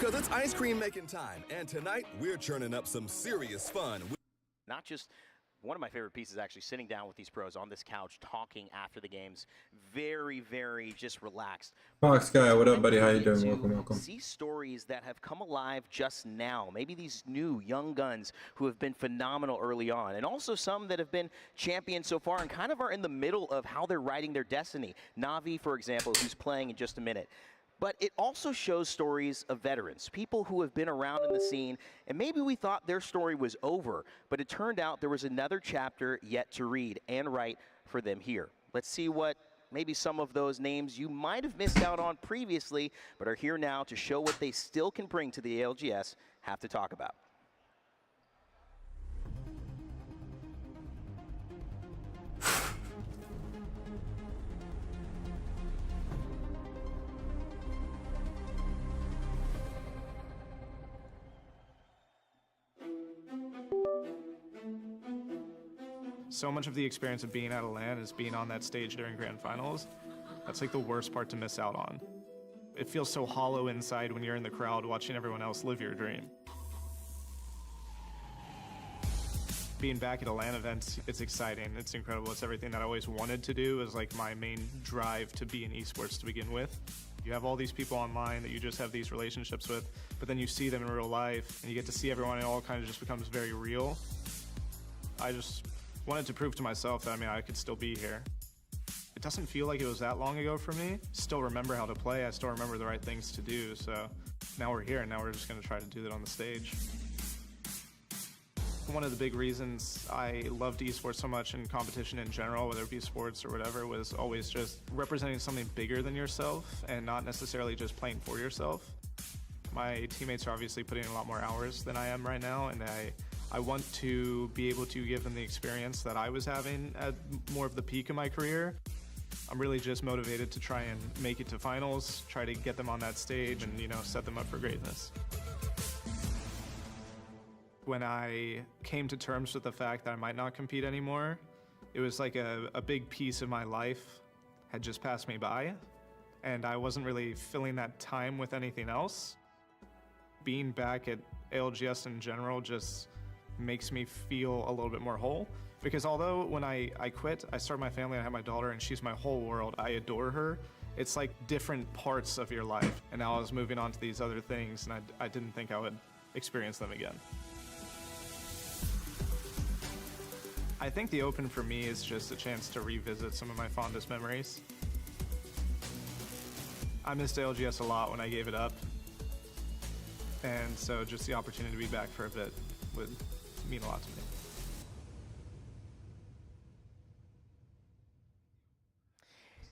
Because it's ice cream making time, and tonight we're churning up some serious fun. Not just one of my favorite pieces, actually sitting down with these pros on this couch, talking after the games, very, very just relaxed. Fox Guy, what up, buddy? How you doing? Welcome. See stories that have come alive just now. Maybe these new young guns who have been phenomenal early on, and also some that have been champions so far and kind of are in the middle of how they're writing their destiny. Navi, for example, who's playing in just a minute. But it also shows stories of veterans, people who have been around in the scene, and maybe we thought their story was over, but it turned out there was another chapter yet to read and write for them here. Let's see what maybe some of those names you might have missed out on previously, but are here now to show what they still can bring to the ALGS have to talk about. So much of the experience of being at a LAN is being on that stage during grand finals. That's like the worst part to miss out on. It feels so hollow inside when you're in the crowd watching everyone else live your dream. Being back at a LAN event, it's exciting, it's incredible. It's everything that I always wanted to do. Is like my main drive to be in esports to begin with. You have all these people online that you just have these relationships with, but then you see them in real life and you get to see everyone and it all kind of just becomes very real. I just wanted to prove to myself that, I could still be here. It doesn't feel like it was that long ago for me. Still remember how to play, I still remember the right things to do, so now we're here and now we're just gonna try to do that on the stage. One of the big reasons I loved esports so much and competition in general, whether it be sports or whatever, was always just representing something bigger than yourself and not necessarily just playing for yourself. My teammates are obviously putting in a lot more hours than I am right now, and I want to be able to give them the experience that I was having at more of the peak of my career. I'm really just motivated to try and make it to finals, try to get them on that stage and, set them up for greatness. When I came to terms with the fact that I might not compete anymore, it was like a big piece of my life had just passed me by, and I wasn't really filling that time with anything else. Being back at ALGS in general just makes me feel a little bit more whole. Because although when I quit, I started my family, I have my daughter, and she's my whole world. I adore her. It's like different parts of your life. And now I was moving on to these other things, and I didn't think I would experience them again. I think the Open for me is just a chance to revisit some of my fondest memories. I missed ALGS a lot when I gave it up. And so just the opportunity to be back for a bit would mean a lot to me.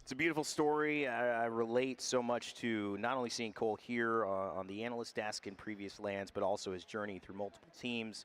It's a beautiful story. I relate so much to not only seeing Cole here on the analyst desk in previous LANs, but also his journey through multiple teams,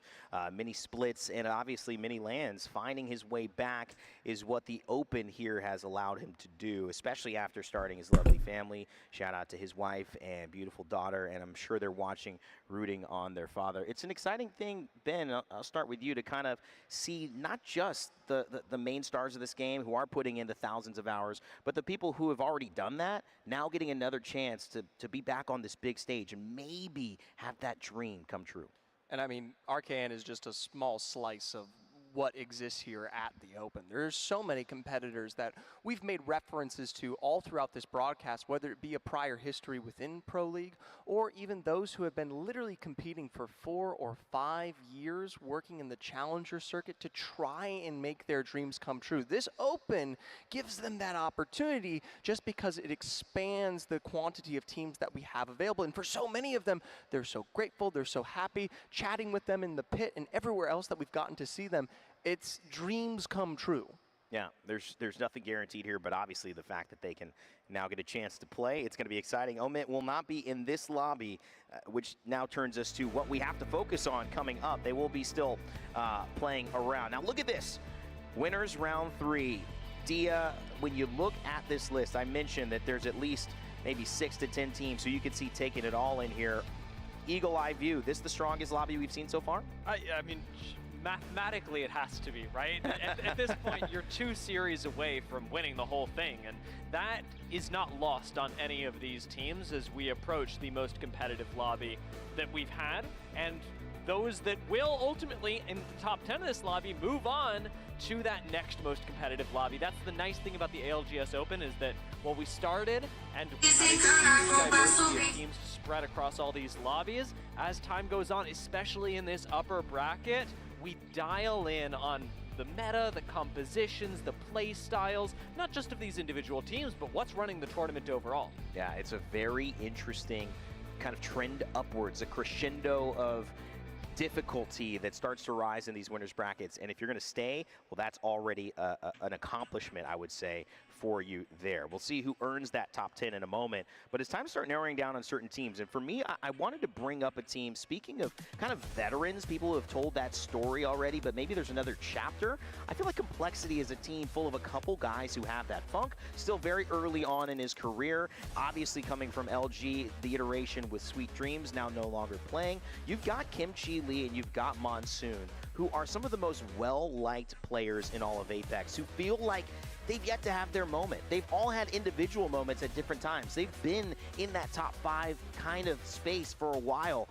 many splits, and obviously many LANs. Finding his way back is what the Open here has allowed him to do, especially after starting his lovely family. Shout out to his wife and beautiful daughter, and I'm sure they're watching, rooting on their father. It's an exciting thing, Ben, I'll start with you, to kind of see not just the main stars of this game who are putting in the thousands of hours, but the people who have already done that, now getting another chance to be back on this big stage and maybe have that dream come true. And Arcane is just a small slice of what exists here at the Open. There's so many competitors that we've made references to all throughout this broadcast, whether it be a prior history within Pro League or even those who have been literally competing for 4 or 5 years working in the challenger circuit to try and make their dreams come true. This Open gives them that opportunity just because it expands the quantity of teams that we have available. And for so many of them, they're so grateful, they're so happy, chatting with them in the pit and everywhere else that we've gotten to see them. It's dreams come true. Yeah, there's nothing guaranteed here, but obviously the fact that they can now get a chance to play, it's going to be exciting. Omit will not be in this lobby, which now turns us to what we have to focus on coming up. They will be still playing around. Now look at this. Winners round 3. Dia, when you look at this list, I mentioned that there's at least maybe 6 to 10 teams, so you can see taking it all in here. Eagle eye view, this the strongest lobby we've seen so far? I mean, mathematically it has to be, right? At this point, you're 2 series away from winning the whole thing, and that is not lost on any of these teams as we approach the most competitive lobby that we've had, and those that will ultimately, in the top 10 of this lobby, move on to that next most competitive lobby. That's the nice thing about the ALGS Open, is that while we started and we had a huge diversity of teams spread across all these lobbies, as time goes on, especially in this upper bracket, we dial in on the meta, the compositions, the play styles, not just of these individual teams, but what's running the tournament overall. Yeah, it's a very interesting kind of trend upwards, a crescendo of difficulty that starts to rise in these winners brackets, and if you're going to stay, well, that's already an accomplishment, I would say, for you there. We'll see who earns that top 10 in a moment, but it's time to start narrowing down on certain teams, and for me, I wanted to bring up a team, speaking of kind of veterans, people who have told that story already, but maybe there's another chapter. I feel like Complexity is a team full of a couple guys who have that funk, still very early on in his career, obviously coming from LG, the iteration with Sweet Dreams, now no longer playing. You've got Kimchi Lee and you've got Monsoon, who are some of the most well-liked players in all of Apex, who feel like they've yet to have their moment. They've all had individual moments at different times. They've been in that top 5 kind of space for a while,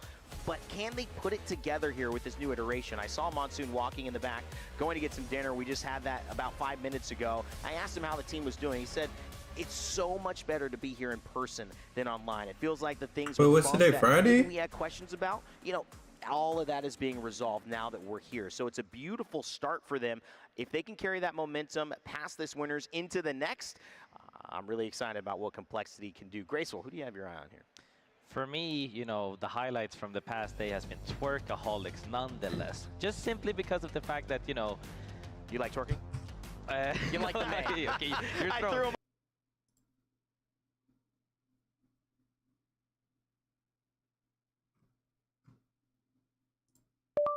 but can they put it together here with this new iteration? I saw Monsoon walking in the back, going to get some dinner. We just had that about 5 minutes ago. I asked him how the team was doing. He said, it's so much better to be here in person than online. It feels like the things what's today, Friday? we had questions about, you know, all of that is being resolved now that we're here. So it's a beautiful start for them. If they can carry that momentum past this winners into the next, I'm really excited about what Complexity can do. Graceful, who do you have your eye on here? For me, you know, the highlights from the past day has been Twerkaholics nonetheless. Just simply because of the fact that, you know... You like twerking? You like the man. Okay, you're I throwing. threw him.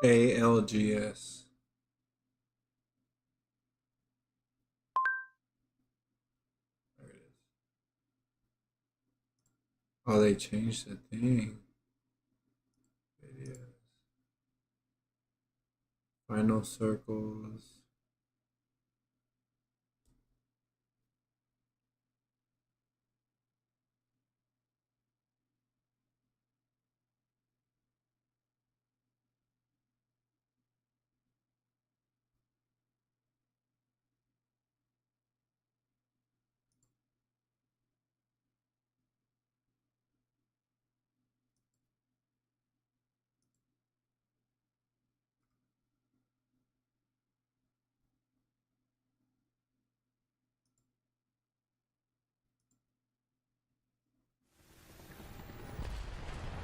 ALGS. There it is. Oh, they changed the thing. Videos. Final circles.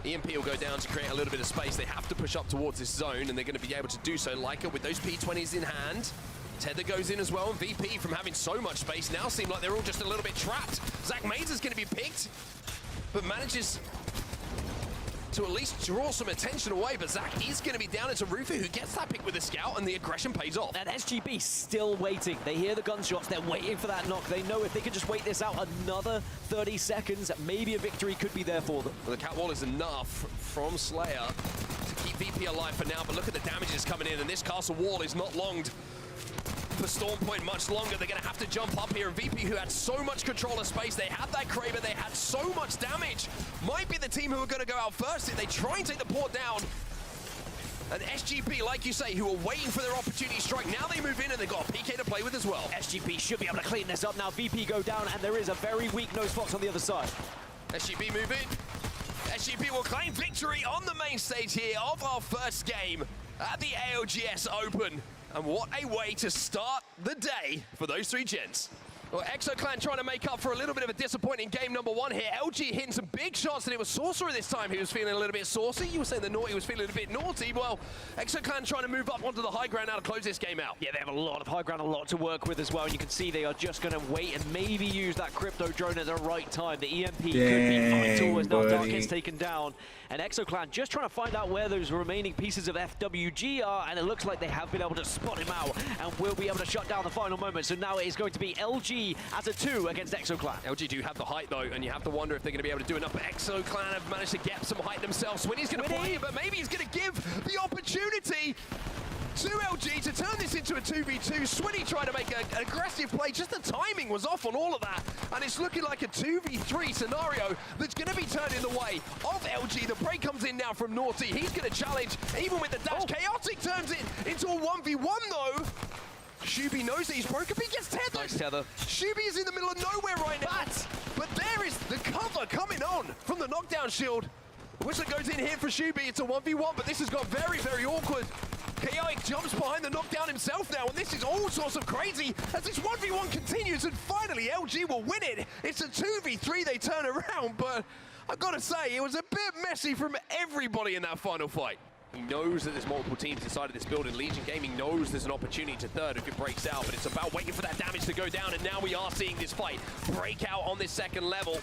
EMP will go down to create a little bit of space. They have to push up towards this zone, and they're going to be able to do so. Leica with those P20s in hand. Tether goes in as well, and VP from having so much space now seem like they're all just a little bit trapped. Zach Mays is going to be picked, but manages to at least draw some attention away, but Zach is going to be down into Rufy, who gets that pick with the scout, and the aggression pays off. And SGB still waiting. They hear the gunshots, they're waiting for that knock. They know if they can just wait this out another 30 seconds, maybe a victory could be there for them. Well, the catwall is enough from Slayer to keep VP alive for now, but look at the damages coming in, and this castle wall is not longed for Storm Point much longer. They're going to have to jump up here, and VP, who had so much control of space, they had that Kraber, they had so much damage, might be the team who are going to go out first if they try and take the port down. And SGP, like you say, who are waiting for their opportunity to strike, now they move in and they've got a PK to play with as well. SGP should be able to clean this up now. VP go down, and there is a very weak Nose Fox on the other side. SGP move in. SGP will claim victory on the main stage here of our first game at the ALGS Open. And what a way to start the day for those 3 gents. Well, ExoClan trying to make up for a little bit of a disappointing game number 1 here. LG hitting some big shots, and it was Sorcerer this time who was feeling a little bit saucy. You were saying the Naughty was feeling a bit naughty. Well, ExoClan trying to move up onto the high ground now to close this game out. Yeah, they have a lot of high ground, a lot to work with as well. And you can see they are just going to wait and maybe use that crypto drone at the right time. The EMP could be vital as now Dark gets taken down. And ExoClan just trying to find out where those remaining pieces of FWG are, and it looks like they have been able to spot him out and will be able to shut down the final moment. So now it is going to be LG as a 2 against ExoClan. LG do have the height though, and you have to wonder if they're going to be able to do enough. But ExoClan have managed to get some height themselves. Swinny's going to play it, but maybe he's going to give the opportunity. to LG to turn this into a 2v2. Swinny tried to make an aggressive play, just the timing was off on all of that, and it's looking like a 2v3 scenario that's going to be turned in the way of LG. The break comes in now from Naughty. He's going to challenge, even with the dash. Chaotic turns it into a 1v1 though. Shubi knows that he's broken, but he gets tethered. Nice tether. Shubi is in the middle of nowhere right now. But there is the cover coming on from the knockdown shield. Whistle goes in here for Shubi. It's a 1v1, but this has got very, very awkward. Chaotic jumps behind the knockdown himself now, and this is all sorts of crazy as this 1v1 continues, and finally LG will win it. It's a 2v3 they turn around, but I've got to say, it was a bit messy from everybody in that final fight. He knows that there's multiple teams inside of this building. Legion Gaming knows there's an opportunity to third if it breaks out, but it's about waiting for that damage to go down, and now we are seeing this fight break out on this second level.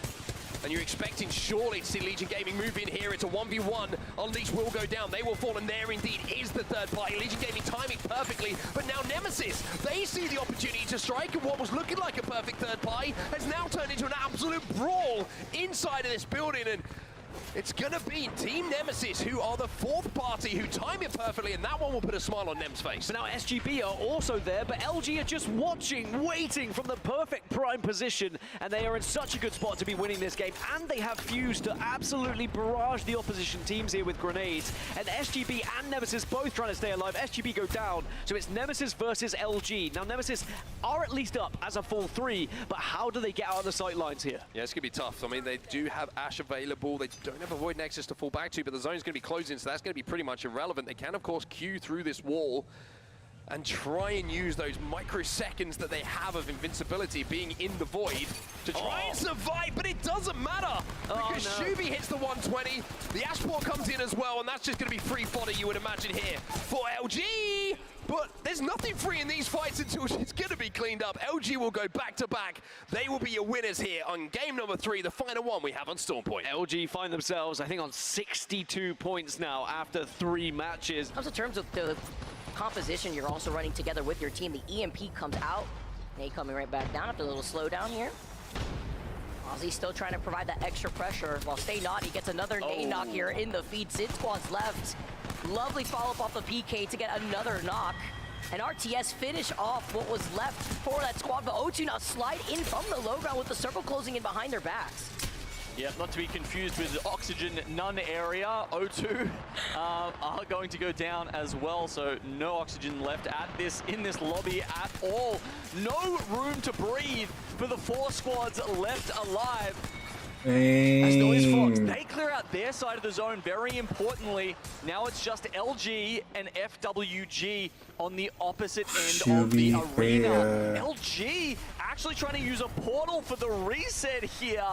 And you're expecting surely to see Legion Gaming move in here. It's a 1v1. Unleash will go down. They will fall, and there indeed is the third party. Legion Gaming timing perfectly, but now Nemesis, they see the opportunity to strike, and what was looking like a perfect third party has now turned into an absolute brawl inside of this building, and it's gonna be Team Nemesis who are the fourth party who time it perfectly, and that one will put a smile on Nem's face. So now SGB are also there, but LG are just watching, waiting from the perfect prime position, and they are in such a good spot to be winning this game, and they have Fuse to absolutely barrage the opposition teams here with grenades, and SGB and Nemesis both trying to stay alive. SGB go down, so it's Nemesis versus LG. Now Nemesis are at least up as a full 3, but how do they get out of the sight lines here? Yeah, it's gonna be tough. I mean, they do have Ash available. They don't have a Void Nexus to fall back to, but the zone's going to be closing, so that's going to be pretty much irrelevant. They can, of course, queue through this wall and try and use those microseconds that they have of invincibility being in the Void to try and survive, but it doesn't matter because Shubi hits the 120. The Ashport comes in as well, and that's just going to be free fodder, you would imagine, here for LG. But there's nothing free in these fights until it's going to be cleaned up. LG will go back-to-back. They will be your winners here on game number 3, the final one we have on Stormpoint. LG find themselves, I think, on 62 points now after 3 matches. In terms of the composition you're also running together with your team, the EMP comes out. They coming right back down after a little slowdown here. Ozzy still trying to provide that extra pressure while Stay Naughty gets another nade knock here in the feed. Sid Squad's left. Lovely follow-up off the PK to get another knock. And RTS finish off what was left for that squad. But O2 now slide in from the low ground with the circle closing in behind their backs. Yeah, not to be confused with Oxygen None area. O2 are going to go down as well, so no oxygen left in this lobby at all. No room to breathe for the 4 squads left alive. As Noise Fox, they clear out their side of the zone, very importantly. Now it's just LG and FWG on the opposite end of the arena. LG actually trying to use a portal for the reset here.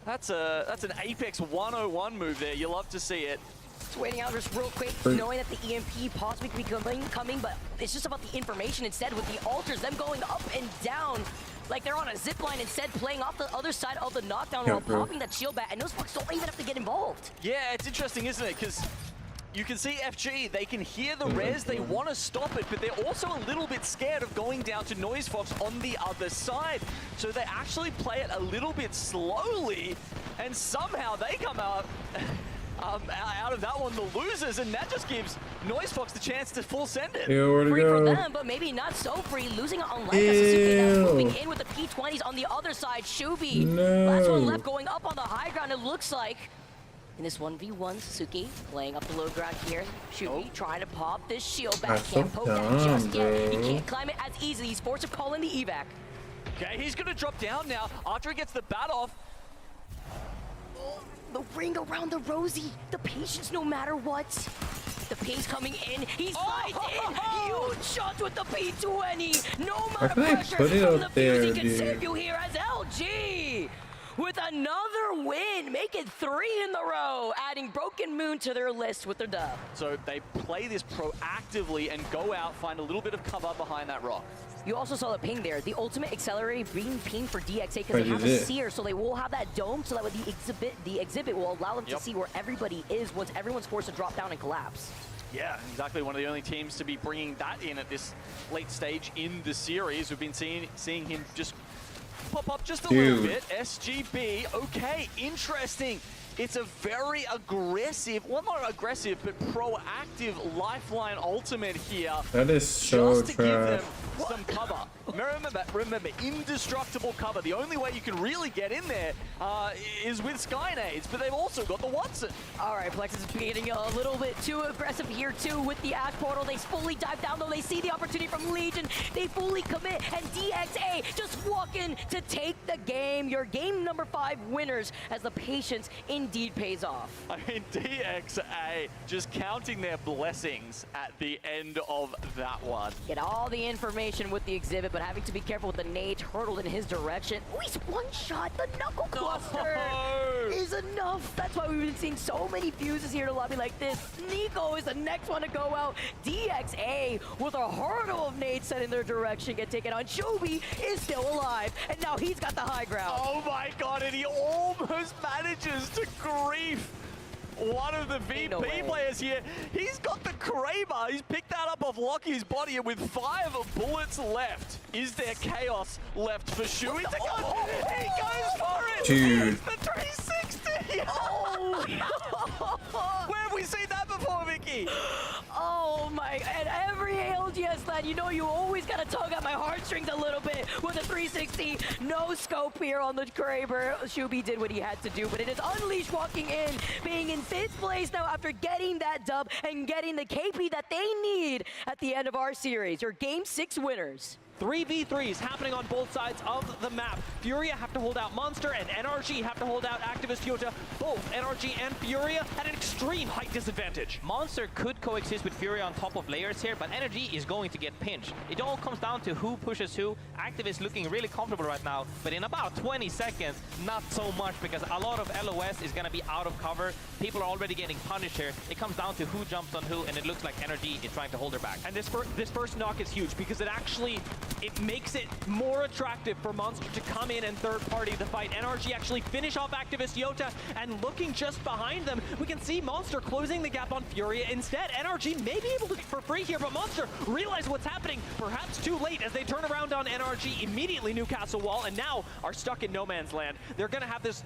That's an Apex 101 move there. You love to see it. Just waiting out just real quick, knowing that the EMP possibly could be coming, but it's just about the information instead with the altars, them going up and down like they're on a zip line instead, playing off the other side of the knockdown while popping that shield back, and those fucks don't even have to get involved. Yeah, it's interesting, isn't it? Because you can see FG, they can hear the res, they want to stop it, but they're also a little bit scared of going down to Noise Fox on the other side. So they actually play it a little bit slowly, and somehow they come out out of that one the losers, and that just gives Noise Fox the chance to full send it. Free for them, but maybe not so free. Losing on Leica. Suzuki now moving in with the P20s on the other side. Shubi, last one left going up on the high ground, it looks like. In this 1v1, Suzuki playing up the low ground here. Shubi trying to pop this shield back. Can't poke that just yet. He can't climb it as easily. He's forced to call in the evac. Okay, he's gonna drop down now after he gets the bat off. The ring around the Rosie, the patience no matter what. The pace coming in, he slides in, huge shots with the P20. No amount of pressure from the Fuse he can save you here as LG. With another win, making 3 in the row, adding Broken Moon to their list with their dub. So they play this proactively and go out, find a little bit of cover behind that rock. You also saw the ping there. The ultimate accelerator being pinged for DXA because they have a seer, so they will have that dome, so that way the exhibit will allow them to see where everybody is once everyone's forced to drop down and collapse. Yeah, exactly. One of the only teams to be bringing that in at this late stage in the series. We've been seeing him just pop up just a little bit. SGB, okay, interesting. It's a very aggressive, well, not aggressive, but proactive lifeline ultimate here. That is so just to give them trash. some cover. Remember, indestructible cover. The only way you can really get in there is with Skynades, but they've also got the Watson. All right, Plex is getting a little bit too aggressive here too with the Ash Portal. They fully dive down though. They see the opportunity from Legion. They fully commit, and DXA just walk in to take the game. Your game number 5 winners as the patience indeed pays off. I mean, DXA just counting their blessings at the end of that one. Get all the information with the exhibit, but having to be careful with the nades hurtled in his direction. Oh, he's one shot. The knuckle cluster is enough. That's why we've been seeing so many fuses here to lobby like this. Nico is the next one to go out. DXA with a hurdle of nades set in their direction get taken on. Shubi is still alive, and now he's got the high ground. Oh my god, and he almost manages to grief one of the VP players here. He's got the Kraber. He's picked that up off Lockie's body, and with 5 bullets left, is there chaos left for Shubi to go? He goes for it! Dude. It's the 360! Oh. Where have we seen that before, Vicky? Oh my, and every ALGS lad, you know you always gotta tug at my heartstrings a little bit with a 360. No scope here on the Kraber. Shubi did what he had to do, but it is Unleashed walking in, being in 5th place now after getting that dub and getting the KP that they need at the end of our series. Your Game 6 winners. 3v3s happening on both sides of the map. Furia have to hold out Monster, and NRG have to hold out Activist Yota. Both NRG and Furia at an extreme height disadvantage. Monster could coexist with Furia on top of layers here, but NRG is going to get pinched. It all comes down to who pushes who. Activist looking really comfortable right now, but in about 20 seconds, not so much, because a lot of LOS is going to be out of cover. People are already getting punished here. It comes down to who jumps on who, and it looks like NRG is trying to hold her back. And this first knock is huge, because it makes it more attractive for Monster to come in and third-party the fight. NRG actually finish off Activist Yota, and looking just behind them, we can see Monster closing the gap on Furia. Instead, NRG may be able to for free here, but Monster realize what's happening, perhaps too late, as they turn around on NRG, immediately Newcastle wall, and now are stuck in no man's land. They're going to have this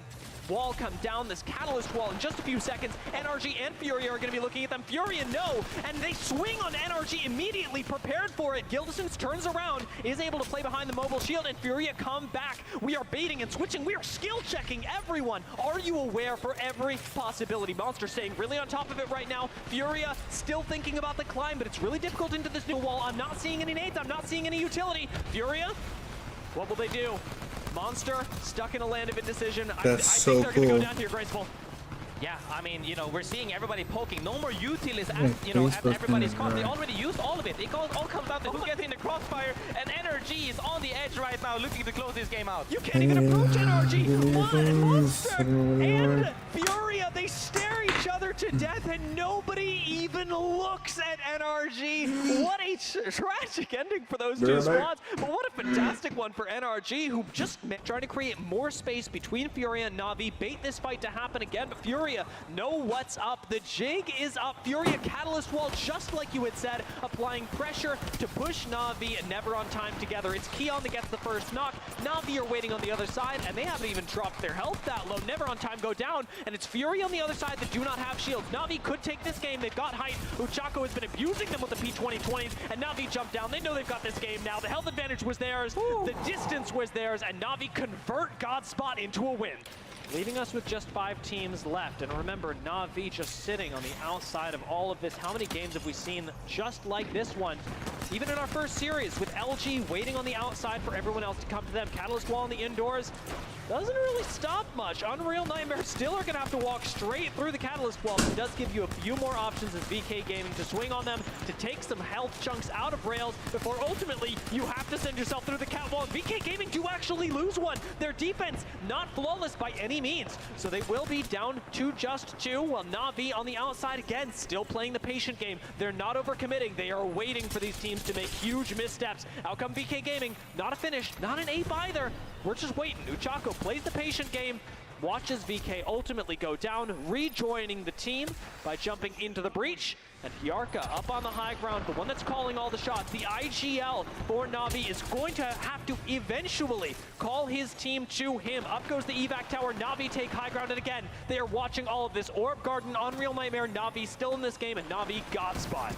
wall come down, this catalyst wall, in just a few seconds. NRG and Furia are going to be looking at them. Furia, no, and they swing on NRG immediately, prepared for it. Gildison turns around, is able to play behind the mobile shield, and Furia come back. We are baiting and switching. We are skill checking everyone. Are you aware for every possibility? Monster staying really on top of it right now. Furia still thinking about the climb, but it's really difficult into this new wall. I'm not seeing any nades. I'm not seeing any utility. Furia, what will they do? Monster stuck in a land of indecision. I think they're going to go down here, Graceful. Yeah, I mean, you know, we're seeing everybody poking. No more util is at, you know, at everybody's cost. They already used all of it. It all comes down to who gets in the crossfire, and NRG is on the edge right now looking to close this game out. You can't even approach NRG. Monster and Furia, they stare each other to death, and nobody even looks at NRG. What a tragic ending for those two squads, but what a fantastic one for NRG, who just trying to create more space between Furia and Na'Vi, bait this fight to happen again, but Furia know what's up. The jig is up. Furia catalyst wall, just like you had said, applying pressure to push Na'Vi and Never on time together. It's Keon that gets the first knock. Na'Vi are waiting on the other side, and they haven't even dropped their health that low. Never on time go down, and it's Fury on the other side that do not have shields. Na'Vi could take this game. They've got height. Uchako has been abusing them with the P2020s, and Na'Vi jumped down. They know they've got this game now. The health advantage was theirs. The distance was theirs, and Na'Vi convert Godspot into a win. Leaving us with just 5 teams left. And remember, Na'Vi just sitting on the outside of all of this. How many games have we seen just like this one? Even in our first series, with LG waiting on the outside for everyone else to come to them. Catalyst wall in the indoors doesn't really stop much. Unreal Nightmare still are going to have to walk straight through the Catalyst wall, but it does give you a few more options as VK Gaming to swing on them, to take some health chunks out of rails before ultimately you have to send yourself through the cat wall. VK Gaming do actually lose one. Their defense not flawless by any means, so they will be down to just 2, while Na'Vi on the outside again still playing the patient game. They're not overcommitting. They are waiting for these teams to make huge missteps. Out come VK Gaming, not a finish, not an ape either. We're just waiting. Uchako plays the patient game, watches VK ultimately go down, rejoining the team by jumping into the breach. And Yarka up on the high ground, the one that's calling all the shots. The IGL for Na'Vi is going to have to eventually call his team to him. Up goes the evac tower. Na'Vi take high ground, and again, they are watching all of this. Orb Garden, Unreal Nightmare, Na'Vi still in this game, and Na'Vi got spot.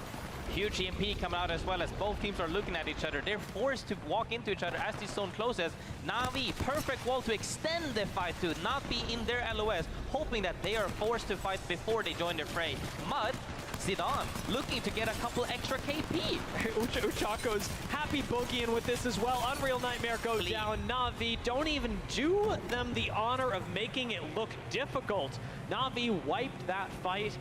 Huge EMP coming out as well as both teams are looking at each other. They're forced to walk into each other as the zone closes. Na'Vi, perfect wall to extend the fight to not be in their LOS, hoping that they are forced to fight before they join the fray. Mud, Zidane looking to get a couple extra KP. Uchako's happy boogieing with this as well. Unreal Nightmare goes down. Na'Vi don't even do them the honor of making it look difficult. Na'Vi wiped that fight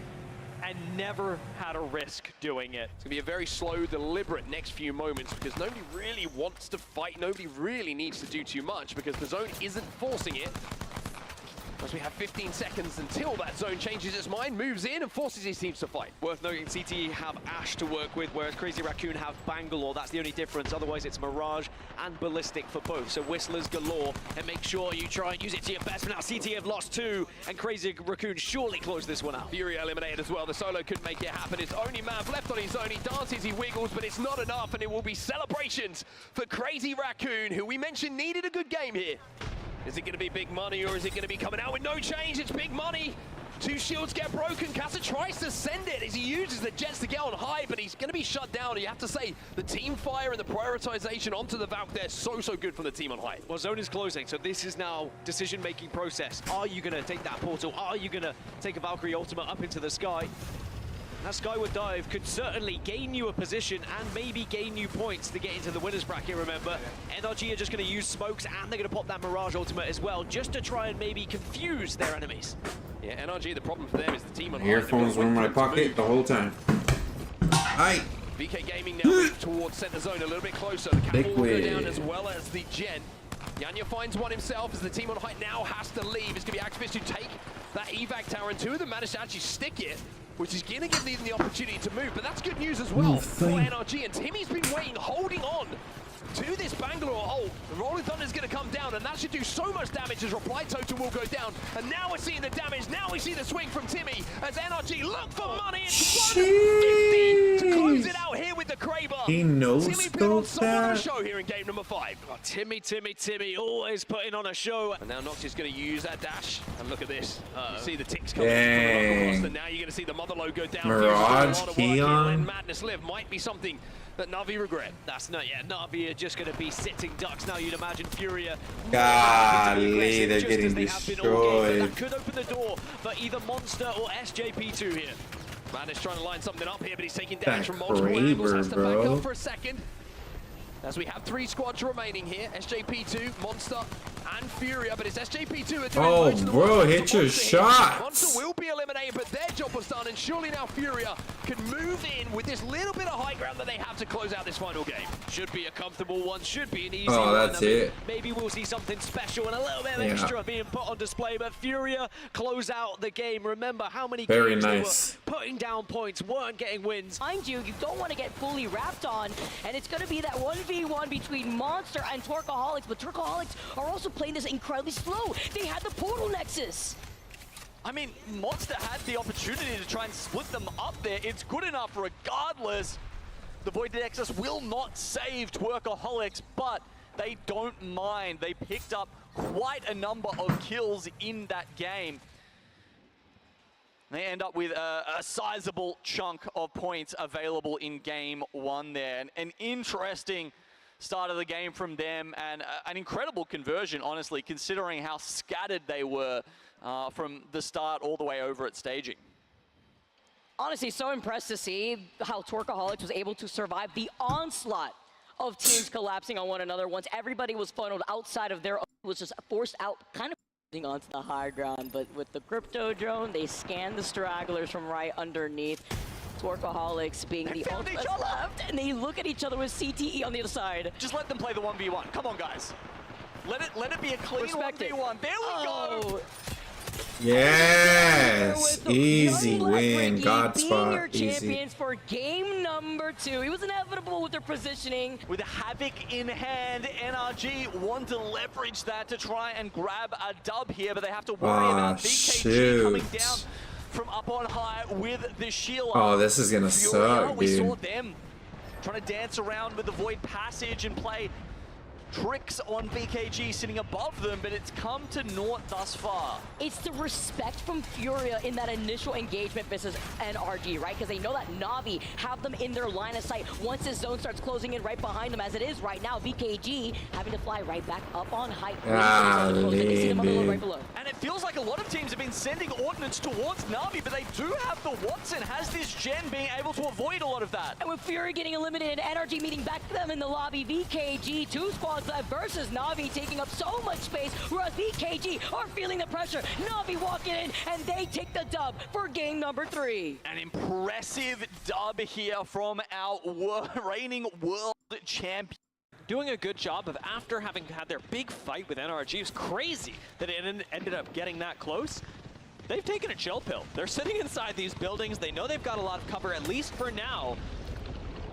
and never had a risk doing it. It's going to be a very slow, deliberate next few moments because nobody really wants to fight. Nobody really needs to do too much because the zone isn't forcing it. As we have 15 seconds until that zone changes its mind, moves in and forces his teams to fight. Worth noting, CTE have Ash to work with, whereas Crazy Raccoon have Bangalore. That's the only difference. Otherwise, it's Mirage and Ballistic for both. So Whistlers galore, and make sure you try and use it to your best. But now CTE have lost 2, and Crazy Raccoon surely close this one out. Fury eliminated as well. The solo couldn't make it happen. It's only Mav left on his own. He dances, he wiggles, but it's not enough, and it will be celebrations for Crazy Raccoon, who we mentioned needed a good game here. Is it going to be big money, or is it going to be coming out with no change? It's big money. 2 shields get broken. Kasa tries to send it as he uses the jets to get on high, but he's going to be shut down. You have to say, the team fire and the prioritization onto the Valk there, so good from the team on high. Well, zone is closing, so this is now decision-making process. Are you going to take that portal? Are you going to take a Valkyrie ultimate up into the sky? That skyward dive could certainly gain you a position and maybe gain you points to get into the winner's bracket, remember. NRG are just going to use smokes, and they're going to pop that Mirage ultimate as well, just to try and maybe confuse their enemies. Yeah, NRG, the problem for them is the team on high. Earphones were in my pocket the whole time. Aye. VK Gaming now moves towards center zone a little bit closer. The Cat will go down as well as the Gen. Yanya finds one himself as the team on height now has to leave. It's going to be Activist who take that evac tower, and 2 of them manage to actually stick it, which is going to give them the opportunity to move. But that's good news as well for NRG. And Timmy's been waiting, holding on to this Bangalore ult. The Rolling Thunder is going to come down, and that should do so much damage as Reply Total will go down. And now we're seeing the damage. Now we see the swing from Timmy as NRG look for money. It's 150 to close it out here with the Kraber. He knows Timmy put on so that. much show here in game number 5. Oh, Timmy, always putting on a show. And now Nox is going to use that dash. And look at this. You see the ticks coming from across, and now you're going to see the Mother Load go down. Mirage, Keon. Madness Live might be something that Na'Vi regret. That's not yet. Na'Vi are just going to be sitting ducks now. You'd imagine Furia. Golly, they're getting destroyed. That could open the door for either Monster or SJP2 here. Madness trying to line something up here, but he's taking damage from multiple angles. Has to back up for a second. As we have 3 squads remaining here, SJP2, Monster, and Furia, but it's SJP2 are doing most of the bro, work. hit your shots. Monster will be eliminated, but their job was done, and surely now Furia can move in with this little bit of high ground that they have to close out this final game. Should be a comfortable one, should be an easy one. That's it. Maybe we'll see something special and a little bit of extra being put on display, but Furia close out the game. Remember how many games they were putting down points, weren't getting wins. Mind you, you don't want to get fully wrapped on, and it's going to be that 1v1 between Monster and Torkaholics, but Torkaholics are also playing this incredibly slow. They had the portal nexus. I mean, Monster had the opportunity to try and split them up there. It's good enough regardless. The Void Nexus will not save Twerkaholics, but they don't mind. They picked up quite a number of kills in that game. They end up with a sizable chunk of points available in game 1 there. An interesting start of the game from them, and an incredible conversion, honestly, considering how scattered they were from the start all the way over at staging. Honestly, so impressed to see how Torkaholics was able to survive the onslaught of teams collapsing on one another once everybody was funneled outside of their own, was just forced out, kind of onto the high ground. But with the crypto drone, they scanned the stragglers from right underneath. Torkaholics being the ultimate left, and they look at each other with CTE on the other side. Just let them play the 1v1. Come on, guys. Let it be a clean 1v1. There we go. Yes, easy win, God being spot, your easy. champions for game number 2. It was inevitable with their positioning. With Havoc in hand, NRG want to leverage that to try and grab a dub here, but they have to worry about BKG coming down from up on high with the shield. Oh, this is gonna suck, we saw dude. them trying to dance around with the Void Passage and play tricks on BKG sitting above them, but it's come to naught thus far. It's the respect from Furia in that initial engagement versus NRG, right? Because they know that Na'Vi have them in their line of sight once his zone starts closing in right behind them, as it is right now. BKG having to fly right back up on height. They see them on the low right below. And it feels like a lot of teams have been sending ordnance towards Na'Vi, but they do have the Watson, has this gen being able to avoid a lot of that. And with Fury getting eliminated, NRG meeting back to them in the lobby, BKG, 2 squads left versus Na'Vi taking up so much space, whereas BKG are feeling the pressure. Na'Vi walking in, and they take the dub for game number 3. An impressive dub here from our reigning world champion. Doing a good job of, after having had their big fight with NRG, it was crazy that it ended up getting that close. They've taken a chill pill. They're sitting inside these buildings. They know they've got a lot of cover, at least for now.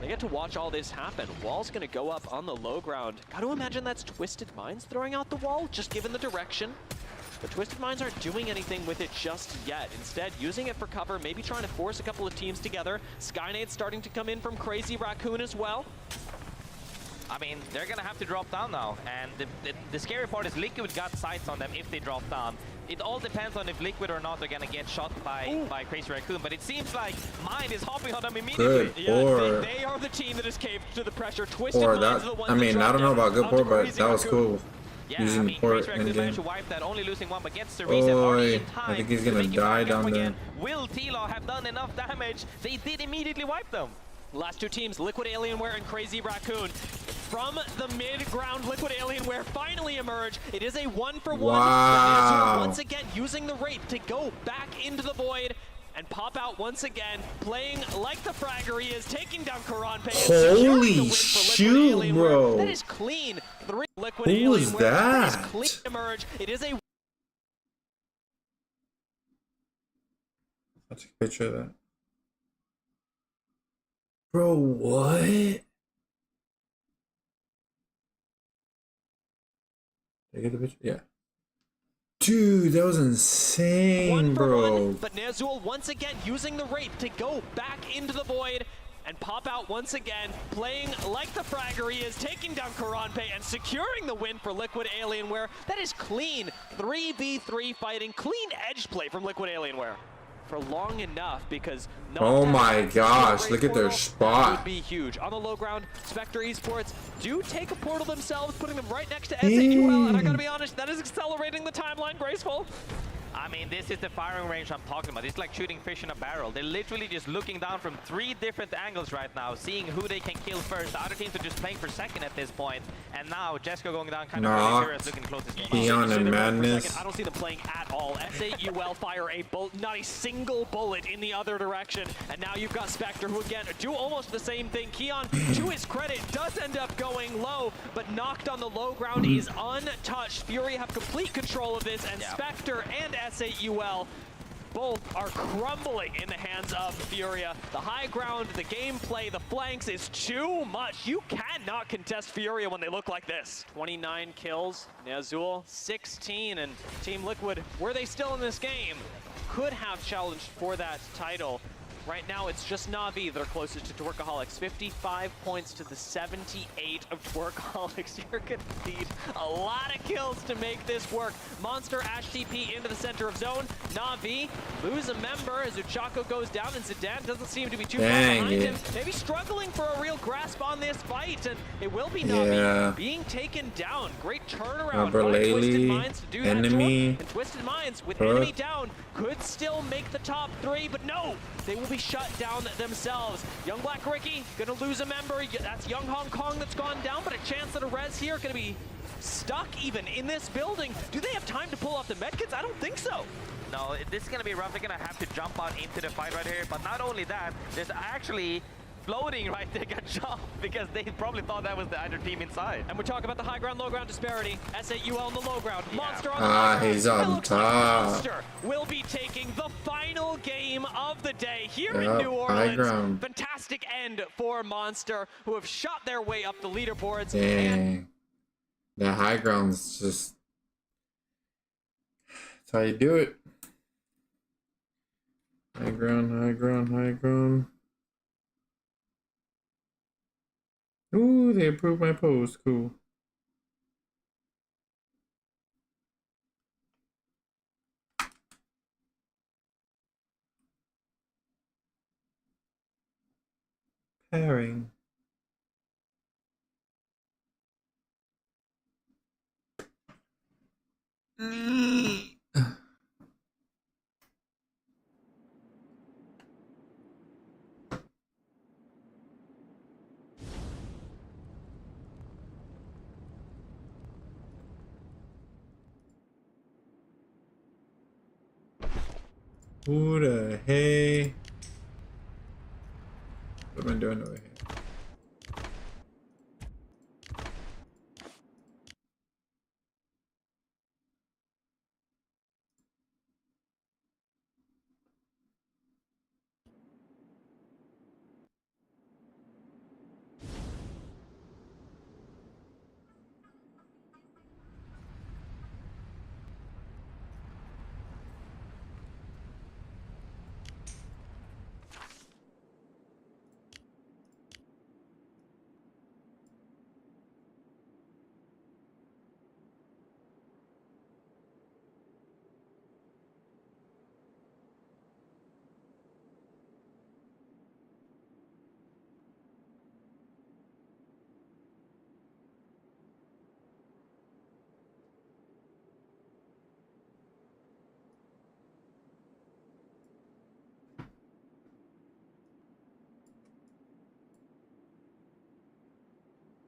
They get to watch all this happen. Wall's gonna go up on the low ground. Gotta imagine that's Twisted Minds throwing out the wall, just given the direction. But Twisted Minds aren't doing anything with it just yet. Instead, using it for cover, maybe trying to force a couple of teams together. Skynade's starting to come in from Crazy Raccoon as well. I mean, they're gonna have to drop down now, and the scary part is Liquid got sights on them if they drop down. It all depends on if Liquid or not are gonna get shot by Crazy Raccoon, but it seems like Mind is hopping on them immediately. Good, or They are the team that has caved to the pressure. Twisted or Minds that. are the ones I mean, that I don't know about good onto port, but Crazy that was Raccoon. cool. Yeah, Using I mean, the port Crazy Raccoon in managed to game. wipe that, only losing one, but gets the reset already in time. I think he's gonna to make it die back up down there. again. Will T-Law have done enough damage? They did immediately wipe them. Last 2 teams, Liquid Alienware and Crazy Raccoon. From the mid-ground, Liquid Alienware finally emerge. It is a 1-for-1. Wow. Once again, using the Wraith to go back into the void and pop out once again, playing like the fragger he is, taking down Karanpe. Holy shoot, bro. That is clean. 3 Liquid Who was Alienware. that? Is clean emerge. It is a... I'll take a picture of that. Bro, what? Did I get the picture? Yeah. Dude, that was insane, bro. But Nazul once again using the Wraith to go back into the void and pop out once again, playing like the fragger he is, taking down Karanpe and securing the win for Liquid Alienware. That is clean 3v3 fighting, clean edge play from Liquid Alienware. For long enough, because Oh my gosh, look at their That spot. would be huge. On the low ground, Spectre Esports do take a portal themselves, putting them right next to SAUL, and I gotta be honest, that is accelerating the timeline, Graceful. I mean, this is the firing range I'm talking about. It's like shooting fish in a barrel. They're literally just looking down from 3 different angles right now, seeing who they can kill first. The other teams are just playing for second at this point. And now Jesco going down kind of early. Serious looking closest game. Eon and Madness. I don't see them playing at all. SAUL fire a bolt, not a single bullet in the other direction. And now you've got Spectre, who again do almost the same thing. Keon, to his credit, does end up going low, but knocked on the low ground is untouched. Fury have complete control of this, and Spectre and SAUL both are crumbling in the hands of Furia. The high ground, the gameplay, the flanks is too much. You cannot contest Furia when they look like this. 29 kills, Nazul 16, and Team Liquid, were they still in this game, could have challenged for that title. Right now, it's just Na'Vi that are closest to Twerkaholics. 55 points to the 78 of Twerkaholics. You're gonna need a lot of kills to make this work. Monster Ash TP into the center of zone. Na'Vi lose a member as Uchako goes down, and Zidane doesn't seem to be too far behind him. Maybe struggling for a real grasp on this fight, and it will be Na'Vi being taken down. Great turnaround by Twisted Minds to do that job. And Twisted Minds, with enemy down, could still make the top 3, but no! They will be shut down themselves. Young Black Ricky gonna lose a member. That's Young Hong Kong that's gone down, but a chance at a res here. Gonna be stuck even in this building. Do they have time to pull off the medkits? I don't think so. No, this is gonna be rough. They're gonna have to jump on into the fight right here. But not only that, there's actually floating right there got jumped because they probably thought that was the other team inside. And we're talking about the high ground, low ground disparity. SAUL on the low ground. Monster on the high ground. He's on top. Monster will be taking the final game of the day here in New Orleans. High ground. Fantastic end for Monster, who have shot their way up the leaderboards. Dang. The high ground's just... That's how you do it. High ground, high ground, high ground. Ooh, they approved my post. Cool. Pairing. Who the hey? What am I doing over here?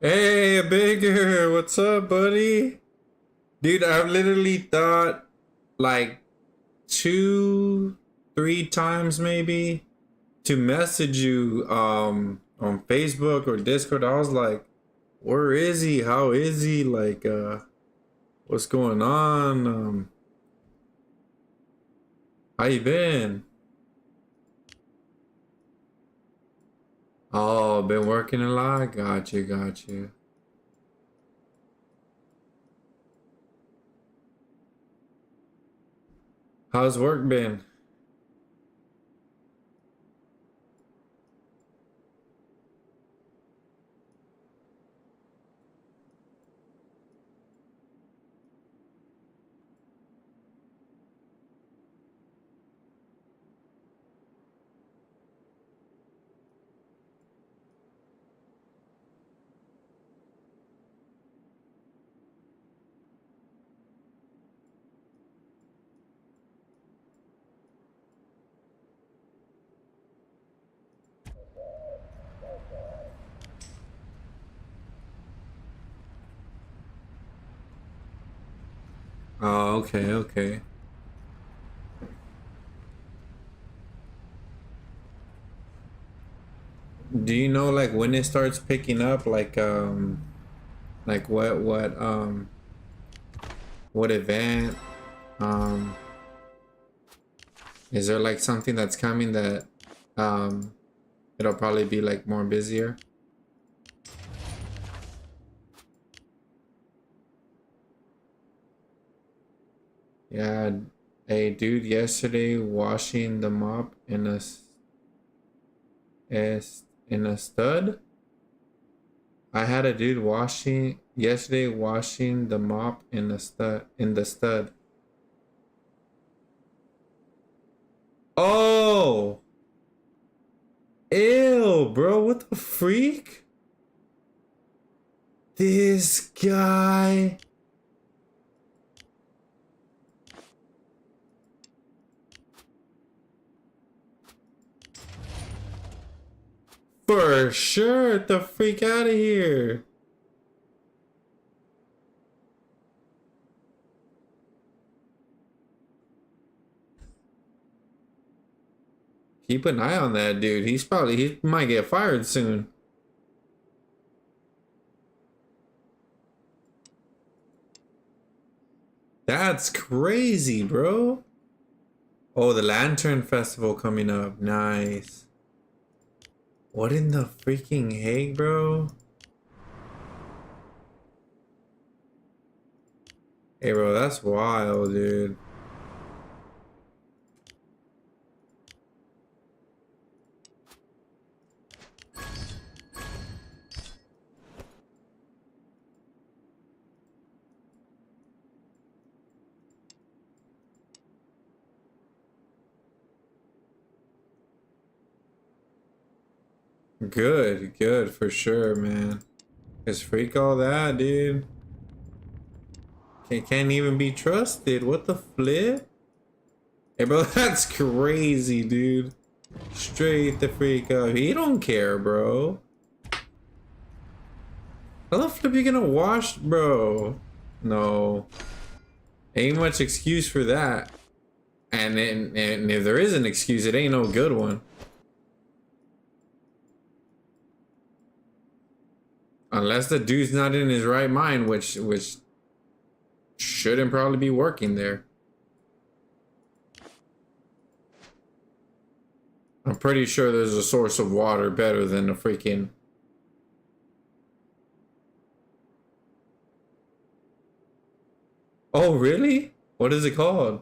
Hey, Bigger, what's up, buddy? Dude, I've literally thought like 2, 3 times maybe to message you on Facebook or Discord. I was like, where is he? How is he? Like what's going on? How you been? Oh, been working a lot? Got you, got you. How's work been? Oh, okay, okay. Do you know like when it starts picking up? Like what event? Um, is there like something that's coming that it'll probably be like more busier? Yeah, a dude yesterday washing the mop in a stud. I had a dude yesterday washing the mop in the stud. Oh, ew, bro, what the freak? This guy. For sure, get the freak out of here. Keep an eye on that dude. He might get fired soon. That's crazy, bro. Oh, the Lantern Festival coming up. Nice. What in the freaking heck, bro? Hey, bro, that's wild, dude. Good for sure, man. Just freak all that, dude. Can't even be trusted. What the flip? Hey, bro, that's crazy, dude. Straight the freak up. He don't care, bro. How the flip you gonna wash, bro? No. Ain't much excuse for that. And if there is an excuse, it ain't no good one. Unless the dude's not in his right mind, which shouldn't probably be working there. I'm pretty sure there's a source of water better than a freaking... Oh, really? What is it called?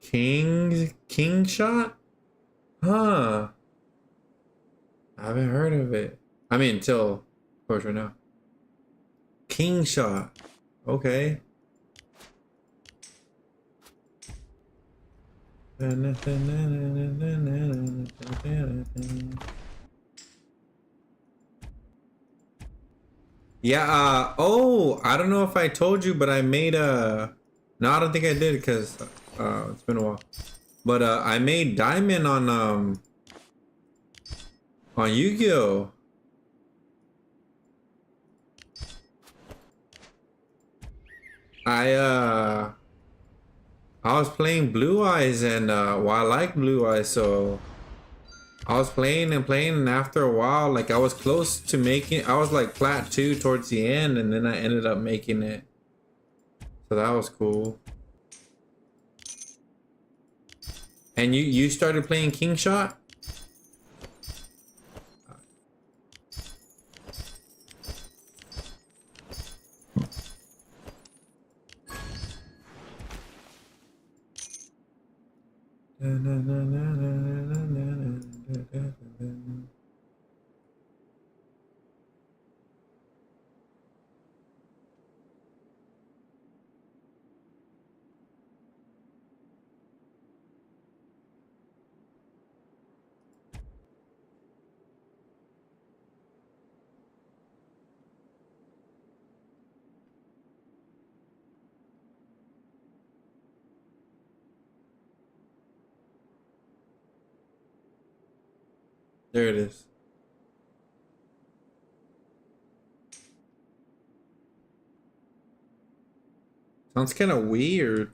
King shot? Huh. I haven't heard of it. I mean, until, of course, right now. King shot. Okay. Yeah, oh, I don't know if I told you, but I made a... No, I don't think I did because it's been a while. But I made Diamond on Yu-Gi-Oh! I was playing Blue Eyes, and well, I like Blue Eyes, so I was playing, and after a while, like, I was close to making... I was like plat 2 towards the end, and then I ended up making it. So that was cool. And you started playing King Shot? There it is. Sounds kind of weird.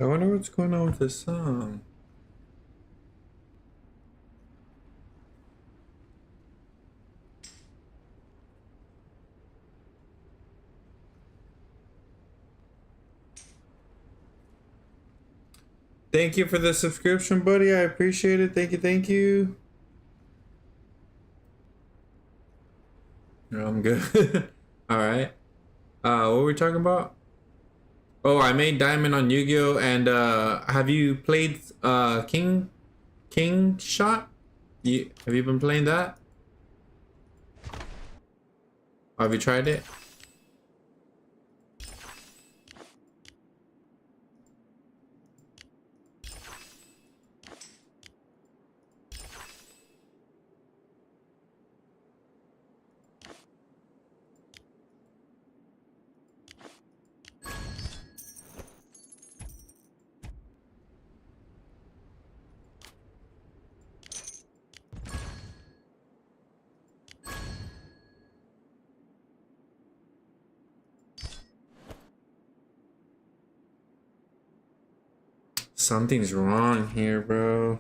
I wonder what's going on with this song. Thank you for the subscription, buddy. I appreciate it. Thank you, thank you. No, I'm good. All right. What were we talking about? Oh, I made Diamond on Yu-Gi-Oh! And have you played King Shot? Have you been playing that? Have you tried it? Something's wrong here, bro.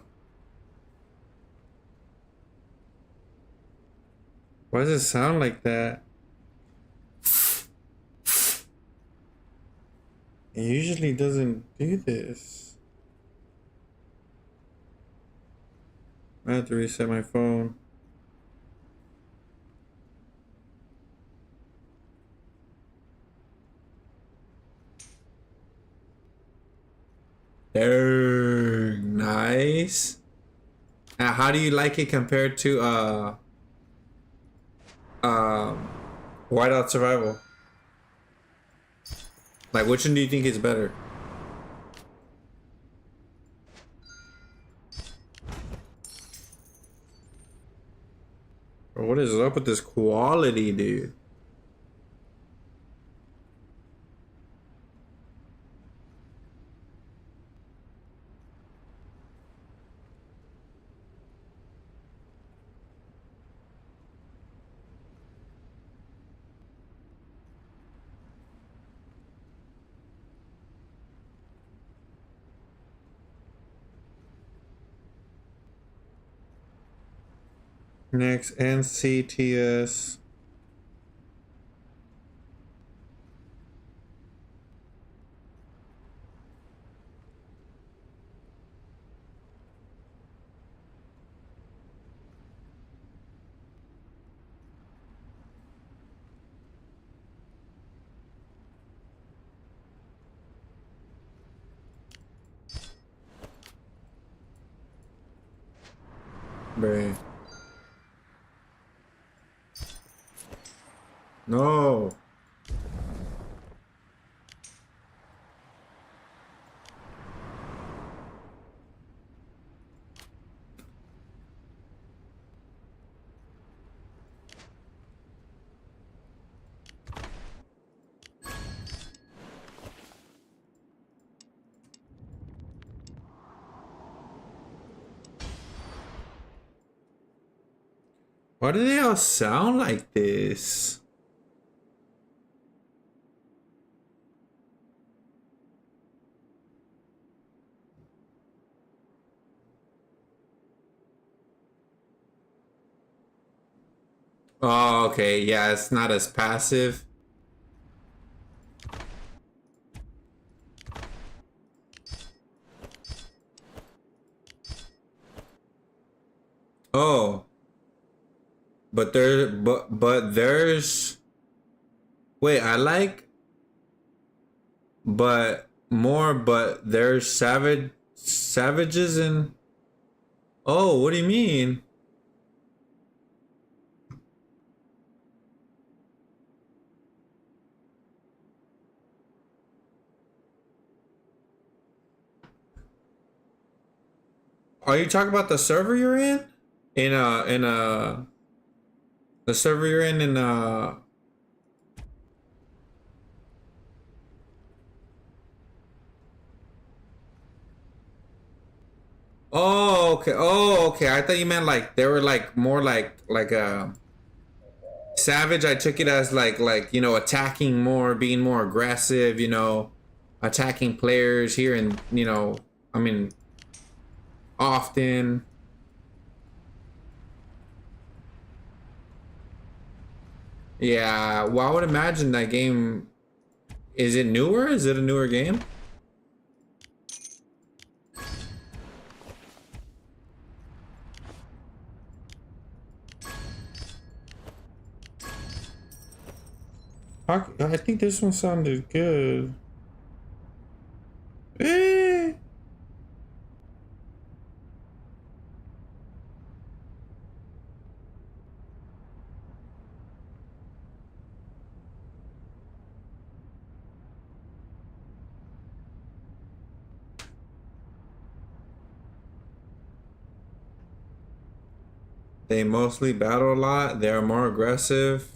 Why does it sound like that? It usually doesn't do this. I have to reset my phone. Dang, nice. Now, how do you like it compared to Whiteout Survival? Like, which one do you think is better? Or what is up with this quality, dude? Next, NCTS. Bruh. No. Why do they all sound like this? Oh, okay. Yeah, it's not as passive. Oh. But there's wait, I like but there's savages and oh, what do you mean? Are you talking about the server you're in? The server you're in Oh, okay. Oh, okay. I thought you meant like they were like more like savage. I took it as like you know, attacking more, being more aggressive, you know, attacking players here and, you know, I mean often. Yeah, well, I would imagine that game, is it newer? Is it a newer game? I think this one sounded good. Eh. They mostly battle a lot. They are more aggressive.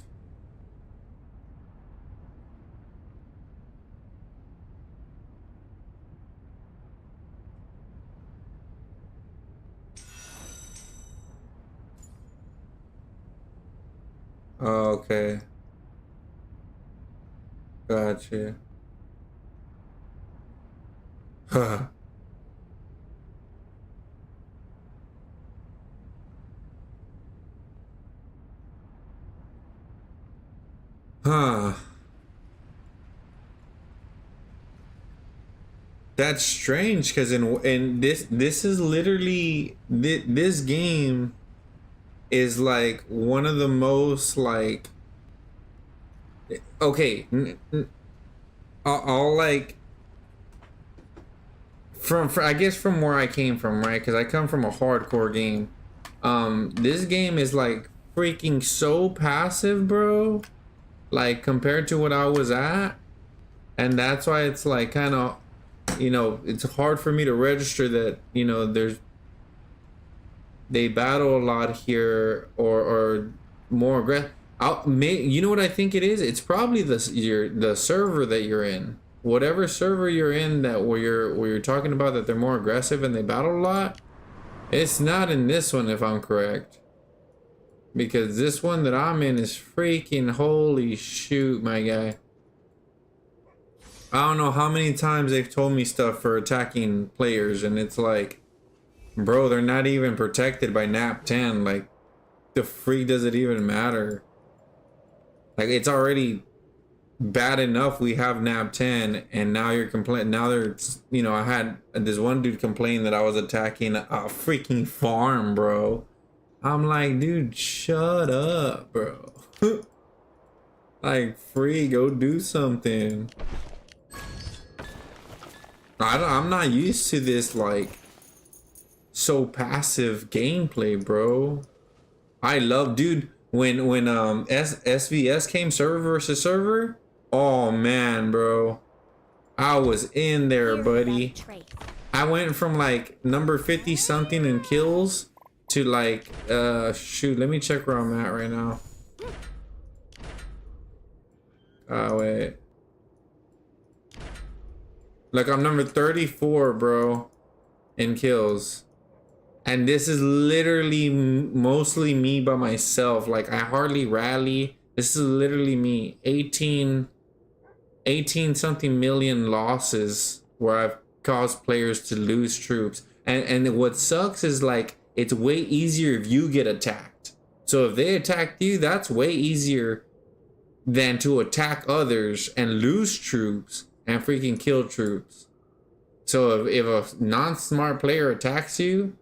Oh, okay. Gotcha. Huh. That's strange because in this is literally this game is like one of the most like okay I'll like from I guess from where I came from, right? Because I come from a hardcore game. This game is like freaking so passive, bro. Like compared to what I was at, and that's why it's like kind of, you know, it's hard for me to register that, you know, they battle a lot here or more aggressive. You know what I think it is? It's probably the server that you're in. Whatever server you're in that where you're talking about that they're more aggressive and they battle a lot. It's not in this one if I'm correct. Because this one that I'm in is freaking holy shoot, my guy. I don't know how many times they've told me stuff for attacking players, and it's like, bro, they're not even protected by nap 10. Like, the freak does it even matter? Like, it's already bad enough we have nap 10, and now you're complaining. Now there's, you know, I had this one dude complain that I was attacking a freaking farm, bro. I'm like, dude, shut up, bro. Like, free, go do something. I'm not used to this, like, so passive gameplay, bro. I love, dude, when SVS came server versus server, oh man, bro, I was in there, buddy. I went from like number 50 something in kills to like shoot, let me check where I'm at right now. Wait, like I'm number 34, bro, in kills. And this is literally mostly me by myself. Like, I hardly rally. This is literally me. 18 something million losses where I've caused players to lose troops. And what sucks is, like, it's way easier if you get attacked. So if they attacked you, that's way easier than to attack others and lose troops and freaking kill troops. So if a non-smart player attacks you,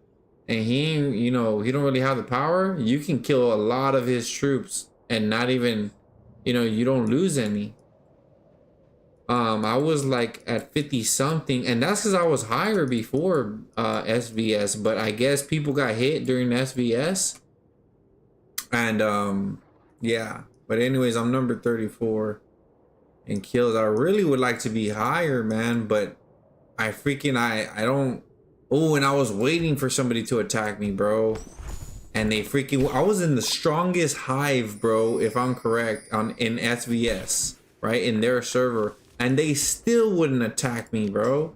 and he, you know, he don't really have the power, you can kill a lot of his troops and not even, you know, you don't lose any. I was like at 50 something, and that's because I was higher before SVS, but I guess people got hit during SVS. And yeah, but anyways, I'm number 34 in kills. I really would like to be higher, man, but I don't. Oh, and I was waiting for somebody to attack me, bro. And they freaking... I was in the strongest hive, bro, if I'm correct, in SVS, right? In their server. And they still wouldn't attack me, bro.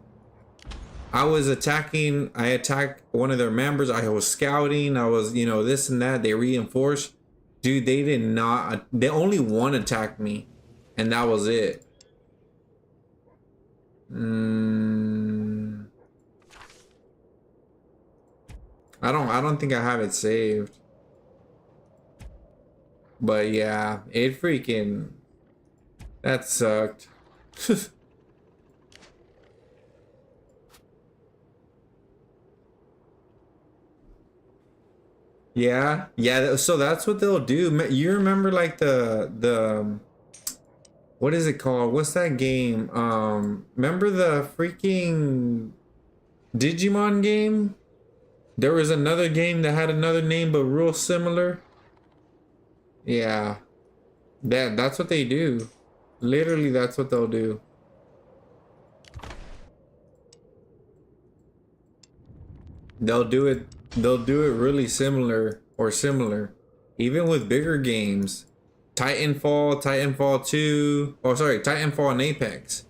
I attacked one of their members. I was scouting. I was, you know, this and that. They reinforced. Dude, they did not... They only one attacked me. And that was it. I don't think I have it saved. But yeah, it freaking... That sucked. Yeah, so that's what they'll do. You remember like the what is it called? What's that game? Remember the freaking Digimon game? There was another game that had another name but real similar. Yeah. That's what they do. Literally, that's what they'll do. They'll do it really similar or similar. Even with bigger games. Titanfall 2. Oh, sorry, Titanfall and Apex.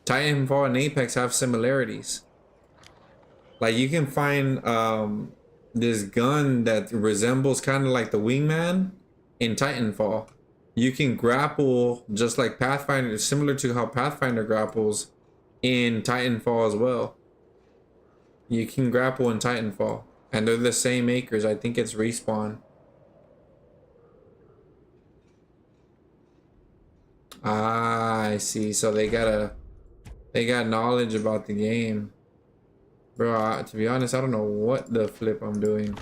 Titanfall and Apex have similarities. Like, you can find this gun that resembles kind of like the Wingman in Titanfall. You can grapple just like Pathfinder, similar to how Pathfinder grapples in Titanfall as well. You can grapple in Titanfall. And they're the same makers. I think it's Respawn. Ah, I see. So they got knowledge about the game. Bro, to be honest, I don't know what the flip I'm doing.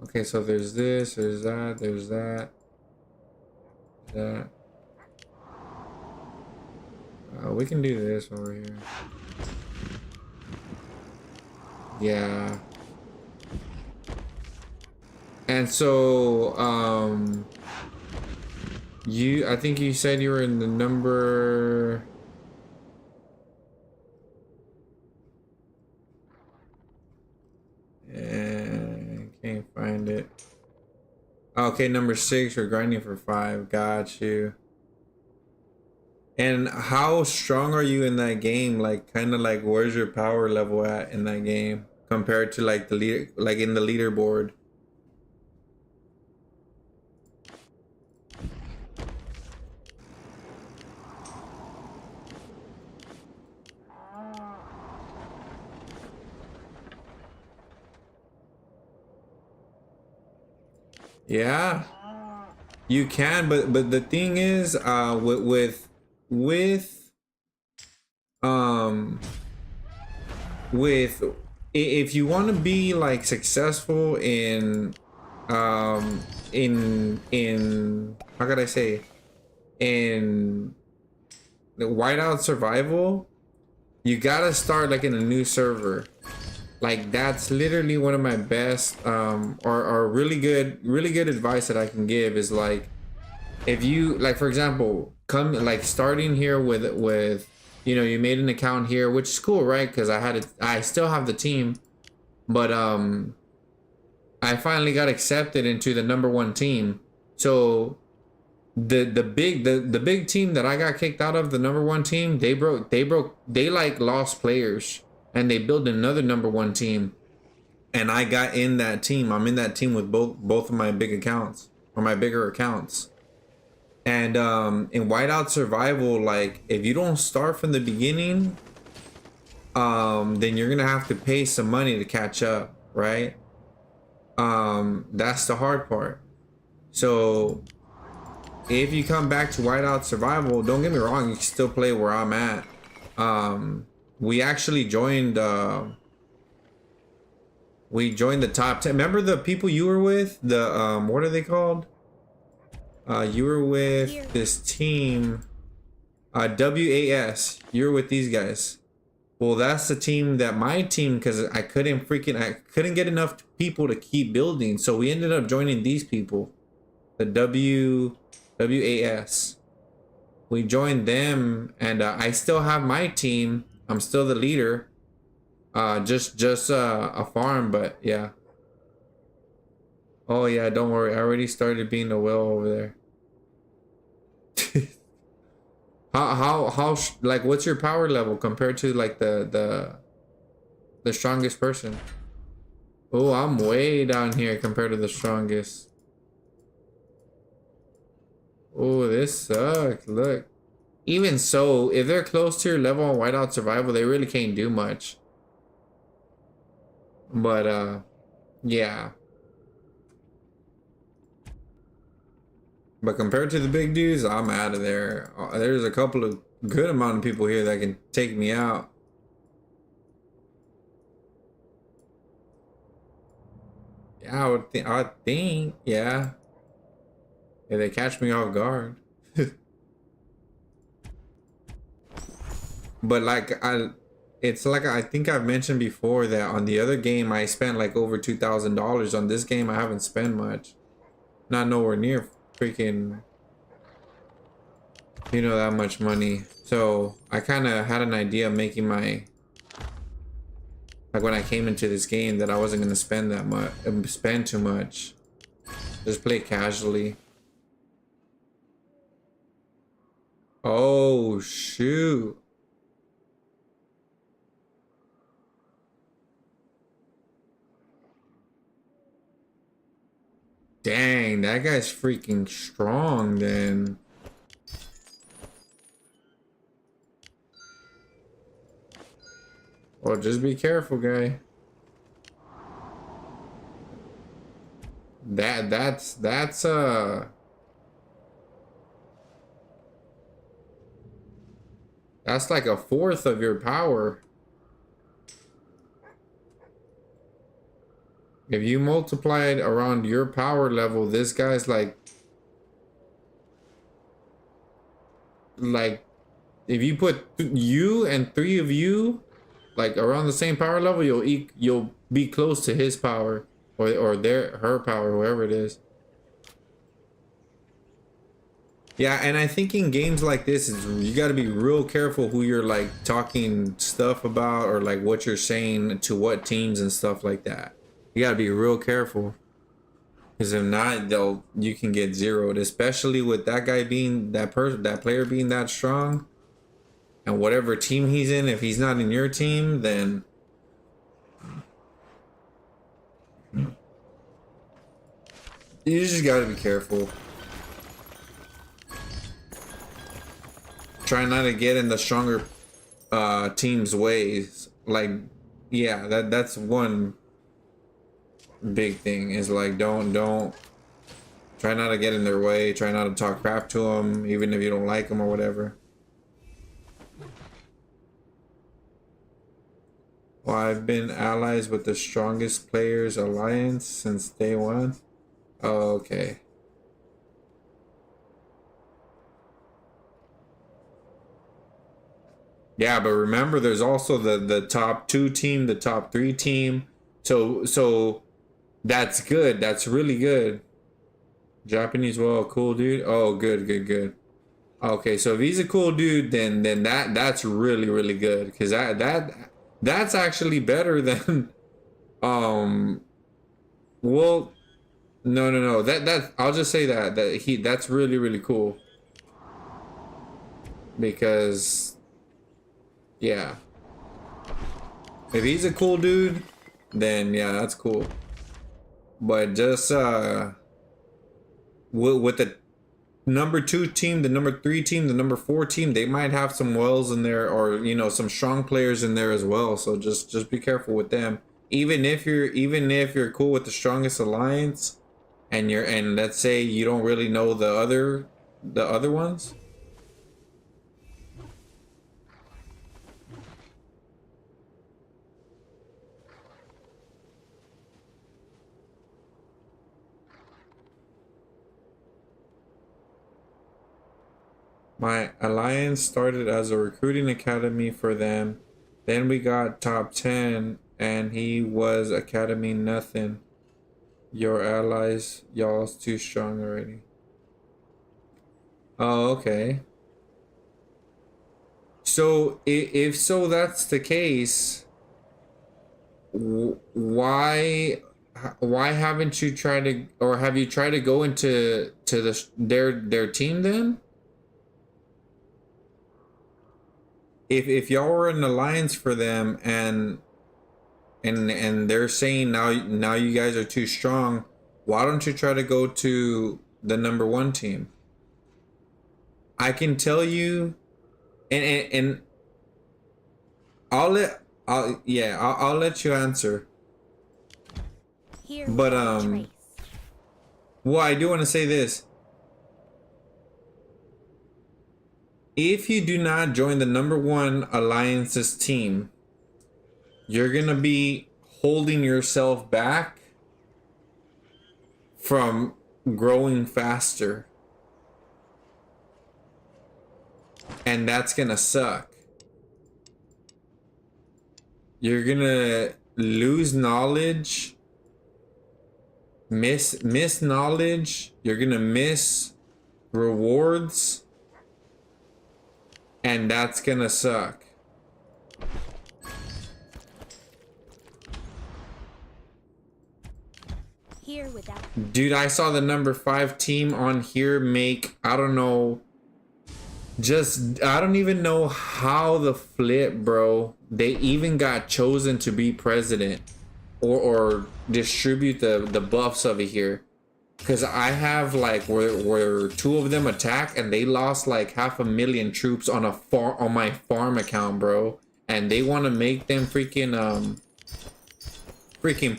Okay, so there's this, there's that, there's that. That. We can do this over here. Yeah. And so, I think you said you were in the number... Can't find it. Okay, number 6, we're grinding for 5. Got you. And how strong are you in that game? Like, kind of like, where's your power level at in that game compared to like the leader, like in the leaderboard? Yeah, you can, but the thing is, with if you want to be like successful in how could I say, in the whiteout survival, you gotta start like in a new server. Like, that's literally one of my best or really good advice that I can give is, like, if you, like, for example, come like starting here with you know, you made an account here, which is cool, right? Because I still have the team, but I finally got accepted into the #1 team. So the big team that I got kicked out of, the #1 team, they like lost players. And they built another #1 team, and I got in that team. I'm in that team with both of my big accounts, or my bigger accounts. And in whiteout survival, like, if you don't start from the beginning, then you're gonna have to pay some money to catch up, right? That's the hard part. So if you come back to whiteout survival, don't get me wrong, you can still play where I'm at. We actually joined the top 10. Remember the people you were with? The what are they called? You were with this team, WAS. You were with these guys. Well, that's the team that my team, because I couldn't get enough people to keep building, so we ended up joining these people, the WAS. We joined them, and I still have my team. I'm still the leader. Just a farm, but yeah. Oh yeah, don't worry. I already started being a whale over there. how like, what's your power level compared to like the strongest person? Oh, I'm way down here compared to the strongest. Oh, this sucks. Look. Even so, if they're close to your level on whiteout survival, they really can't do much. But yeah. But compared to the big dudes, I'm out of there. There's a couple of good amount of people here that can take me out. Yeah, I would think, yeah. If they catch me off guard. But like, it's like, I think I've mentioned before that on the other game I spent like over $2,000. On this game I haven't spent much. Not nowhere near freaking, you know, that much money. So I kind of had an idea of making my, like, when I came into this game, that I wasn't gonna spend that much, spend too much. Just play casually. Oh shoot. Dang, that guy's freaking strong then. Well, just be careful, guy. That's That's like a fourth of your power. If you multiply it around your power level, this guy's like if you put you and 3 of you like around the same power level, you'll be close to his power or her power, whoever it is. Yeah, and I think in games like this, you got to be real careful who you're like talking stuff about or like what you're saying to what teams and stuff like that. You got to be real careful, because if not, you can get zeroed, especially with that guy being that player being that strong, and whatever team he's in. If he's not in your team, then you just got to be careful. Try not to get in the stronger team's ways. Like, yeah, that's one big thing, is like don't try not to get in their way. Try not to talk crap to them, even if you don't like them or whatever. Well, I've been allies with the strongest players alliance since day one. Oh, okay. Yeah, but remember, there's also the top 2 team, the top 3 team. So that's good. That's really good. Japanese, well, cool dude. Oh, good. Okay, so if he's a cool dude, then that's really good, because that's actually better than well, no. That I'll just say that's really cool, because yeah, if he's a cool dude, then yeah, that's cool. But just with the number 2 team, the number 3 team, the number 4 team, they might have some wells in there, or some strong players in there as well. So just be careful with them. Even if you're cool with the strongest alliance, and let's say you don't really know the other ones. My alliance started as a recruiting academy for them. Then we got top 10 and he was academy nothing. Your allies, y'all's too strong already. Oh, okay. So if so that's the case, why haven't you tried to, or have you tried to go into their team then? If y'all were an alliance for them and they're saying now you guys are too strong, why don't you try to go to the number 1 team? I can tell you, and I'll let you answer. But well, I do want to say this. If you do not join the number 1 alliance's team, you're gonna be holding yourself back from growing faster, and that's gonna suck. You're gonna lose knowledge, miss knowledge. You're gonna miss rewards. And that's gonna suck. Here without. Dude, I saw the number 5 team on here make, I don't know, I don't even know how the flip, bro. They even got chosen to be president or distribute the buffs over here. Because I have like where 2 of them attack and they lost like 500,000 troops on my farm account, bro. And they want to make them freaking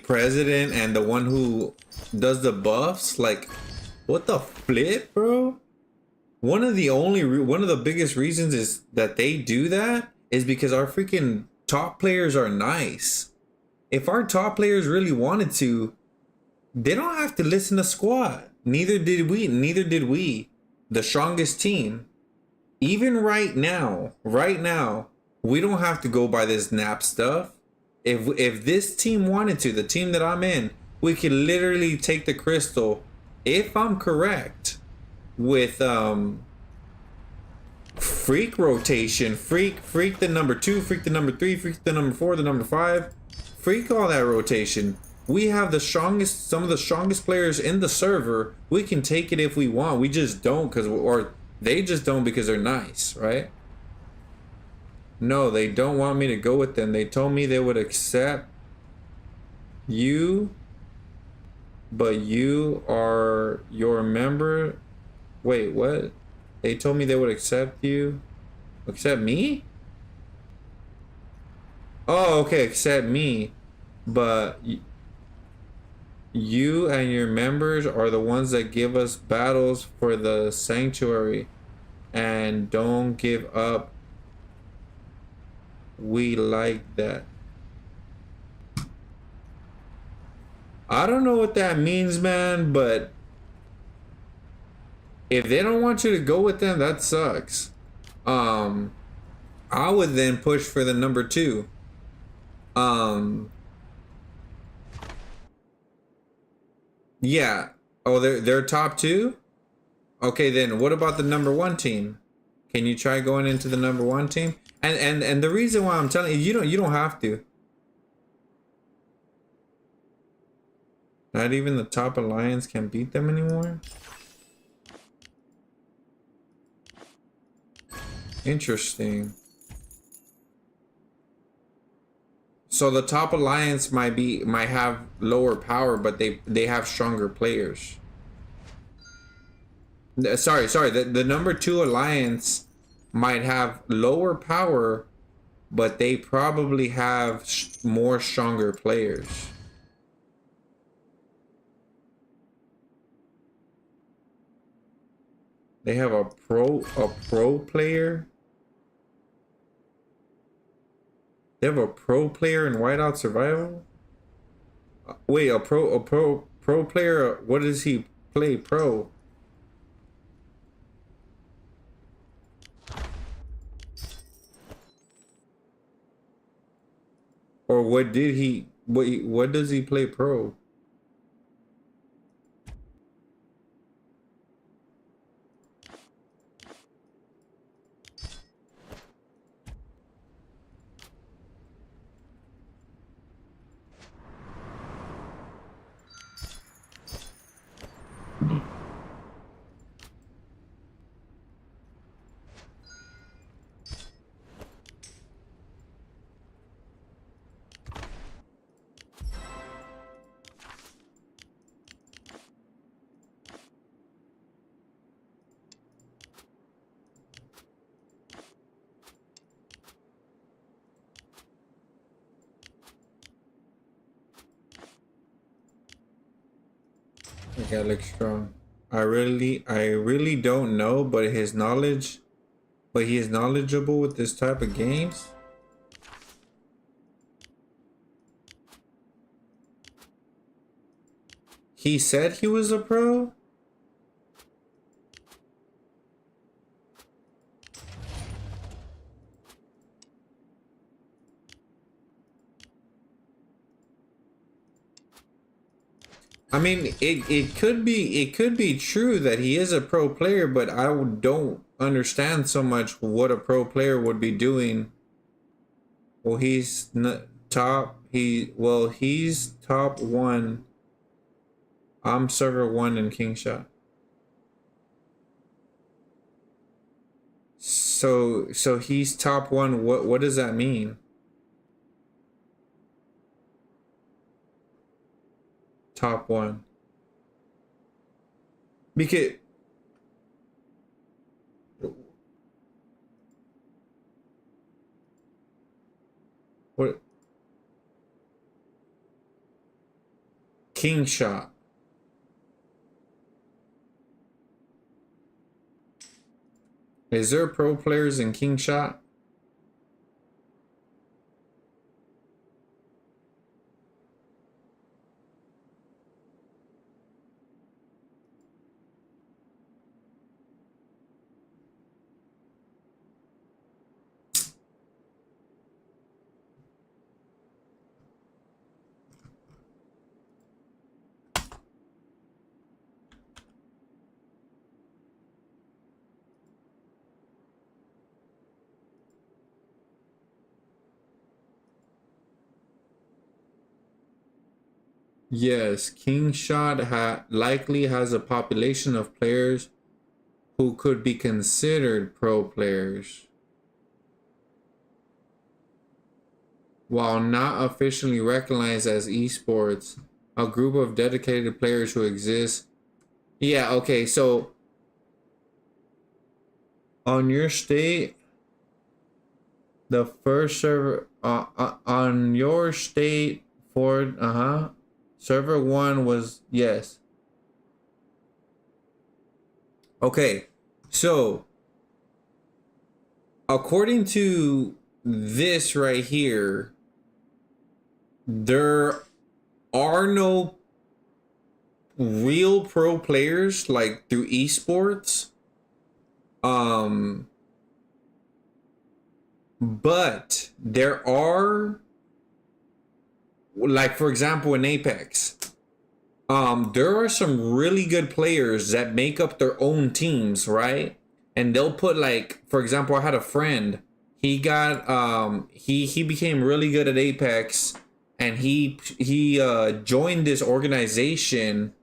president and the one who does the buffs. Like, what the flip, bro? one of the biggest reasons is that they do that is because our freaking top players are nice. If our top players really wanted to, they don't have to listen to squad. Neither did we. The strongest team. Even right now, we don't have to go by this nap stuff. If this team wanted to, the team that I'm in, we could literally take the crystal, if I'm correct, with freak rotation, freak the number 2, freak the number 3, freak the number 4, the number 5, freak all that rotation. We have some of the strongest players in the server. We can take it if we want. We just don't or they just don't because they're nice, right? No, they don't want me to go with them. They told me they would accept you, but you are your member. Wait, what? They told me they would accept you. Accept me? Oh, okay, accept me. But you and your members are the ones that give us battles for the sanctuary and don't give up. We like that. I don't know what that means, man, but if they don't want you to go with them, that sucks. I would then push for the number 2. Yeah. Oh, they're top 2? Okay, then what about the number 1 team? Can you try going into the number 1 team? And the reason why I'm telling you, you don't have to. Not even the top alliance can beat them anymore? Interesting. So the top alliance might have lower power, but they have stronger players. Sorry. The number 2 alliance might have lower power, but they probably have more stronger players. They have a pro player. They have a pro player in Whiteout Survival? Wait, a pro player, what does he play pro? Or what does he play pro? That guy looks strong. I really don't know, but he is knowledgeable with this type of games. He said he was a pro? I mean, it could be true that he is a pro player, but I don't understand so much what a pro player would be doing. Well, he's top 1. I'm server 1 in Kingshot. So he's top 1. What does that mean? Top 1. Because what? Kingshot. Is there pro players in King Shot? Yes, King Shot likely has a population of players who could be considered pro players, while not officially recognized as esports. A group of dedicated players who exist. Yeah, okay, so on your state, the first server on your state for server 1 was, yes. Okay, so according to this right here, there are no real pro players like through esports. But there are, like, for example, in Apex, there are some really good players that make up their own teams, right? And they'll put, like, for example, I had a friend. He got he became really good at Apex, and he joined this organization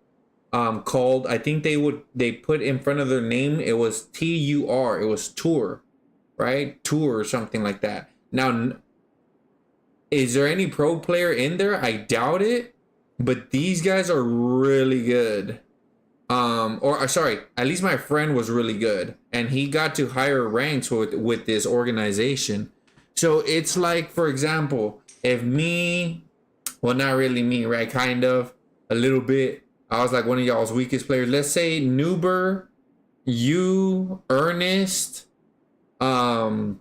called, I think they put in front of their name, it was TUR, it was Tour, right? Tour or something like that. Now, is there any pro player in there? I doubt it, but these guys are really good. Or sorry, at least my friend was really good, and he got to higher ranks with this organization. So it's like, for example, if me, well, not really me, right? Kind of, a little bit. I was like one of y'all's weakest players. Let's say Nuber, you, Ernest, right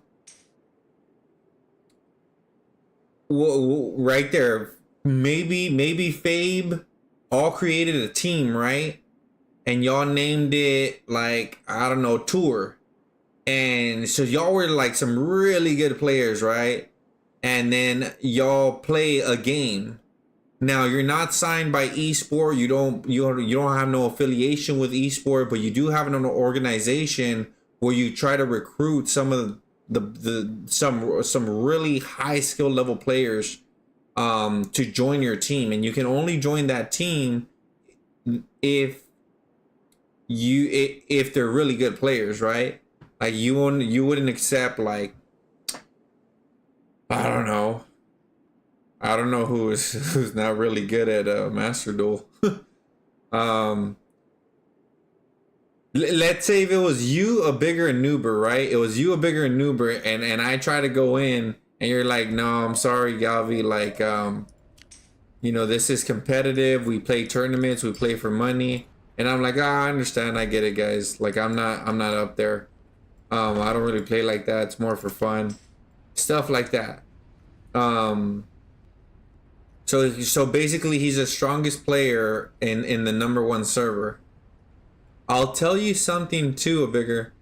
there. Maybe Fabe all created a team, right? And y'all named it, like, I don't know, Tour. And so y'all were like some really good players, right? And then y'all play a game. Now, you're not signed by eSport. You don't have no affiliation with eSport, but you do have an organization where you try to recruit some of some really high skill level players to join your team, and you can only join that team if they're really good players, right? Like you wouldn't accept, like, I don't know who's not really good at Master Duel. Let's say if it was you, a bigger and Nuber, right? It was you, a bigger and Nuber, and I try to go in, and you're like, no, I'm sorry, Galvi, like, this is competitive. We play tournaments, we play for money, and I'm like, I understand, I get it, guys. Like, I'm not up there. I don't really play like that. It's more for fun, stuff like that. So basically, he's the strongest player in the #1 server. I'll tell you something too, a bigger.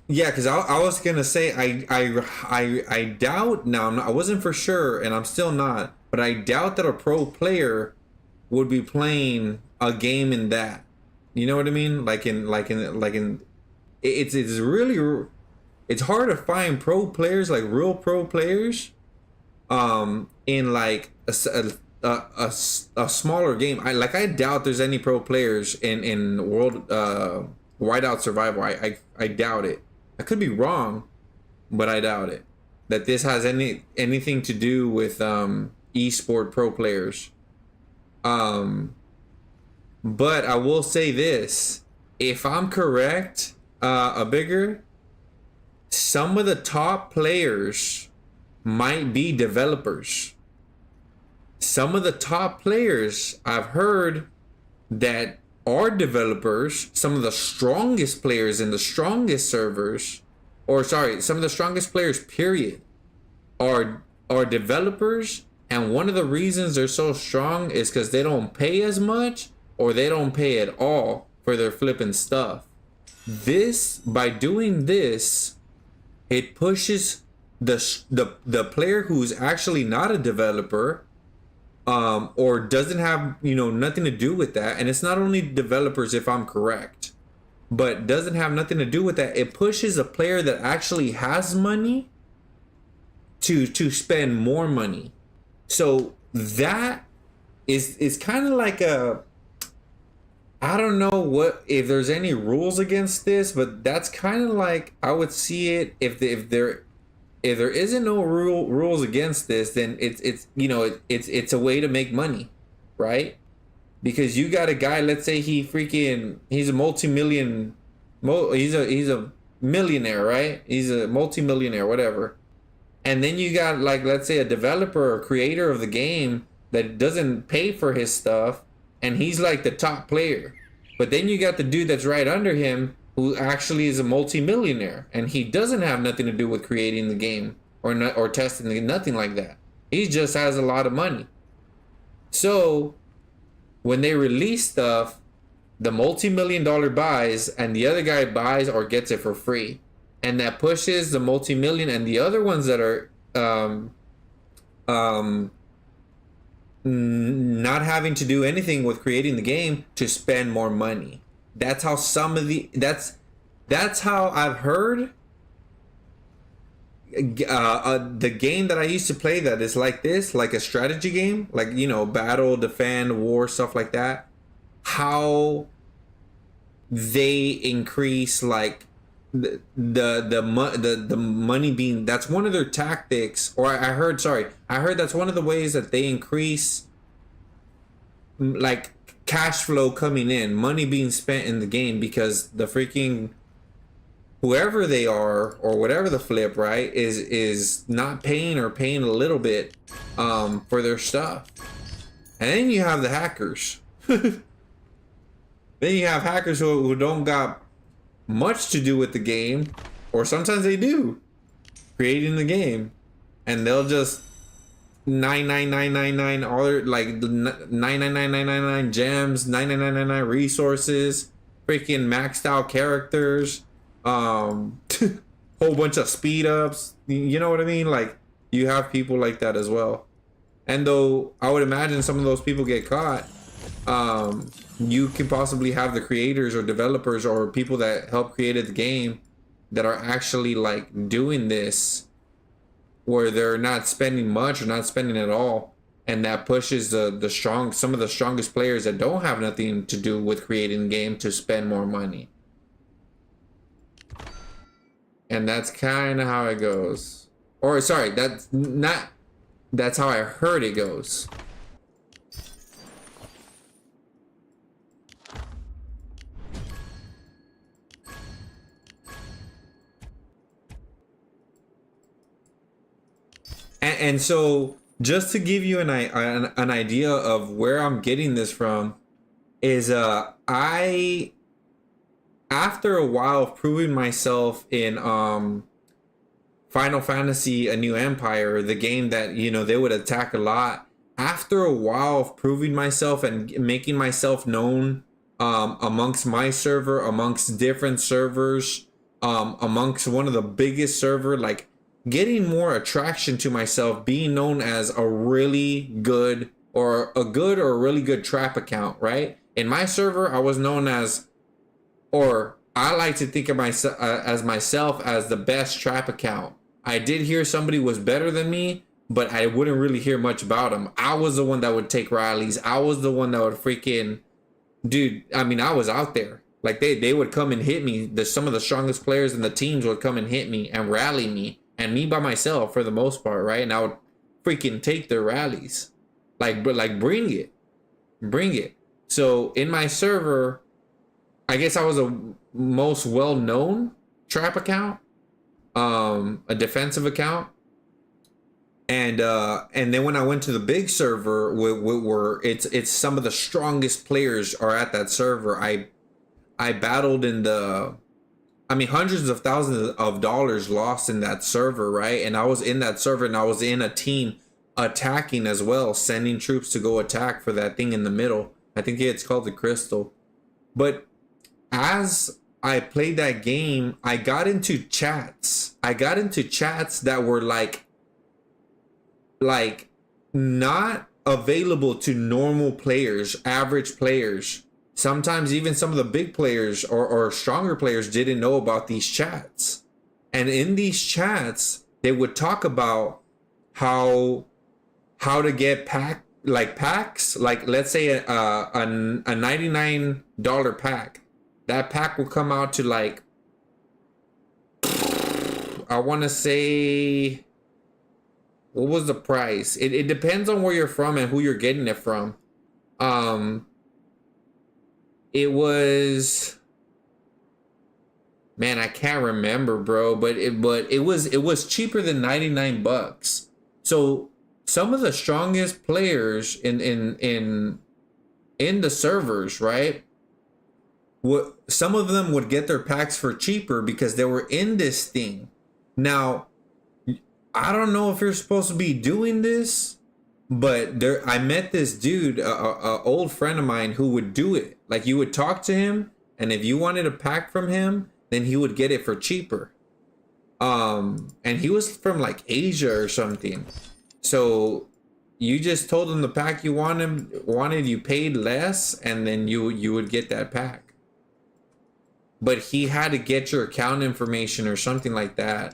Yeah, because I was gonna say I doubt. Now I wasn't for sure, and I'm still not. But I doubt that a pro player would be playing a game in that. You know what I mean? It's really. It's hard to find pro players, like real pro players, in like a smaller game. I doubt there's any pro players in World Whiteout Survival. I doubt it. I could be wrong, but I doubt it. That this has anything to do with esport pro players. But I will say this: if I'm correct, a bigger. Some of the top players might be developers. Some of the top players I've heard that our developers, some of the strongest players in the strongest servers, or sorry, some of the strongest players, period, are developers. And one of the reasons they're so strong is because they don't pay as much, or they don't pay at all for their flipping stuff. This, by doing this, it pushes the player who's actually not a developer, or doesn't have, you know, nothing to do with that. And it's not only developers, if I'm correct, but doesn't have nothing to do with that. It pushes a player that actually has money to spend more money. So that is kind of like a, I don't know what, if there's any rules against this, but that's kind of like, I would see it if there isn't no rules against this, then it's you know, it's a way to make money, right? Because you got a guy, let's say he's a multi-million, he's a millionaire, right? He's a multi-millionaire, whatever. And then you got, like, let's say a developer or creator of the game that doesn't pay for his stuff, and he's like the top player. But then you got the dude that's right under him who actually is a multi-millionaire, and he doesn't have nothing to do with creating the game or testing it, nothing like that. He just has a lot of money. So when they release stuff, the multi-million-dollar buys, and the other guy buys or gets it for free, and that pushes the multi-million and the other ones that are not having to do anything with creating the game to spend more money. That's how that's how I've heard the game that I used to play that is like this, like a strategy game, like, you know, battle, defend, war, stuff like that. How they increase, like, the money being, that's one of their tactics. Or I heard that's one of the ways that they increase, like, cash flow coming in, money being spent in the game, because the freaking whoever they are or whatever the flip, right, is not paying or paying a little bit for their stuff. And then you have the hackers. Then you have hackers who don't got much to do with the game, or sometimes they do, creating the game, and they'll just 99999 all their, like, 99999 gems, 99999 resources, freaking maxed out characters, whole bunch of speed ups, you know what I mean? Like, you have people like that as well. And though I would imagine some of those people get caught, you can possibly have the creators or developers or people that help created the game that are actually, like, doing this where they're not spending much or not spending at all, and that pushes some of the strongest players that don't have nothing to do with creating the game to spend more money. And that's kind of how it goes. Or sorry, that's how I heard it goes. And so, just to give you an idea of where I'm getting this from, is I, after a while of proving myself in Final Fantasy: A New Empire, the game that, you know, they would attack a lot, after a while of proving myself and making myself known amongst my server, amongst different servers, amongst one of the biggest server, like, getting more attraction to myself, being known as a really good or a really good trap account, right? In my server, I was known as, or I like to think of myself as the best trap account. I did hear somebody was better than me, but I wouldn't really hear much about them. I was the one that would take rallies. I was the one that would freaking, dude, I mean, I was out there. Like, they would come and hit me. Some of the strongest players in the teams would come and hit me and rally me. And me by myself for the most part, right? And I would freaking take their rallies. Like, bring it. So in my server, I guess I was a most well-known trap account, a defensive account. And then when I went to the big server, where it's some of the strongest players are at that server, I battled in the, I mean, hundreds of thousands of dollars lost in that server, right? And I was in that server, and I was in a team attacking as well, sending troops to go attack for that thing in the middle. I think it's called the Crystal. But as I played that game, I got into chats. I got into chats that were like not available to normal players, average players. Sometimes even some of the big players or stronger players didn't know about these chats. And in these chats, they would talk about how to get packs. Like, let's say a $99 pack. That pack will come out to like, I want to say, what was the price? It depends on where you're from and who you're getting it from. It was, man, I can't remember, bro, but it was cheaper than $99. So some of the strongest players in the servers, right? Some of them would get their packs for cheaper because they were in this thing. Now, I don't know if you're supposed to be doing this, but I met this dude, a old friend of mine, who would do it. Like, you would talk to him, and if you wanted a pack from him, then he would get it for cheaper. And he was from like Asia or something. So you just told him the pack you wanted, you paid less, and then you would get that pack. But he had to get your account information or something like that,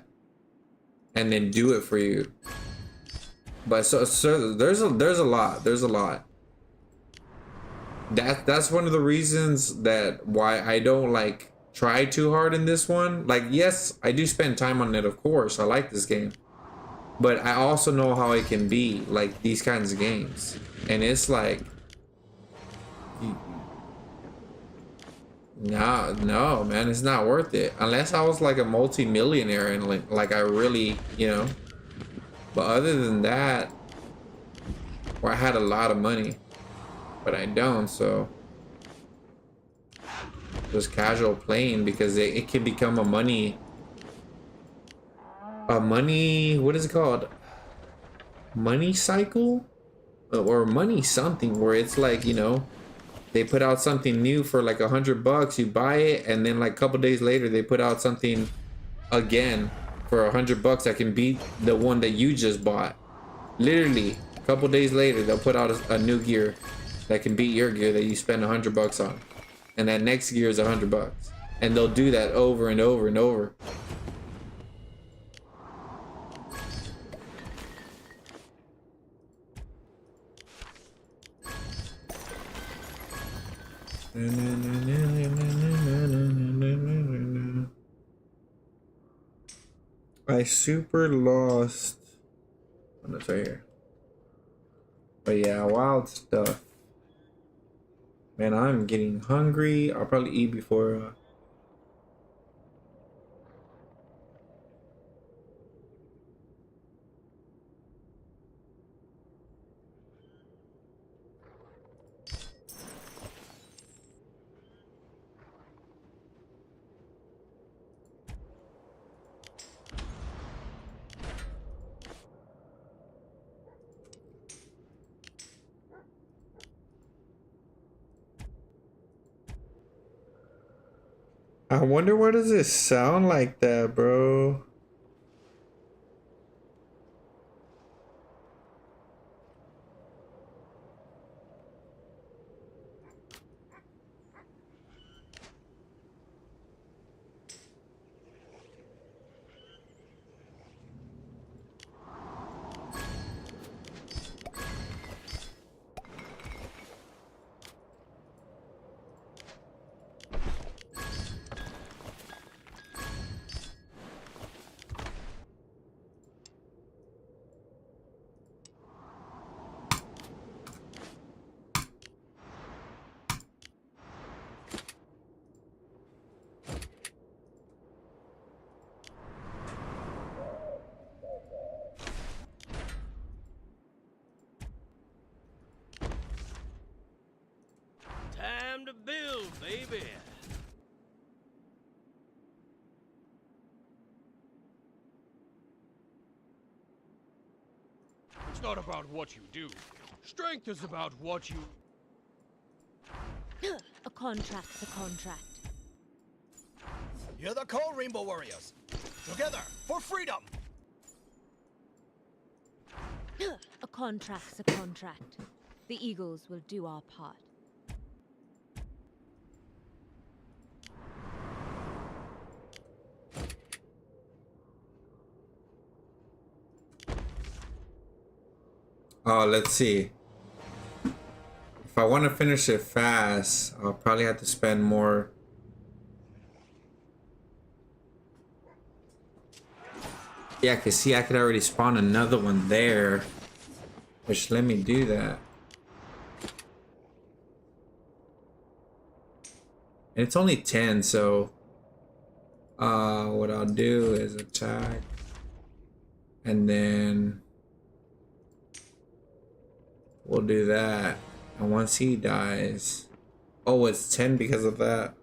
and then do it for you. But so there's a lot. That's one of the reasons that why I don't like try too hard in this one. Like, yes, I do spend time on it, of course. I like this game, but I also know how it can be, like these kinds of games, and it's like, no, man, it's not worth it unless I was like a multi-millionaire and like I really, you know. But other than that, well, I had a lot of money, but I don't, so just casual playing, because it can become a money, what is it called? Money cycle? Or money something, where it's like, you know, they put out something new for like $100, you buy it, and then like a couple days later they put out something again for $100 that can beat the one that you just bought. Literally, a couple days later they'll put out a new gear that can beat your gear that you spend $100 on, and that next gear is $100, and they'll do that over and over and over. I super lost. Oh, it's right here. But yeah, wild stuff. Man, I'm getting hungry. I'll probably eat before I wonder why does it sound like that, bro? not about what you do. Strength is about what you... A contract's a contract. Hear the call, Rainbow Warriors. Together for freedom. A contract's a contract. The Eagles will do our part. Oh, let's see. If I want to finish it fast, I'll probably have to spend more. Yeah, cause see, I could already spawn another one there, which let me do that. And it's only 10, so what I'll do is attack, and then we'll do that. And once he dies, oh, it's 10 because of that.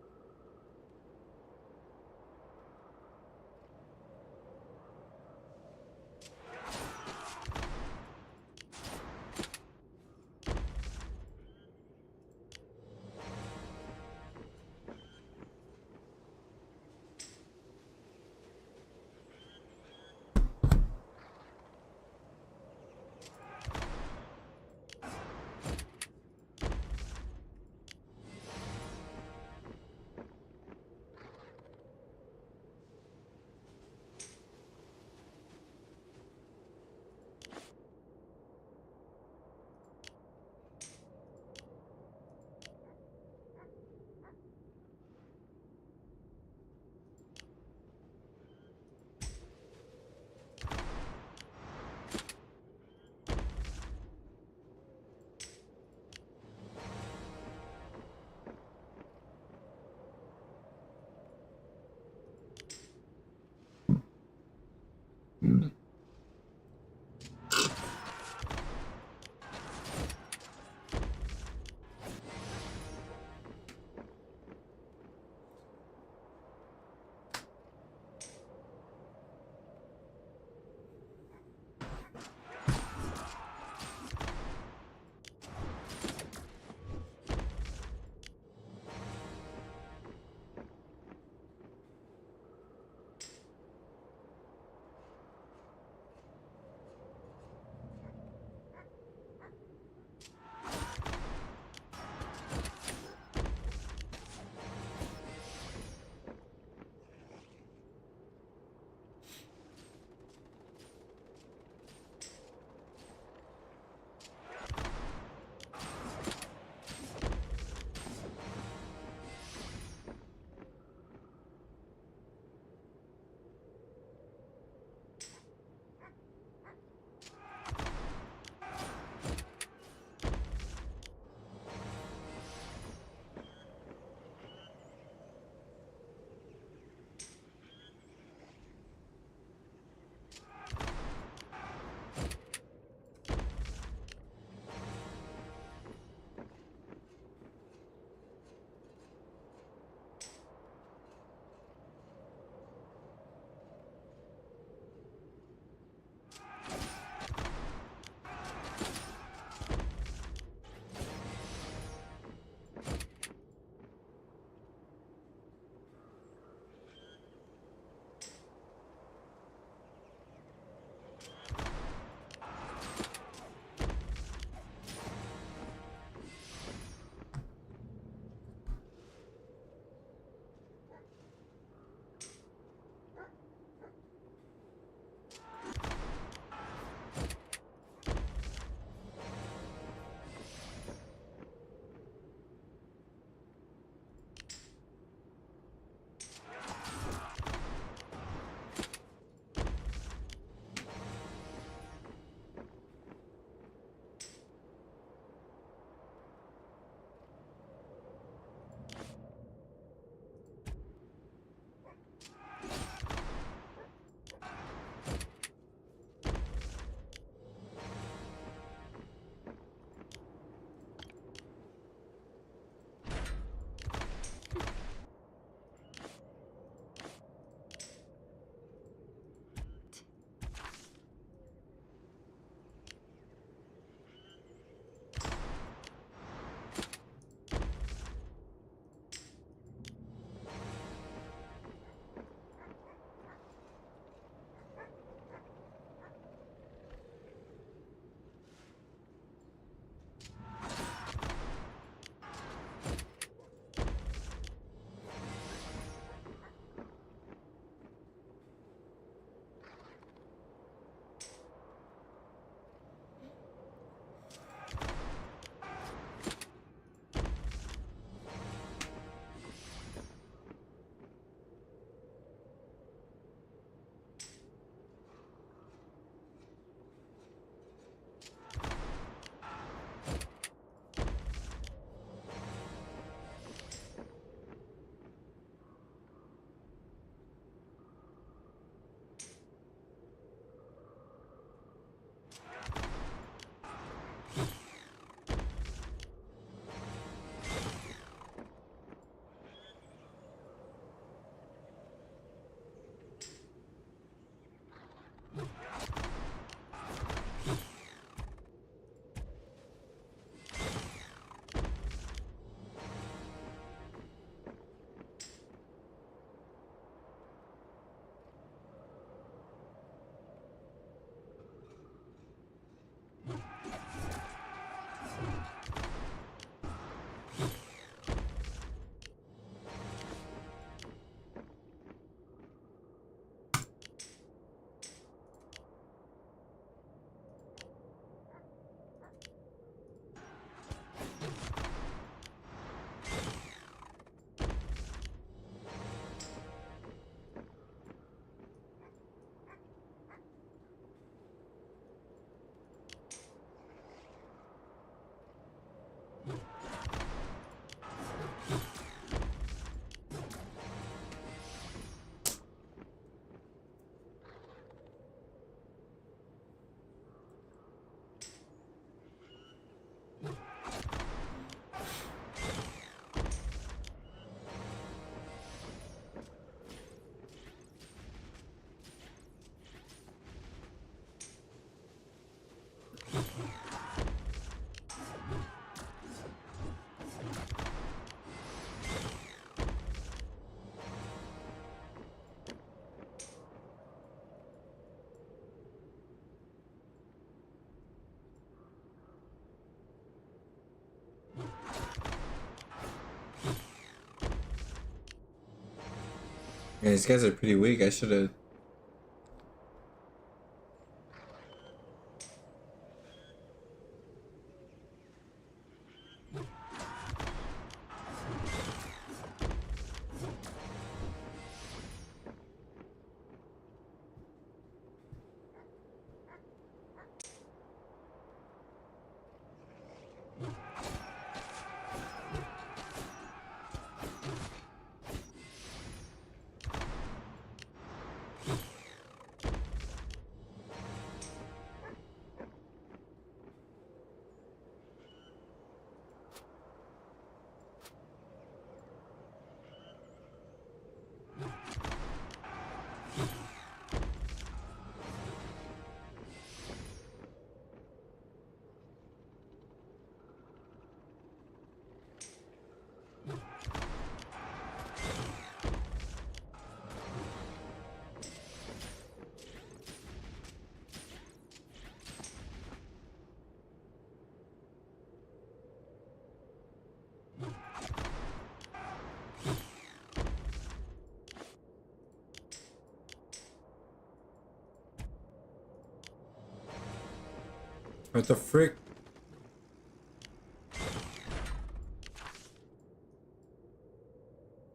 Yeah, these guys are pretty weak. I should have. What the frick?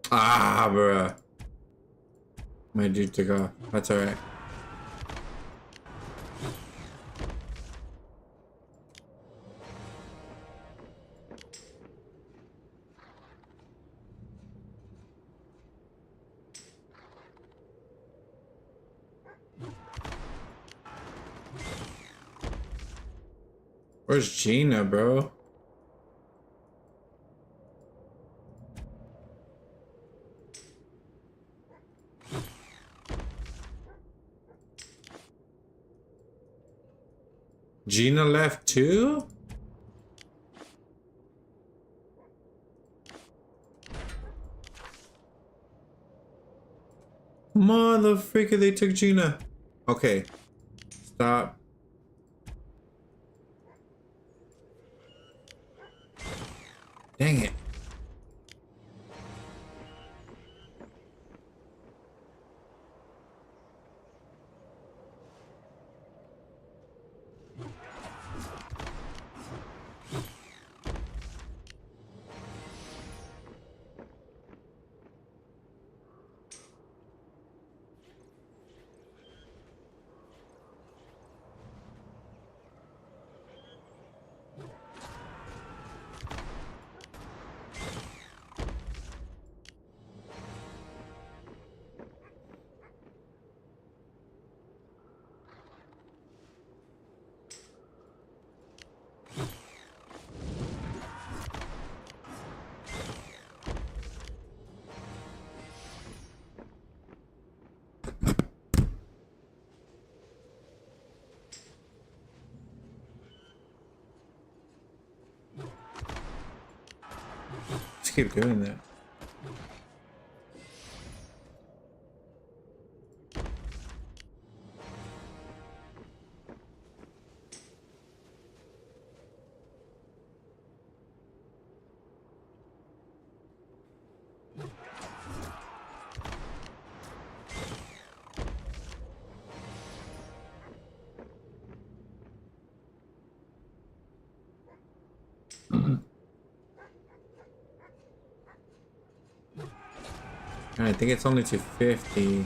Ah, bruh. My dude took off. That's alright. Where's Gina, bro? Gina left too? Mother freaker, they took Gina. Okay. Stop. Dang it. Just keep doing that. I think it's only 250.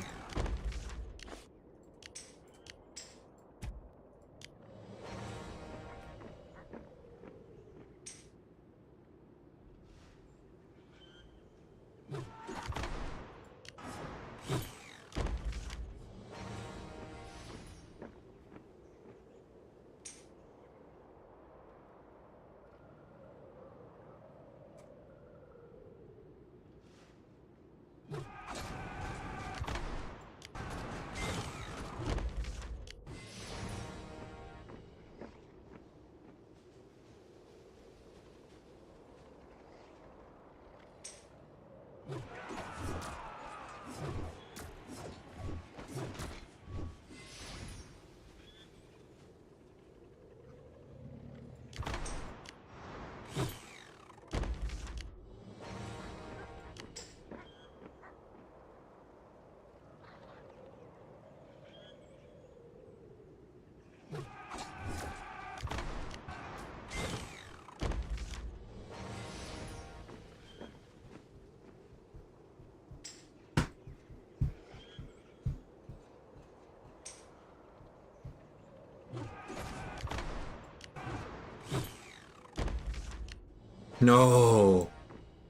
No.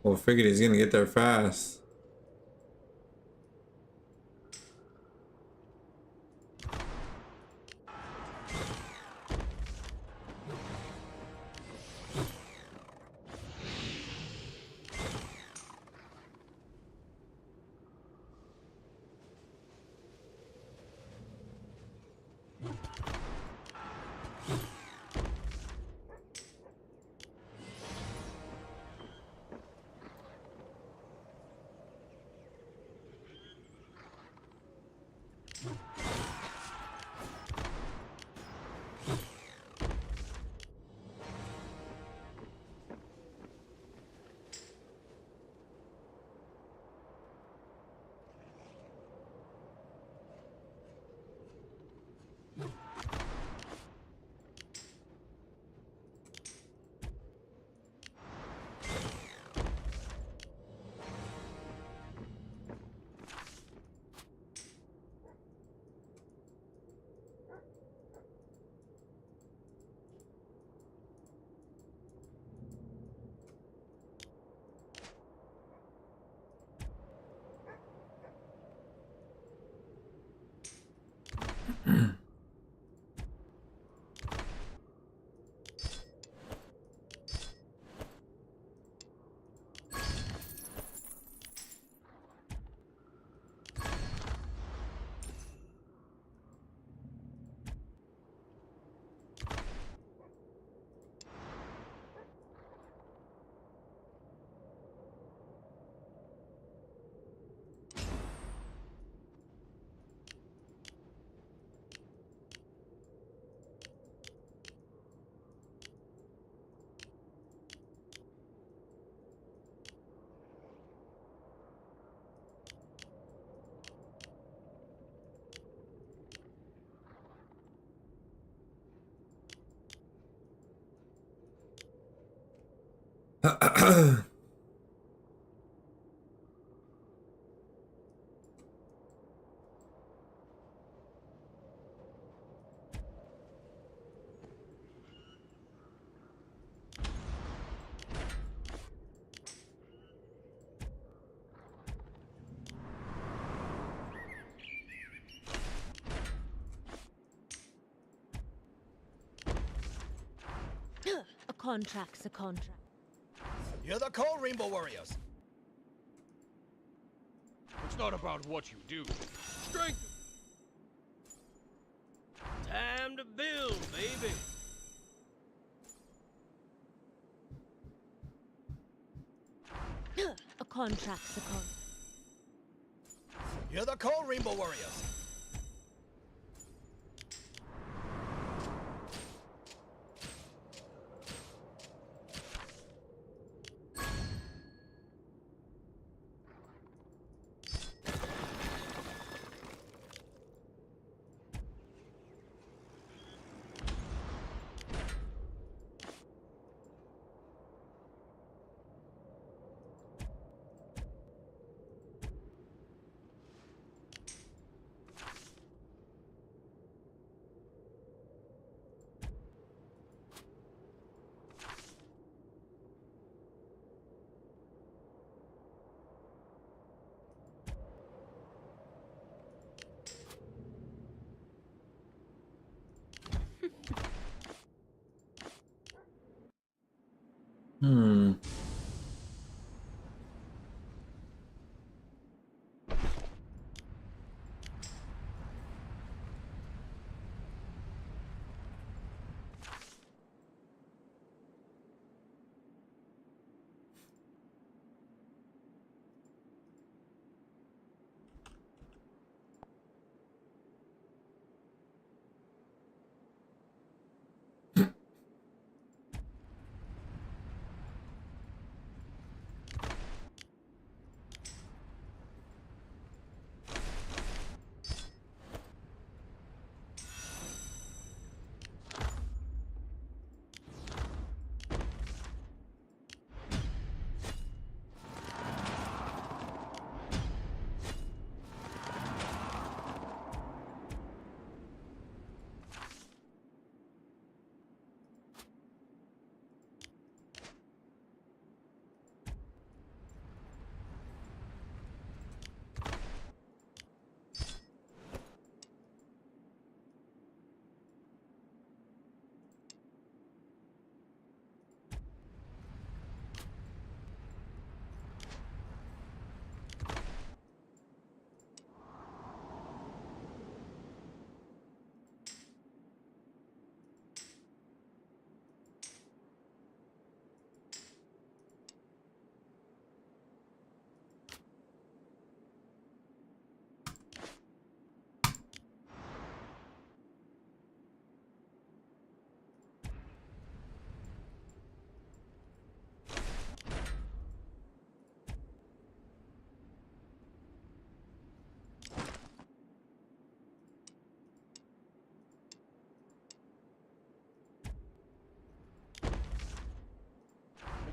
Well, figured he's gonna get there fast. A contract's a contract. You're the call, Rainbow Warriors. It's not about what you do. Strength. Time to build, baby. A contract's a contract. You're the call, Rainbow Warriors.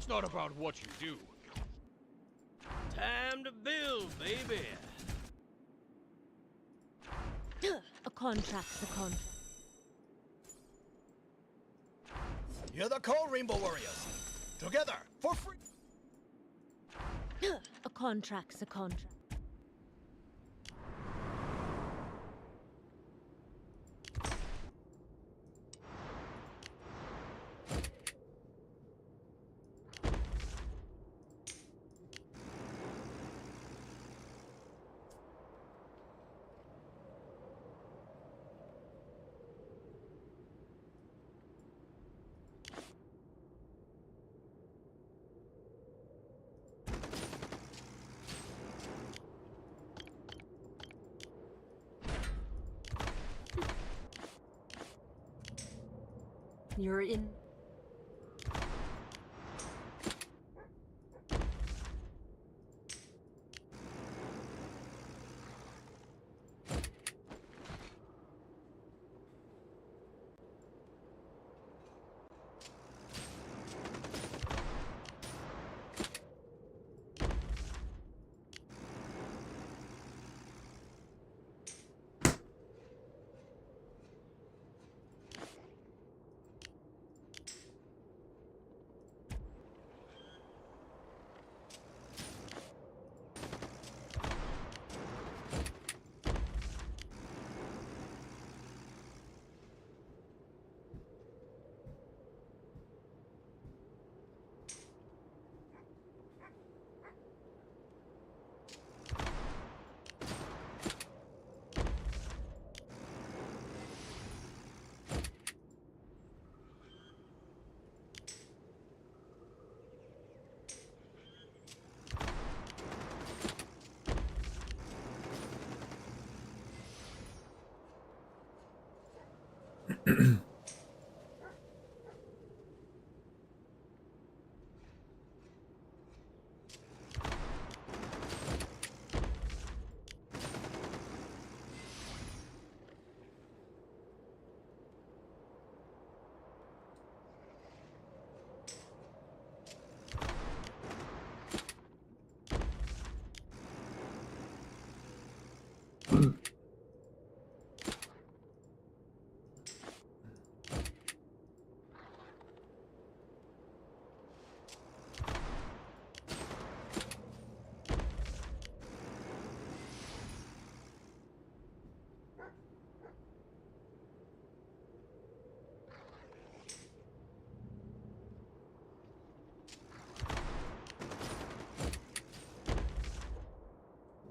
It's not about what you do. Time to build, baby. A contract's a contract. You're the call, Rainbow Warriors. Together for free. A contract's a contract. You're in.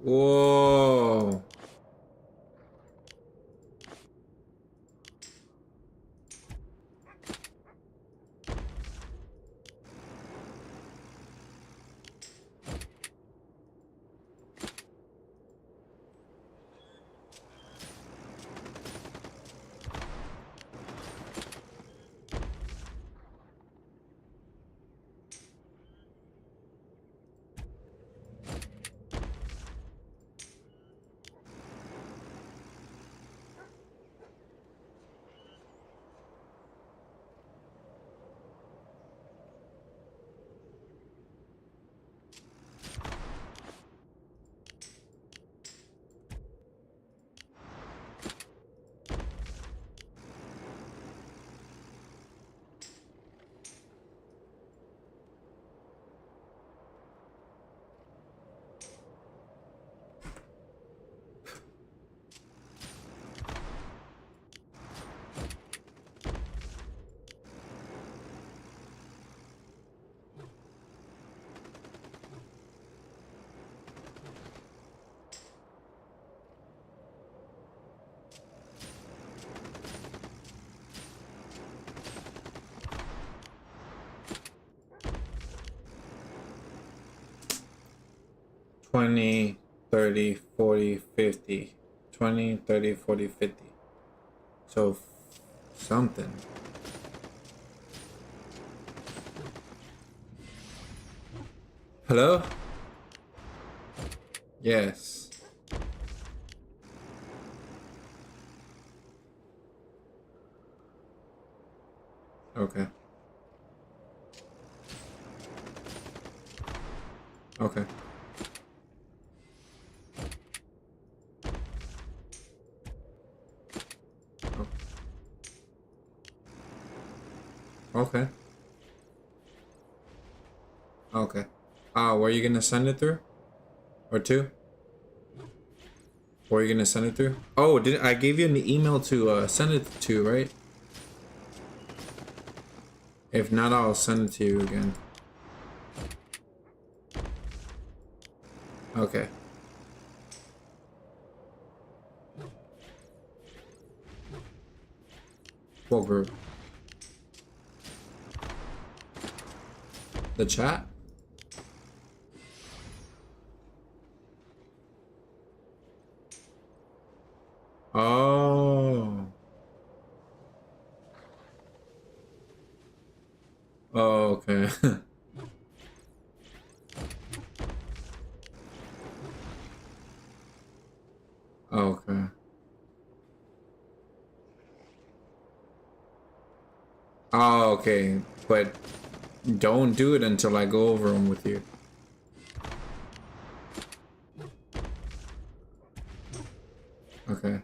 Whoa. $20, $30, $40, $50. $20, $30, $40, $50. So something. Hello? Yes. Okay. Okay. Okay. Okay. Where are you gonna send it through? Or to? Where are you gonna send it through? Oh, did I gave you an email to send it to, right? If not, I'll send it to you again. Okay. What group? The chat? Oh. Oh, okay. Okay. Oh, okay. But don't do it until I go over them with you. Okay.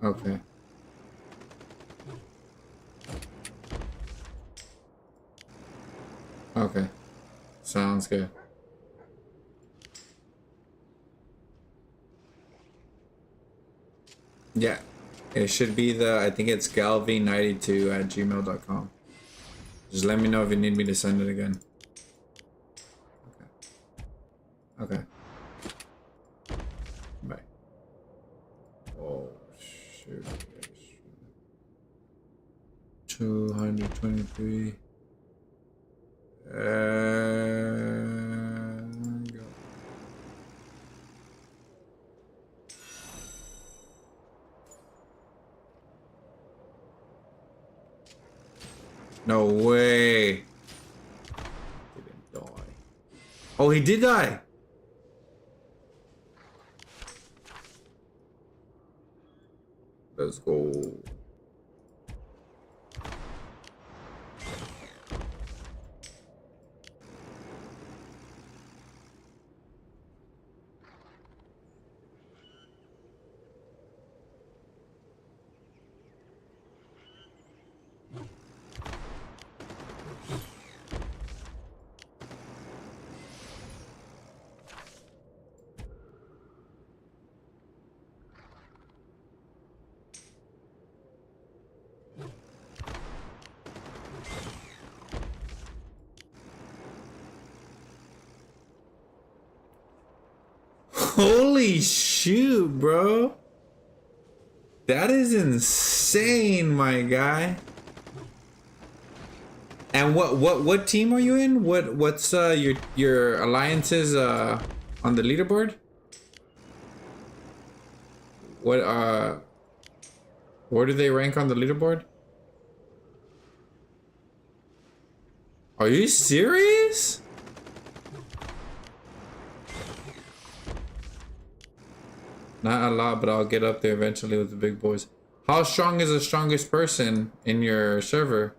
Okay. Okay. Sounds good. Yeah. It should be I think it's galv92@gmail.com. Just let me know if you need me to send it again. Okay. Okay. Bye. Oh, shoot. 223. Go. No way. Didn't die. Oh, he did die. Let's go. Holy shoot, bro. That is insane, my guy. And what team are you in? What's your alliances on the leaderboard? Where do they rank on the leaderboard? Are you serious? Not a lot, but I'll get up there eventually with the big boys. How strong is the strongest person in your server?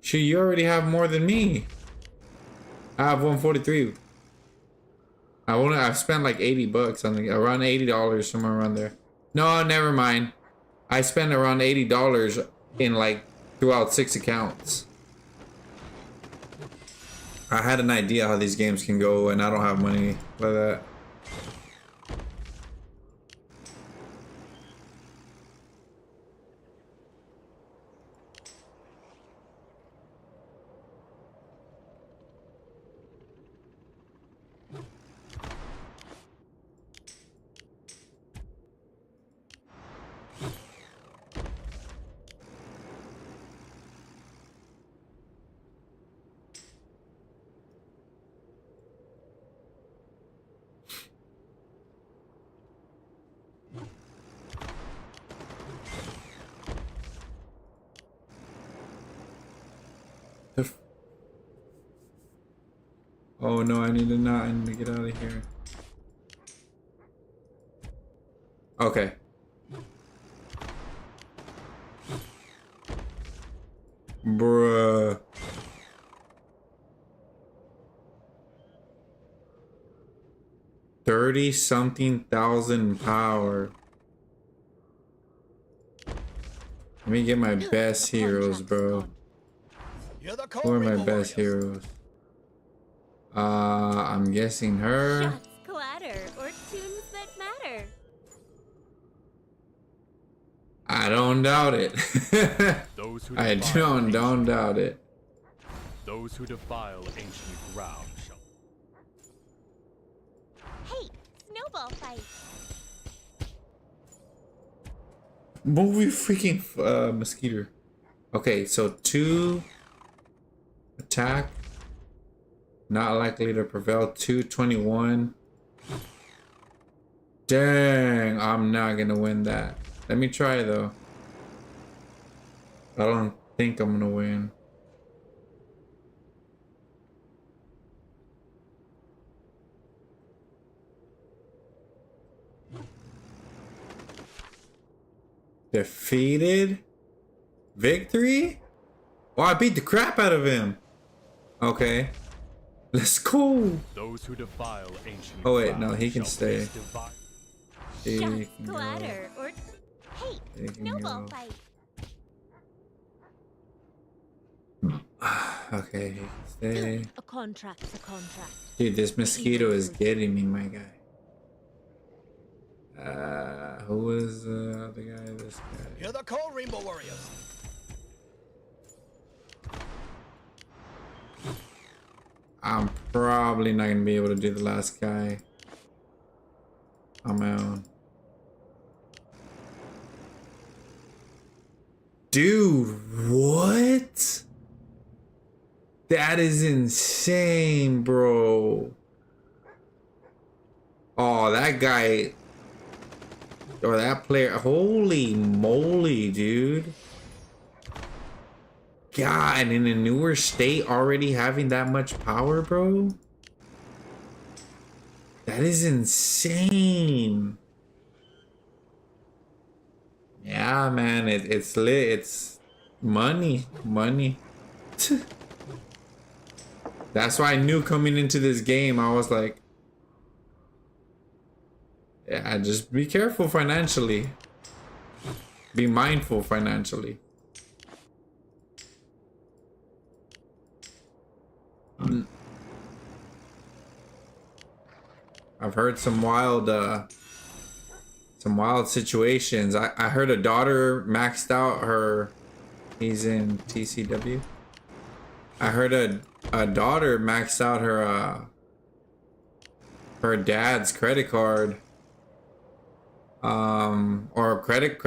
Shoot, you already have more than me. I have 143. I've spent like 80 bucks on around $80, somewhere around there. No, never mind. I spent around $80 in like throughout 6 accounts. I had an idea how these games can go, and I don't have money like that. Oh no, I need to get out of here. Okay. Bruh. $30-something thousand power. Let me get my best heroes, bro. Who are my best heroes? I'm guessing her. Shots clatter or tunes that matter. I don't doubt it. I don't doubt it. Those who defile ancient ground shall. Hey, snowball fight. Movie freaking mosquito. Okay, so 2 attack. Not likely to prevail. 221. Dang, I'm not gonna win that. Let me try though. I don't think I'm gonna win. Defeated? Victory? Oh, I beat the crap out of him. Okay. Let's go. Those who defile ancient Oh wait, no, he can stay. He Shots can clatter or hey, He can snowball go. fight. Okay, he can stay. A contract's a contract. Dude, this mosquito is getting me, my guy. Who is the other guy? This guy. You're the cold Rainbow Warriors. I'm probably not gonna be able to do the last guy on my own. Dude, what? That is insane, bro. Oh, that guy or that player, holy moly, dude. God, and in a newer state already having that much power, bro? That is insane. Yeah, man, it's lit. It's money. That's why I knew coming into this game, I was like, yeah, just be careful financially. Be mindful financially. I've heard some wild situations. I heard a daughter maxed out her. He's in TCW. I heard a daughter maxed out her dad's credit card. Or credit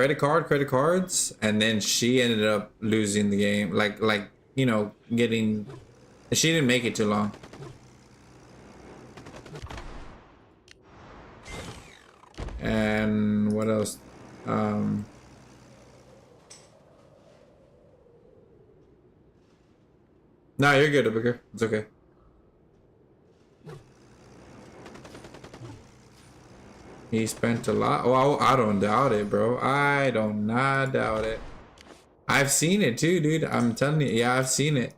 cards, and then she ended up losing the game. Like you know, getting. She didn't make it too long. And what else? No, you're good, Booker. It's okay. He spent a lot. Oh, I don't doubt it, bro. I do not doubt it. I've seen it too, dude. I'm telling you. Yeah, I've seen it.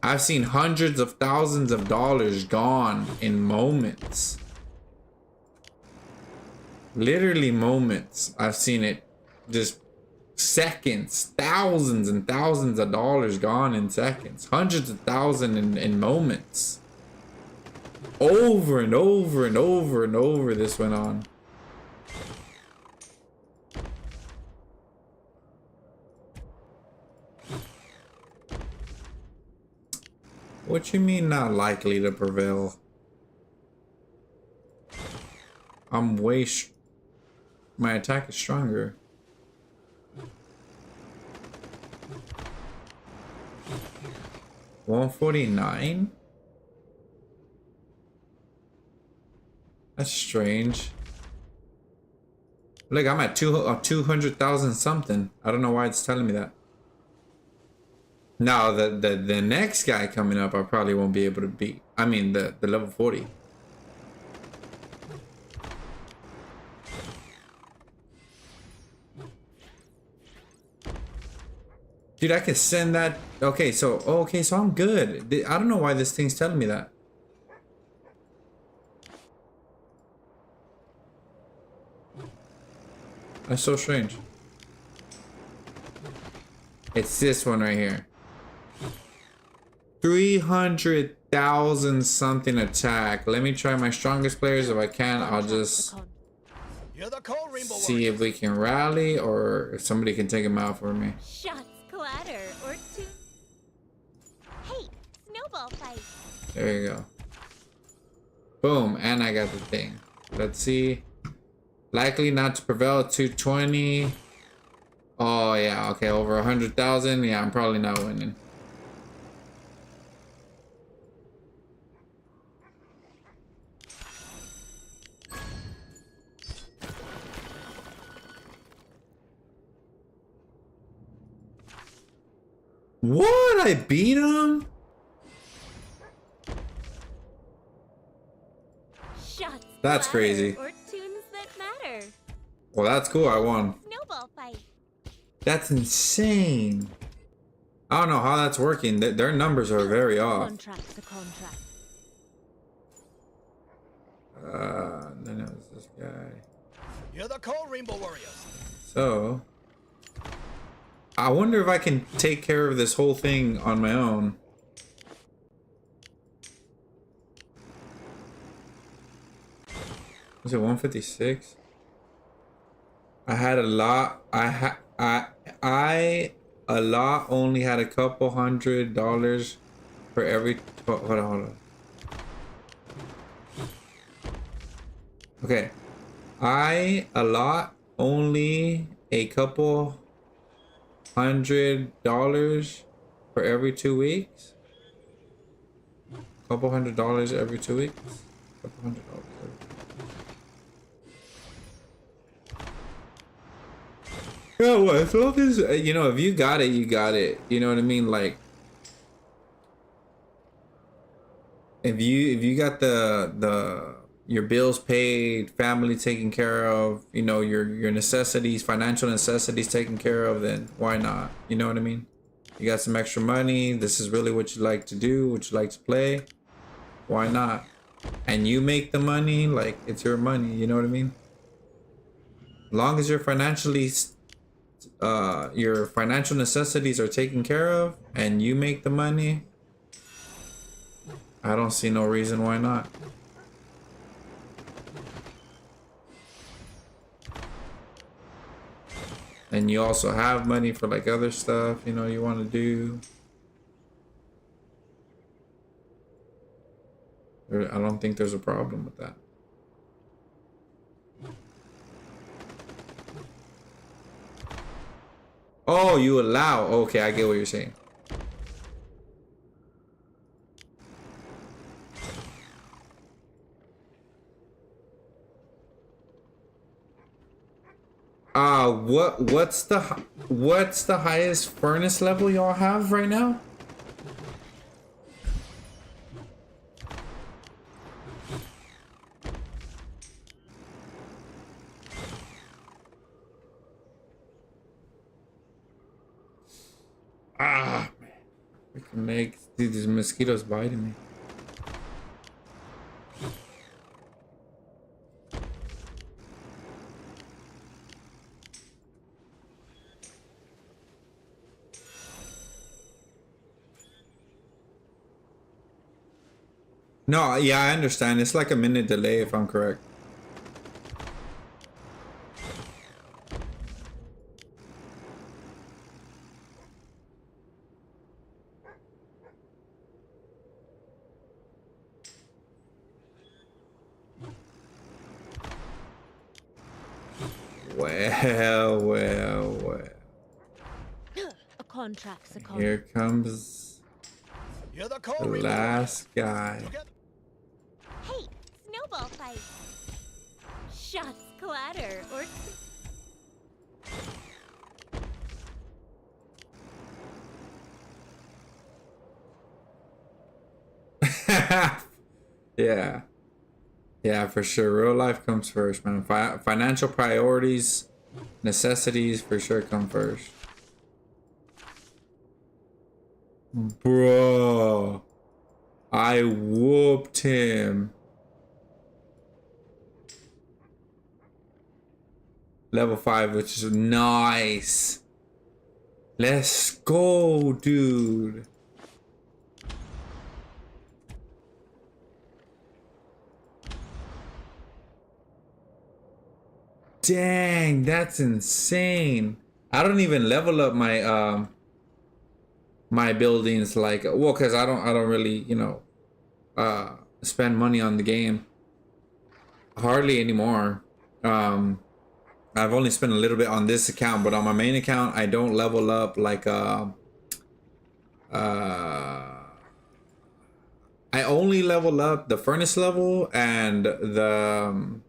I've seen hundreds of thousands of dollars gone in moments. Literally moments. I've seen it. Just seconds. Thousands and thousands of dollars gone in seconds. Hundreds of thousands in moments. Over and over and over and over this went on. What you mean not likely to prevail? I'm way my attack is stronger. $149? That's strange. Look, I'm at 200,000 something. I don't know why it's telling me that. Now the next guy coming up, I probably won't be able to beat. I mean the level 40. Dude, I can send that Okay, so I'm good. I don't know why this thing's telling me that. That's so strange. It's this one right here. 300,000 something attack. Let me try my strongest players. If I can, I'll just see if we can rally or if somebody can take him out for me. Shots clatter or two. Hey, snowball fight. There you go. Boom, and I got the thing. Let's see. Likely not to prevail, 220. Oh yeah, okay, over 100,000. Yeah, I'm probably not winning. What? I beat him? Shots That's crazy. or tunes that matter. Well, that's cool. I won. Snowball fight. That's insane. I don't know how that's working. Their numbers are very off. Contract to contract. Then it was this guy. You're the cold Rainbow Warriors. So, I wonder if I can take care of this whole thing on my own. Was it 156? I had a lot. I only had a couple $100 for every. Hold on. Okay, only a couple $100 for every 2 weeks. Couple $100 every 2 weeks. Couple $100 every 2 weeks. Yeah, well, as long as you know, if you got it, you got it. You know what I mean? Like, if you got your bills paid, family taken care of, you know, your necessities, financial necessities taken care of, then why not? You know what I mean? You got some extra money. This is really what you like to do, what you like to play. Why not? And you make the money, like it's your money. You know what I mean? As long as you're financially your financial necessities are taken care of and you make the money, I don't see no reason why not. And you also have money for like other stuff, you know, you want to do. I don't think there's a problem with that. Oh, you allow. Okay, I get what you're saying. What's the highest furnace level y'all have right now? Ah, man. We can make, dude, these mosquitoes biting me. No, yeah, I understand. It's like a minute delay if I'm correct. Well. A contract's a contract. Here comes the last guy. Hey, snowball fight. Shots clatter or Yeah, for sure. Real life comes first, man. Financial priorities, necessities for sure come first. Bro. I whooped him. Level 5, which is nice. Let's go, dude. Dang, that's insane. I don't even level up my my buildings like, well, cuz I don't really, you know, spend money on the game hardly anymore. I've only spent a little bit on this account, but on my main account I don't level up like I only level up the furnace level and the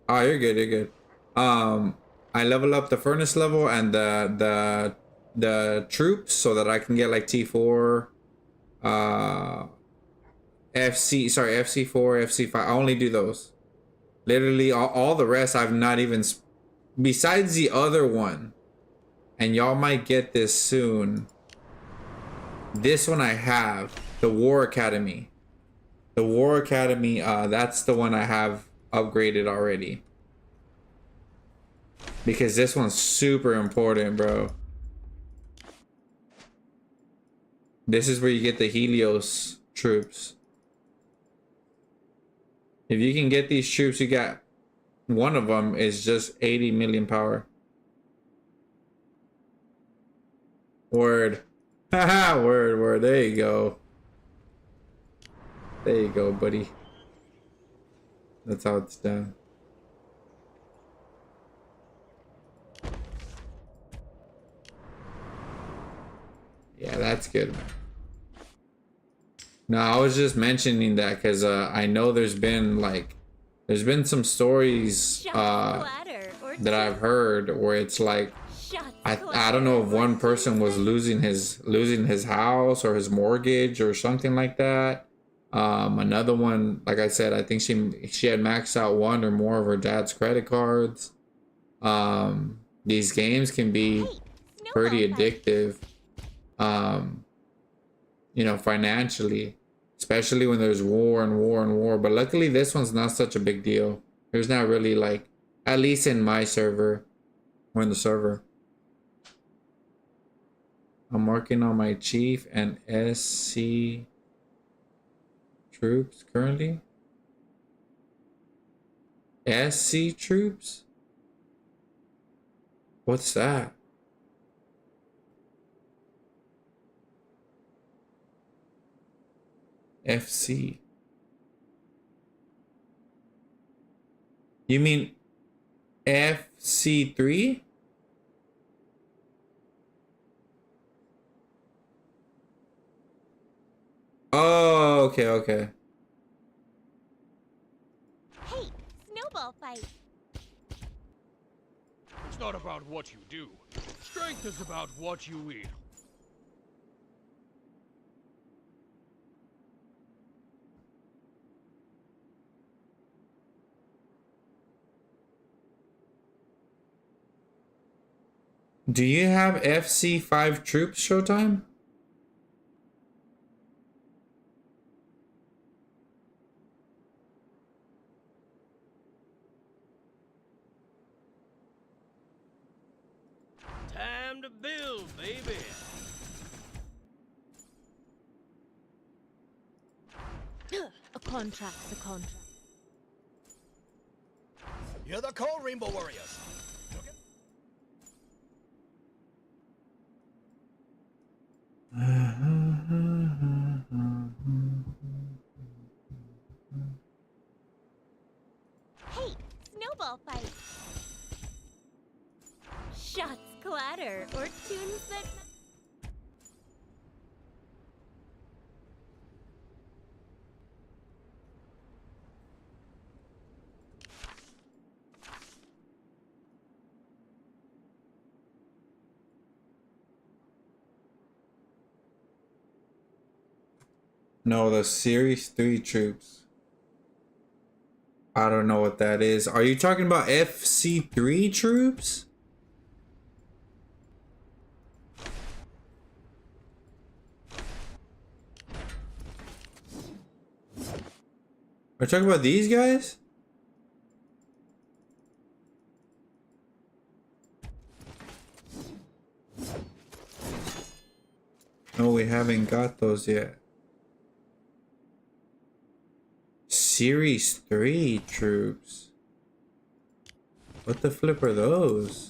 oh, you're good, you're good. I level up the furnace level and the troops so that I can get like T4, FC4, FC5. I only do those. Literally all the rest I've not even, besides the other one, and y'all might get this soon. This one I have, the War Academy. The War Academy, that's the one I have upgraded already. Because this one's super important, bro. This is where you get the Helios troops. If you can get these troops, you got one of them is just 80 million power. Word. Haha, word. There you go. There you go, buddy. That's how it's done. Yeah, that's good, man. No, I was just mentioning that because I know there's been some stories that I've heard where it's like I don't know if one person was losing his house or his mortgage or something like that. Another one, like I said, I think she had maxed out one or more of her dad's credit cards. These games can be pretty addictive. You know, financially, especially when there's war and war and war. But luckily this one's not such a big deal. There's not really, like, at least in my server or in the server. I'm working on my chief and SC troops currently. SC troops? What's that? FC. You mean FC3? Oh, okay. Hey, snowball fight. It's not about what you do. Strength is about what you wield. Do you have FC5 troops, Showtime? Time to build, baby. A contract's a contract. You're the Cold Rainbow Warriors. Hey, snowball fight. Shots clatter or tunes that. No, the Series 3 troops. I don't know what that is. Are you talking about FC3 troops? Are you talking about these guys? No, we haven't got those yet. Series 3 troops. What the flip are those?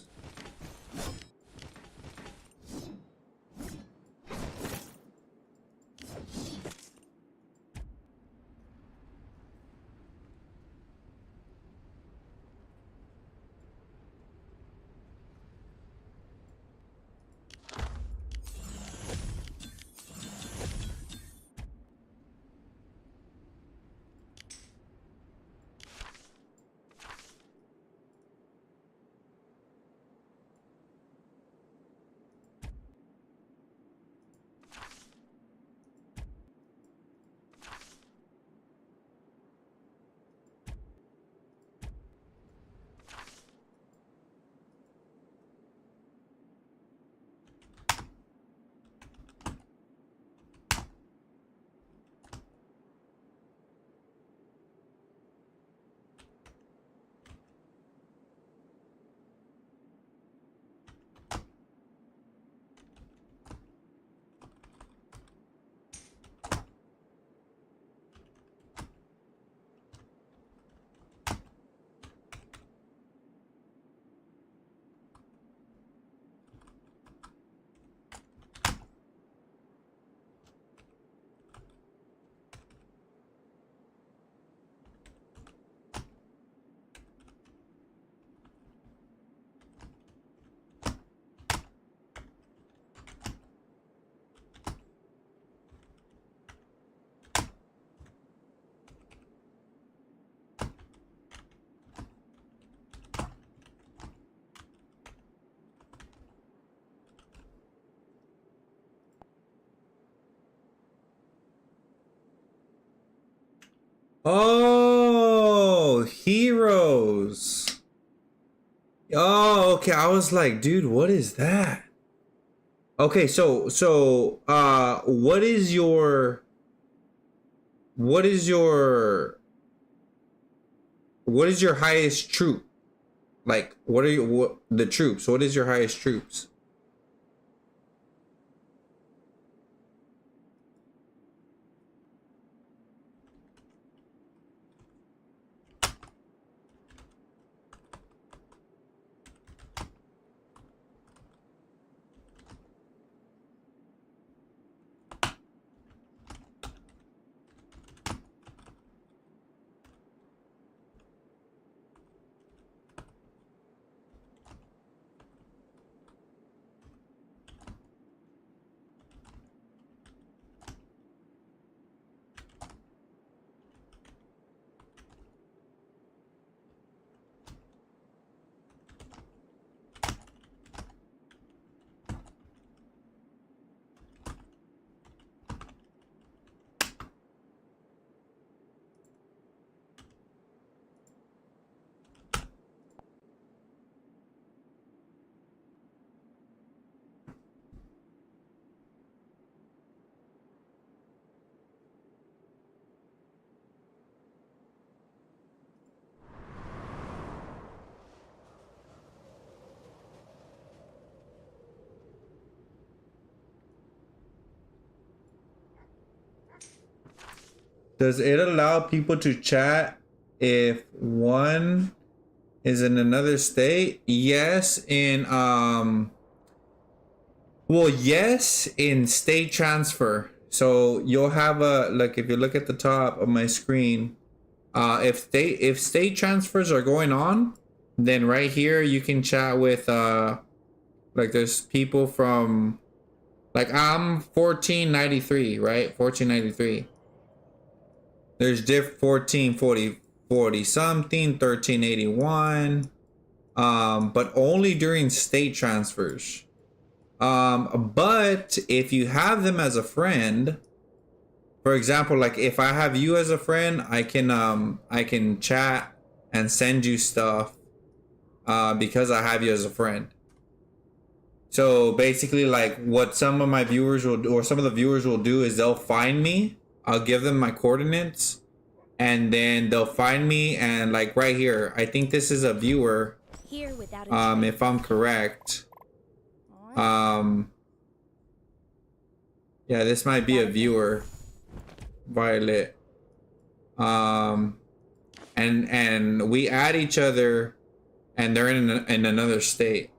Oh, heroes. Oh, okay. I was like, dude, what is that? Okay, so what is your highest troop? Like, what the troops? What is your highest troops? Does it allow people to chat if one is in another state? Yes, yes, in state transfer. So you'll have like, if you look at the top of my screen, if state transfers are going on, then right here you can chat with like, there's people from, like, I'm 1493, right? 1493. There's 1440 something, 1381, but only during state transfers. But if you have them as a friend, for example, like if I have you as a friend, I can chat and send you stuff because I have you as a friend. So basically, like, what some of my viewers will do, or some of the viewers will do, is they'll find me. I'll give them my coordinates, and then they'll find me, and like right here, I think this is a viewer. Here without a If I'm correct. Yeah, this might be a viewer. Violet. And we add each other, and they're in another state.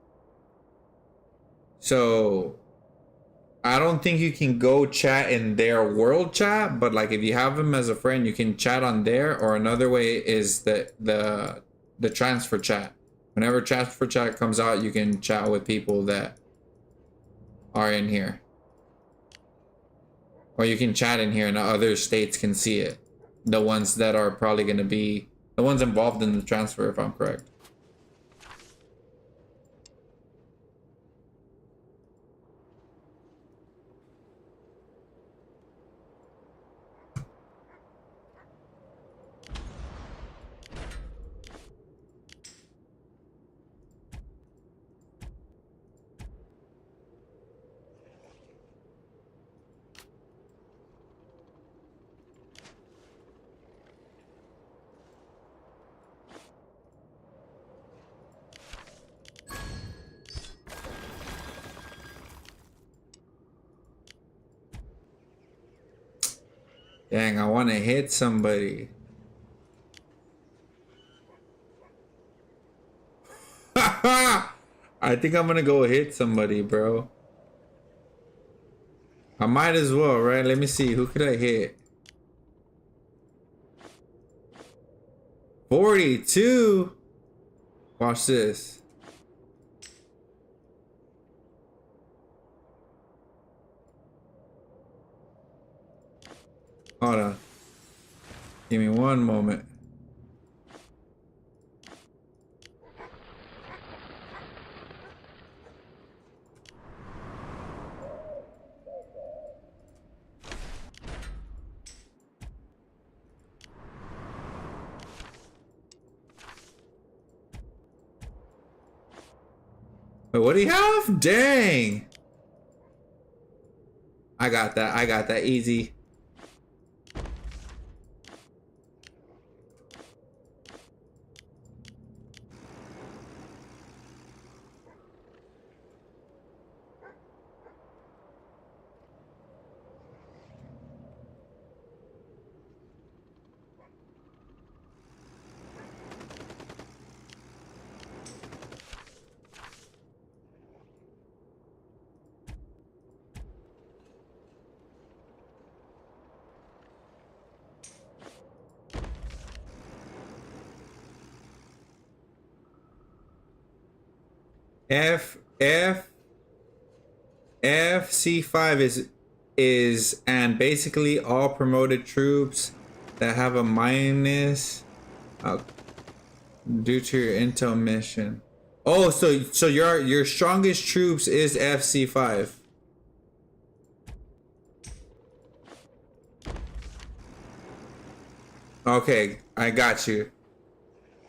So I don't think you can go chat in their world chat, but like if you have them as a friend, you can chat on there. Or another way is the transfer chat. Whenever transfer chat comes out, you can chat with people that are in here. Or you can chat in here and other states can see it. The ones that are probably going to be the ones involved in the transfer, if I'm correct. Dang, I want to hit somebody. I think I'm gonna go hit somebody, bro. I might as well, right? Let me see. Who could I hit? 42. Watch this. Hold on. Give me one moment. Wait, what do you have? Dang. I got that. I got that easy. FC5 is and basically all promoted troops that have a minus due to your intel mission. Oh, so your strongest troops is FC5. Okay, I got you.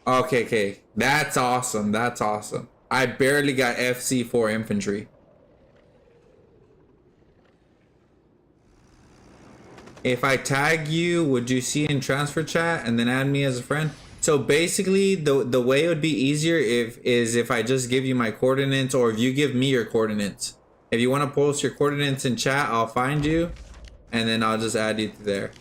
Okay. That's awesome. That's awesome. I barely got FC4 infantry. If I tag you, would you see in transfer chat and then add me as a friend? So basically, the way it would be easier if I just give you my coordinates, or if you give me your coordinates. If you want to post your coordinates in chat, I'll find you, and then I'll just add you to there.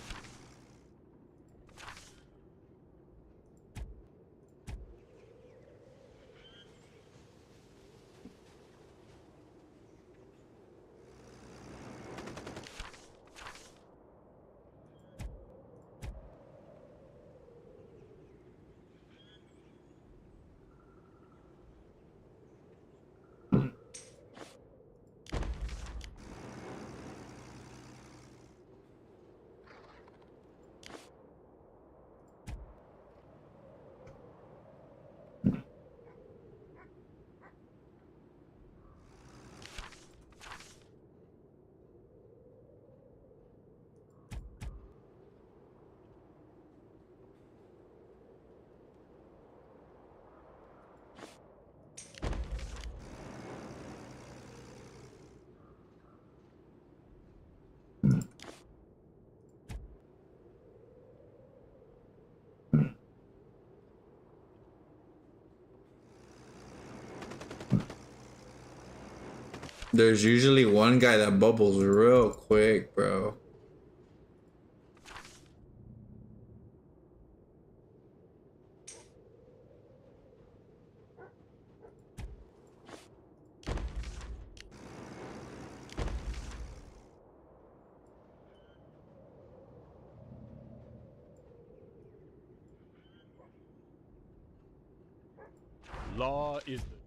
There's usually one guy that bubbles real quick, bro. Law is the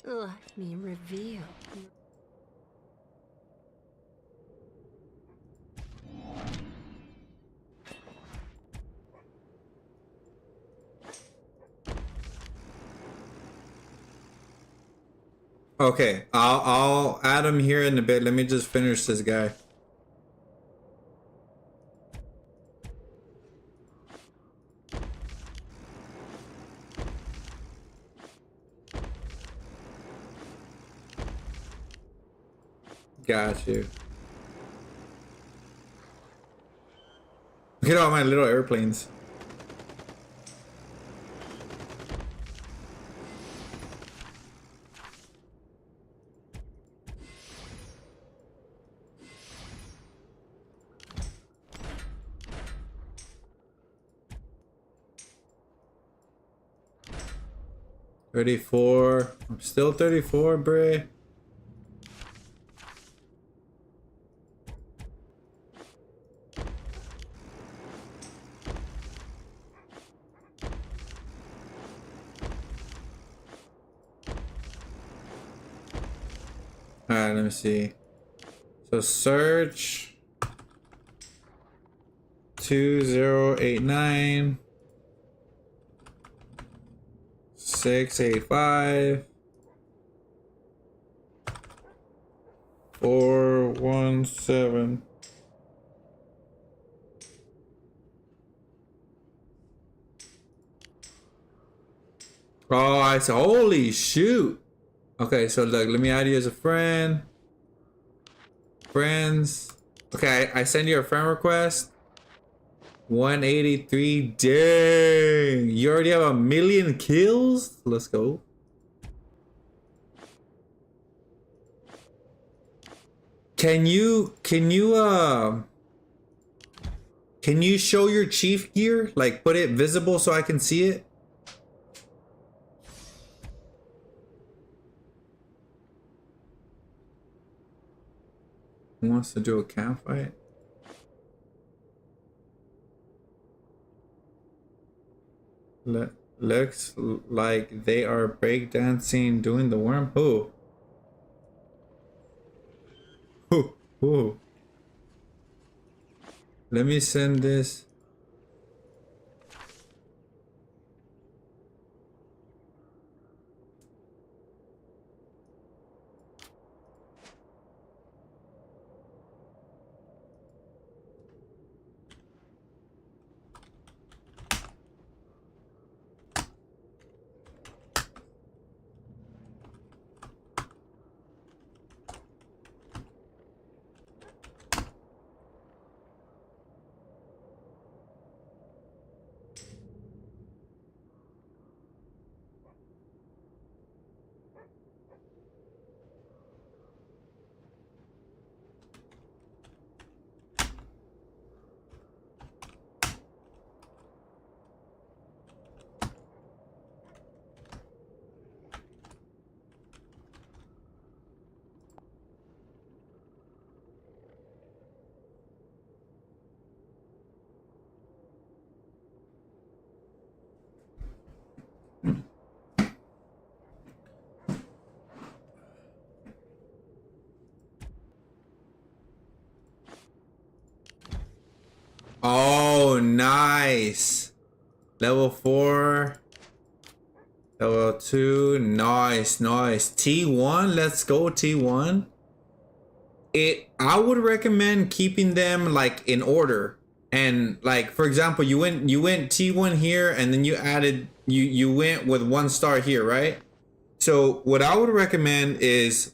Let me reveal. Okay, I'll add him here in a bit. Let me just finish this guy. Got you. Look at all my little airplanes. $34. I'm still 34, bruh. Alright, let me see. So search 2089 685 417. Oh, I said, holy shoot. Okay, so look, let me add you as a friend. Friends. Okay, I send you a friend request. 183. Dang. You already have 1,000,000 kills? Let's go. Can you show your chief gear? Like put it visible so I can see it? Who wants to do a camp fight? Looks like they are breakdancing doing the worm. Who? Ooh. Let me send this. Oh, nice. Level 4. Level 2. Nice, nice. T1. Let's go, T1. I would recommend keeping them like in order. And like, for example, you went T1 here, and then you added you went with 1 star here, right? So what I would recommend is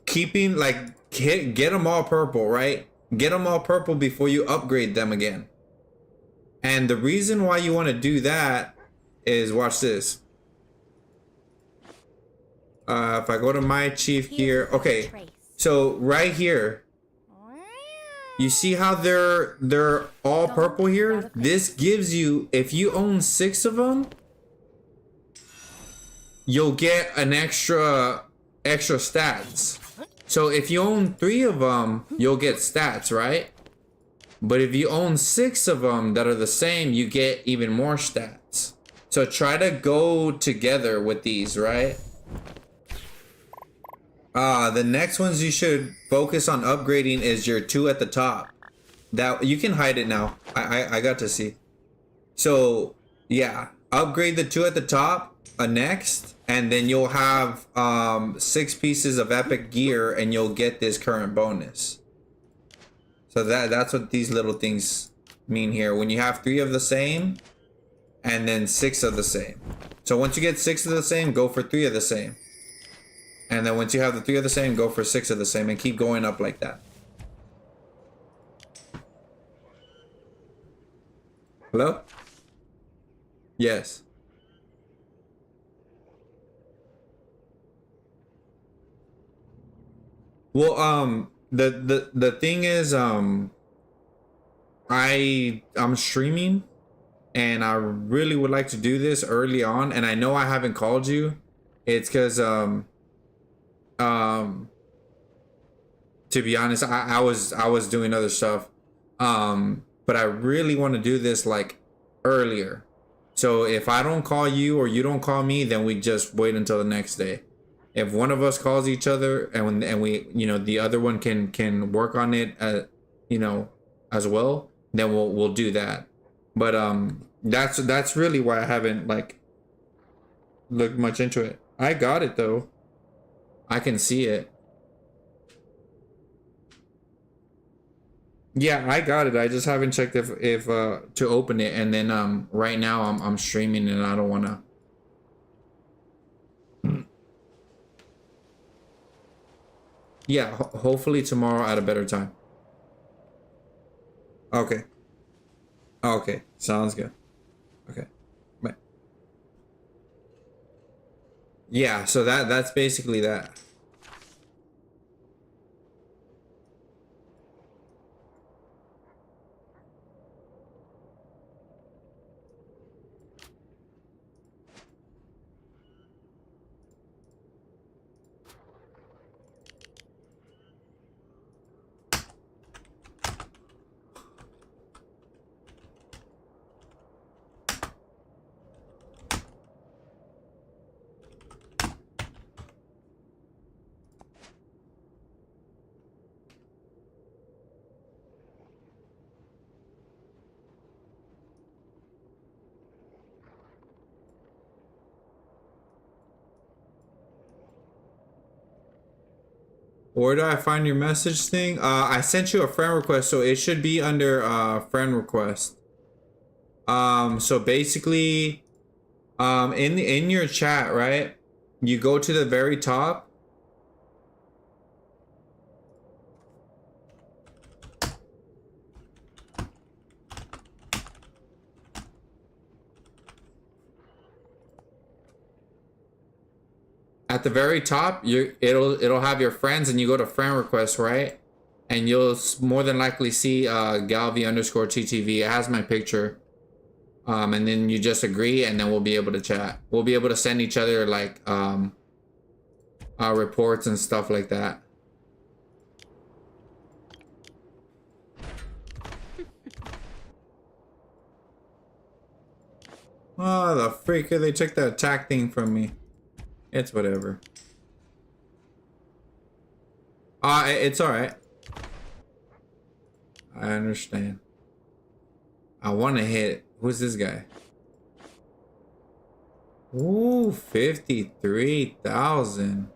keeping like get them all purple, right? Get them all purple before you upgrade them again. And the reason why you want to do that is, watch this. If I go to my chief here, okay. So right here, you see how they're all purple here? This gives you, if you own 6 of them, you'll get an extra stats. So if you own 3 of them, you'll get stats, right? But if you own 6 of them that are the same, you get even more stats. So try to go together with these, right? The next ones you should focus on upgrading is your 2 at the top. That you can hide it now. I got to see. So yeah, upgrade the 2 at the top next, and then you'll have 6 pieces of epic gear, and you'll get this current bonus. So that's what these little things mean here. When you have 3 of the same, and then 6 of the same. So once you get 6 of the same, go for 3 of the same. And then once you have the 3 of the same, go for 6 of the same, and keep going up like that. Hello? Yes. Well, the thing is, I'm streaming, and I really would like to do this early on, and I know I haven't called you. It's because to be honest, I was doing other stuff, but I really want to do this like earlier. So if I don't call you or you don't call me, then we just wait until the next day. If one of us calls each other, and we, you know, the other one can work on it, you know, as well, then we'll do that. But that's really why I haven't like looked much into it. I got it though. I can see it. Yeah, I got it. I just haven't checked if to open it, and then right now I'm streaming, and I don't wanna. Yeah, hopefully tomorrow at a better time. Okay. Okay, sounds good. Okay. Bye. Yeah, so that's basically that. Where do I find your message thing? I sent you a friend request, so it should be under friend request. So basically, in your chat, right? You go to the very top. At the very top, it'll have your friends, and you go to friend request, right? And you'll more than likely see Galvi_TTV. It has my picture. And then you just agree, and then we'll be able to chat. We'll be able to send each other like reports and stuff like that. Oh, the freaker! They took the attack thing from me. It's whatever. It's alright. I understand. I want to hit. Who's this guy? Ooh, 53,000.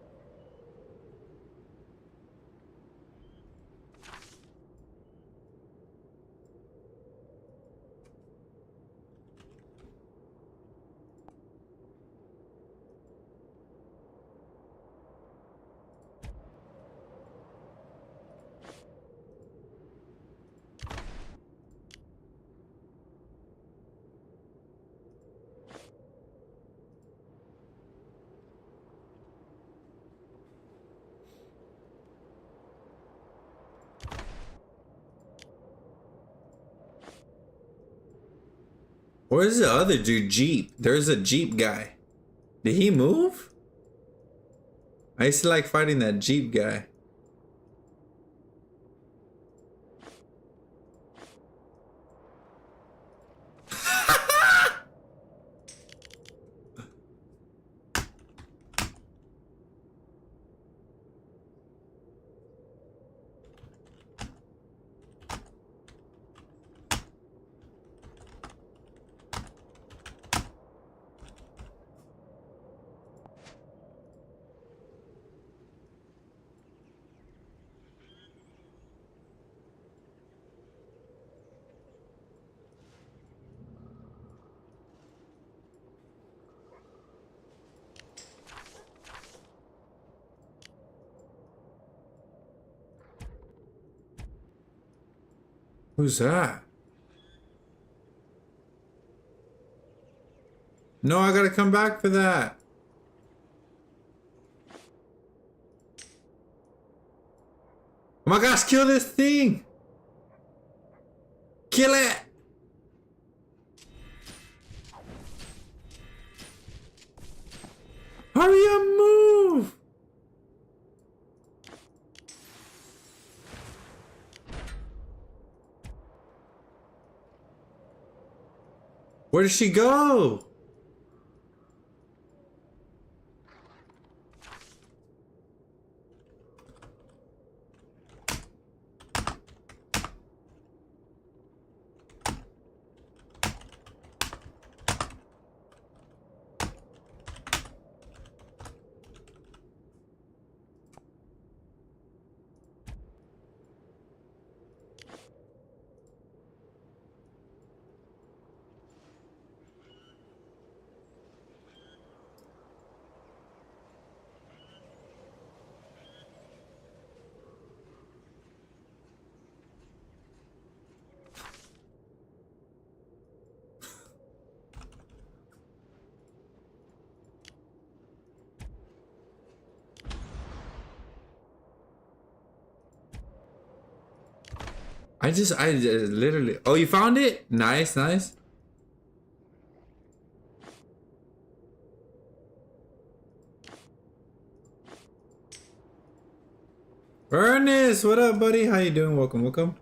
Where's the other dude? Jeep. There's a Jeep guy. Did he move? I used to like fighting that Jeep guy. Who's that? No, I gotta come back for that. Oh my gosh, kill this thing! Kill it! Hurry up, move! Where did she go? I literally. Oh, you found it? Nice, nice. Ernest, what up, buddy? How you doing? Welcome, welcome.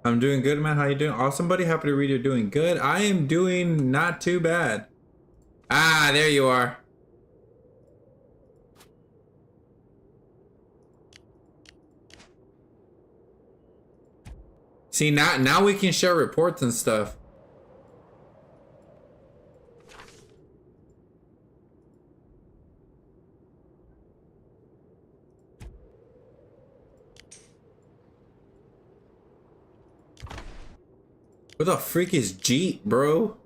I'm doing good, man. How you doing? Awesome, buddy. Happy to read you're doing good. I am doing not too bad. Ah, there you are. See, now we can share reports and stuff. What the freak is Jeep, bro?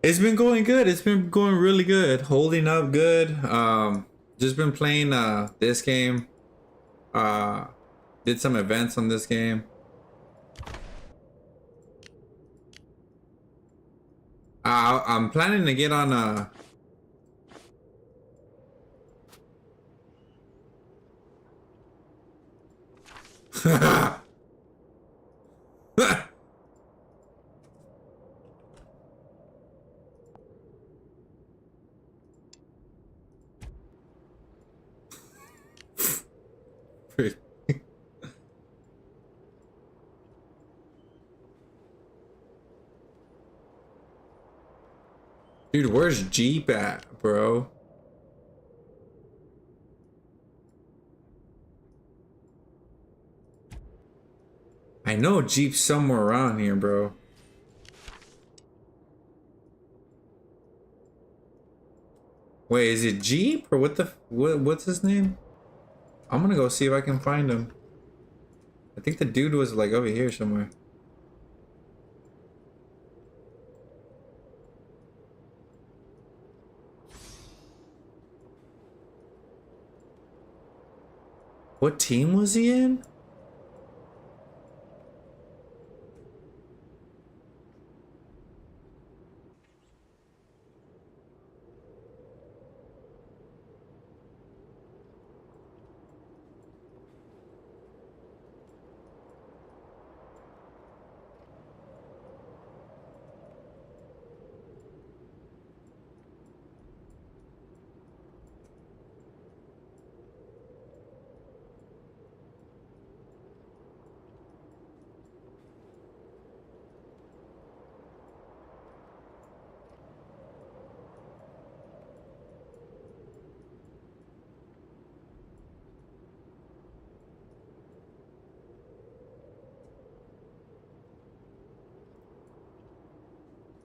It's been going good. It's been going really good. Holding up good. Just been playing this game. Did some events on this game. I'm planning to get on Dude, where's Jeep at, bro? I know Jeep's somewhere around here, bro. Wait, is it Jeep or what's his name? I'm gonna go see if I can find him. I think the dude was like over here somewhere. What team was he in?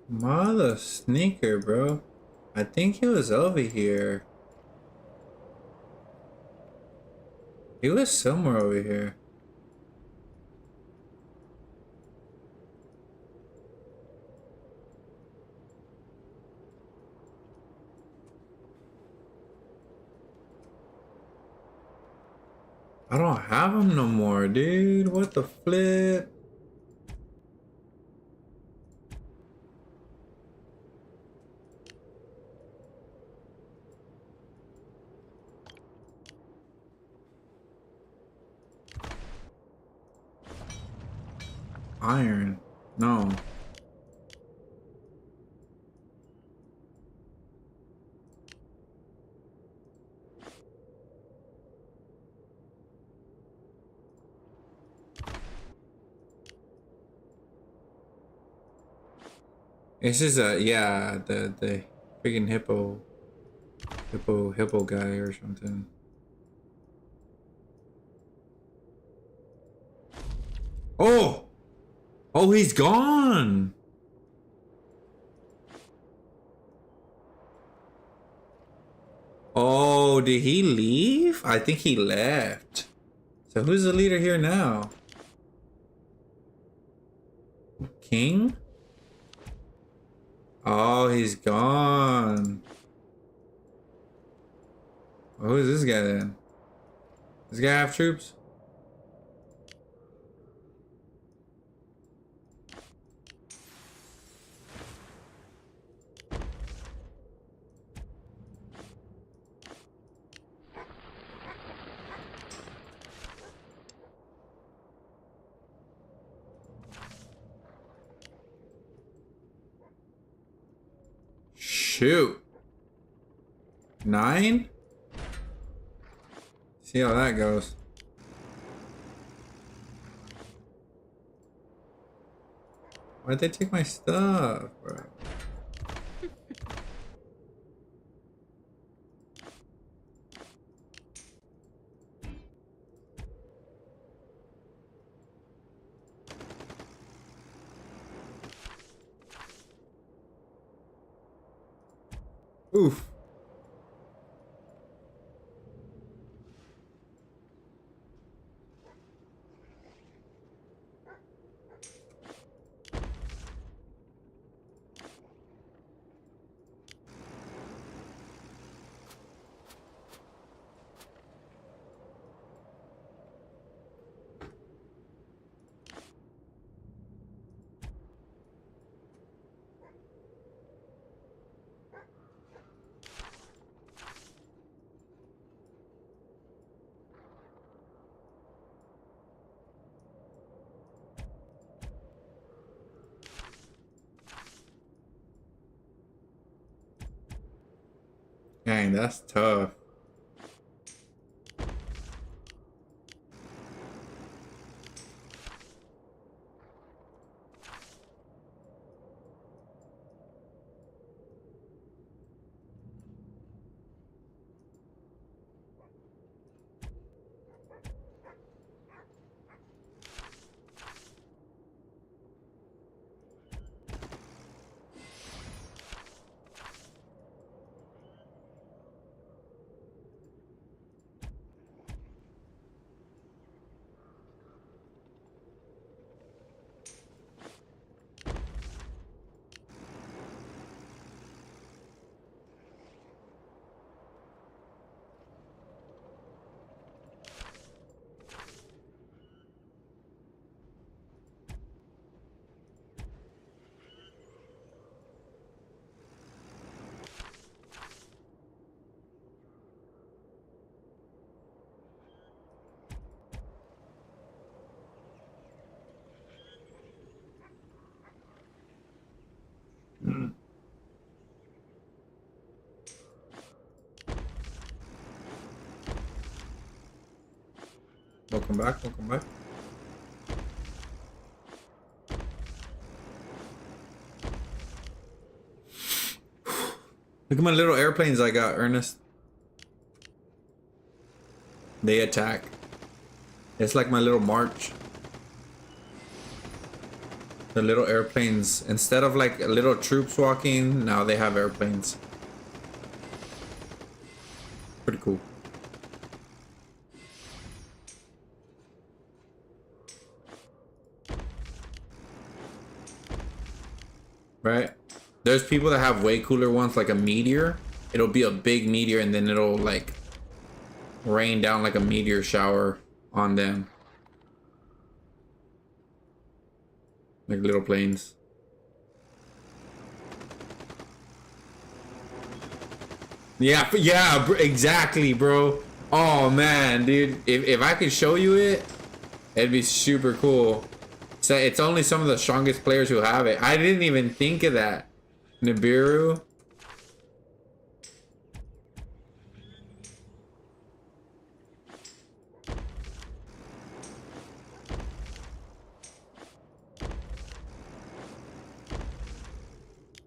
Mother sneaker, bro. I think he was over here. He was somewhere over here. I don't have him no more, dude. What the flip? Iron. No. This is yeah, the freaking hippo guy or something. Oh! Oh, he's gone! Oh, did he leave? I think he left. So who's the leader here now? King? Oh, he's gone. Oh, who's this guy then? Does this guy have troops? Shoot. 9? See how that goes. Why'd they take my stuff, bro? Oof. Dang, that's tough. Welcome back, welcome back. Look at my little airplanes I got, Ernest. They attack. It's like my little march. The little airplanes, instead of like little troops walking, now they have airplanes. Pretty cool. Right? There's people that have way cooler ones, like a meteor. It'll be a big meteor and then it'll like rain down like a meteor shower on them. Like little planes. Yeah, yeah, exactly, bro. Oh man, dude. If I could show you it, it'd be super cool. So it's only some of the strongest players who have it. I didn't even think of that. Nibiru.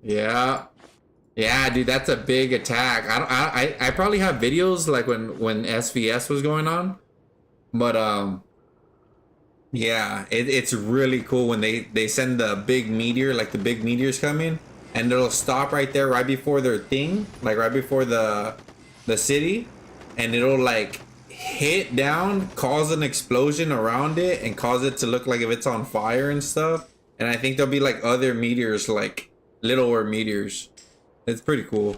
Yeah. Yeah, dude, that's a big attack. I probably have videos like when SVS was going on. But yeah, it's really cool when they send the big meteor, like the big meteors coming, and it'll stop right there, right before their thing, like right before the city, and it'll like hit down, cause an explosion around it, and cause it to look like if it's on fire and stuff. And I think there'll be like other meteors, like littler meteors. It's pretty cool.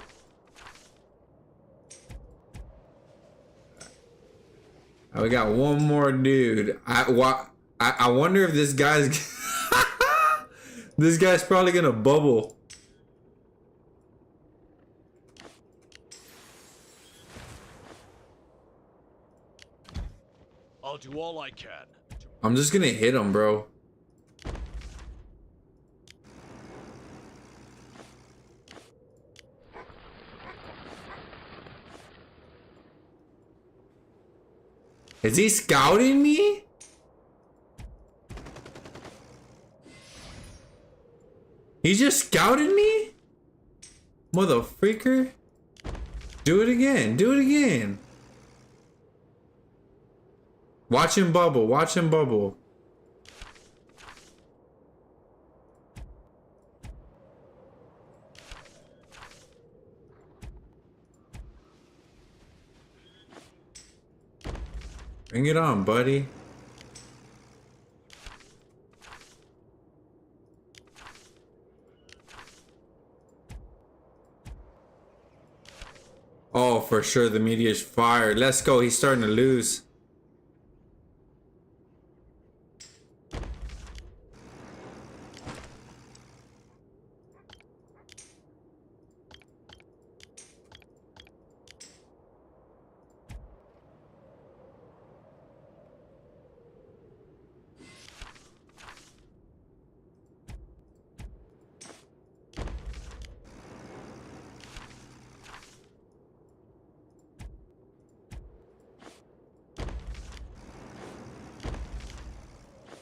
We got one more dude. I wonder if this guy's this guy's probably gonna bubble. I'll do all I can. I'm just gonna hit him, bro. Is he scouting me? He just scouted me? Mother freaker. Do it again. Do it again. Watch him bubble. Watch him bubble. Bring it on, buddy. Oh, for sure, the meteor's fired. Let's go. He's starting to lose.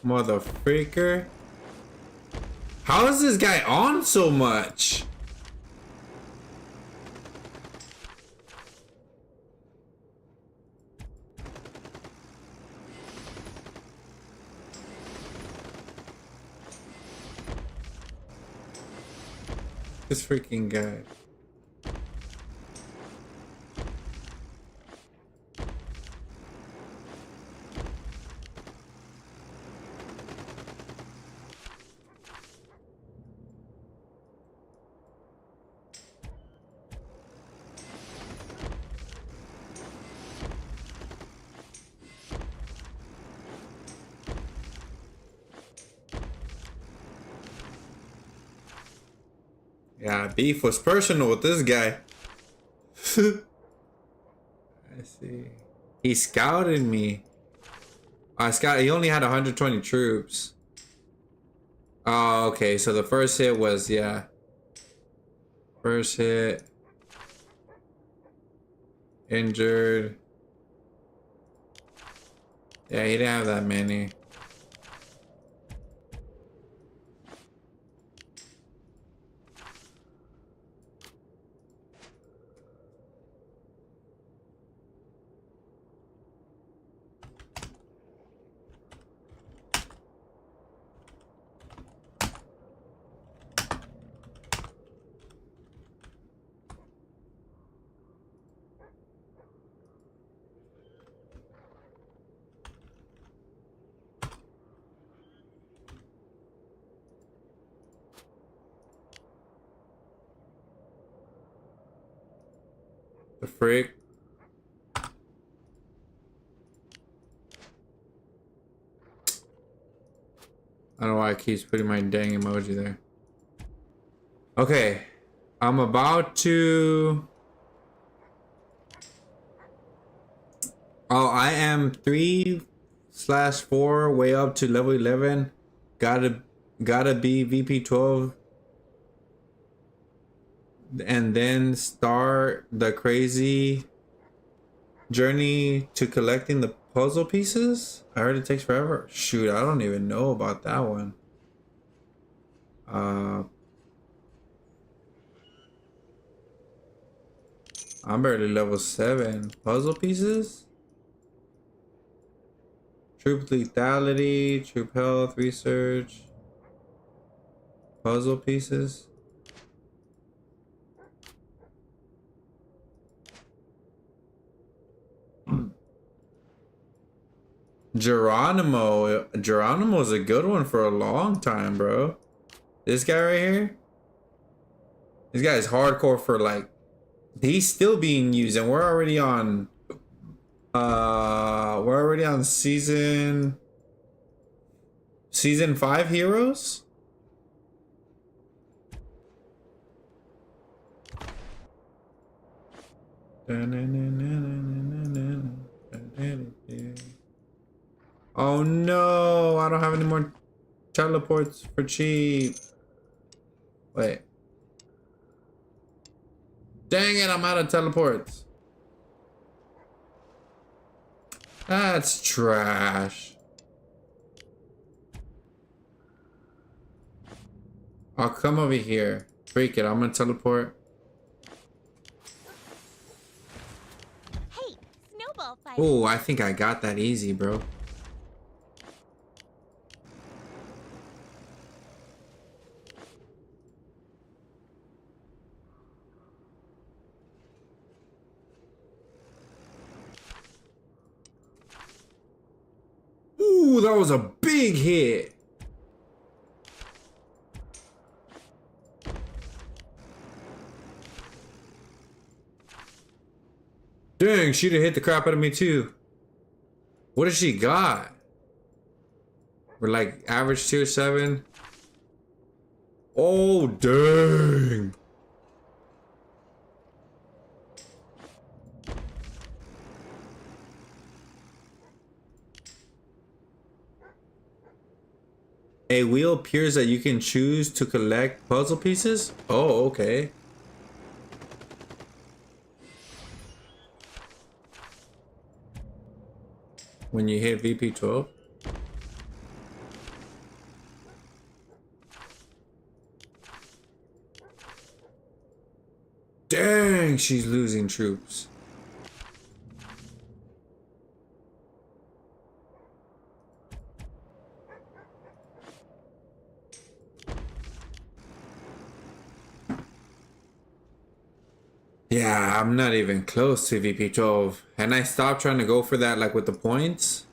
Mother freaker. How is this guy on so much? This freaking guy. Yeah, beef was personal with this guy. I see. He scouted me. He only had 120 troops. Oh, okay. So the first hit was, yeah. First hit. Injured. Yeah, he didn't have that many. The freak. I don't know why it keeps putting my dang emoji there. Okay. I'm about to... Oh, I am 3/4 way up to level 11. Gotta be VP 12. And then start the crazy journey to collecting the puzzle pieces. I heard it takes forever. Shoot, I don't even know about that one. I'm barely level 7. Puzzle pieces? Troop lethality, troop health, research. Puzzle pieces. Geronimo's a good one for a long time, bro. This guy right here. This guy is hardcore for like, he's still being used, and we're already on season 5 heroes. Oh no, I don't have any more teleports for cheap. Wait. Dang it, I'm out of teleports. That's trash. I'll come over here. Freak it, I'm gonna teleport. Hey, snowball fight. Oh, I think I got that easy, bro. Ooh, that was a big hit. Dang, she'd have hit the crap out of me too. What does she got? We're like average tier 7. Oh, dang. A wheel appears that you can choose to collect puzzle pieces? Oh, okay. When you hit VP 12? Dang, she's losing troops. Yeah, I'm not even close to VP 12. And I stopped trying to go for that like with the points.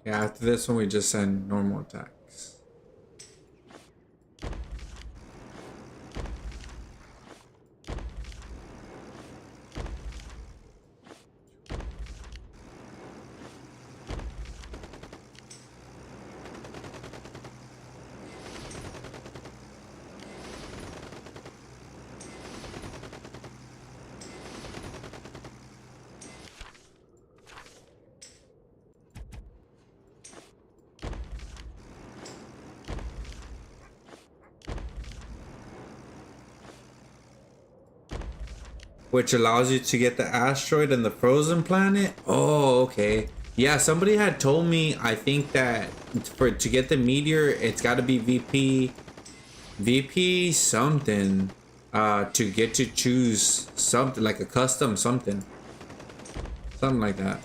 Yeah, after this one we just send normal attacks. Which allows you to get the asteroid and the frozen planet. Oh, okay. Yeah, somebody had told me, I think that to get the meteor, it's got to be VP something to get to choose something like a custom something like that.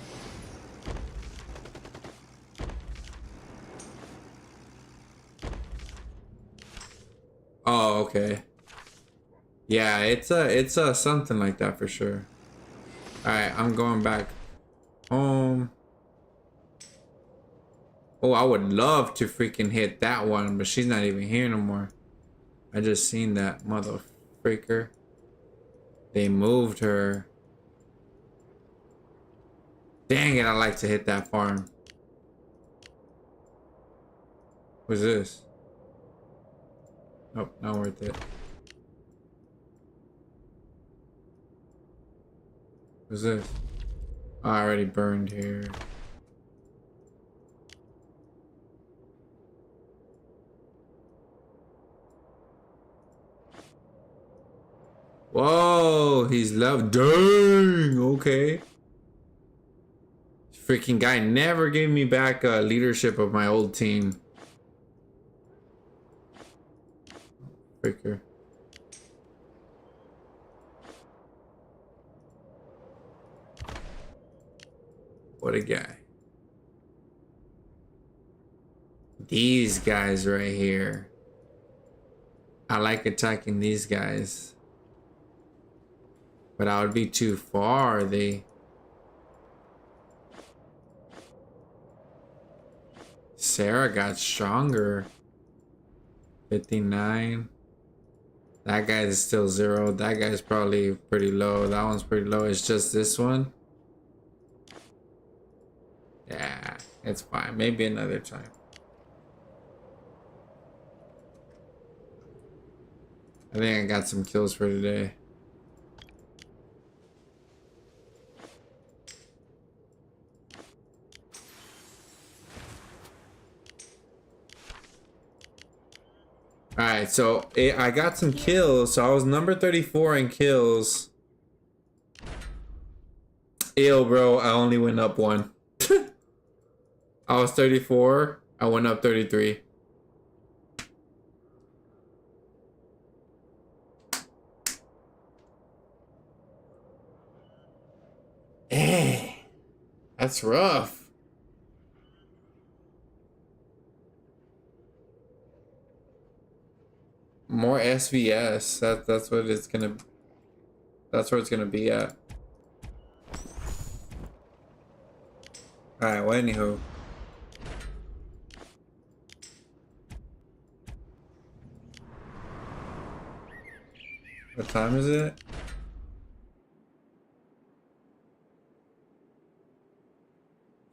Oh, okay. Yeah, it's a something like that for sure. All right, I'm going back home. Oh, I would love to freaking hit that one, but she's not even here no more. I just seen that mother freaker. They moved her. Dang it, I like to hit that farm. What's this? Nope, not worth it. What's this? Oh, I already burned here. Whoa, he's love. Dang, okay. Freaking guy never gave me back leadership of my old team. Freaker. What a guy. These guys right here. I like attacking these guys. But I would be too far. Sarah got stronger. 59. That guy's still 0. That guy's probably pretty low. That one's pretty low. It's just this one. Yeah, it's fine. Maybe another time. I think I got some kills for today. Alright, so I got some kills. So I was number 34 in kills. ill, bro. I only went up 1. I was 34. I went up 33. Eh, that's rough. More SVS. That's what it's gonna. That's where it's gonna be at. All right. Well, anywho. What time is it?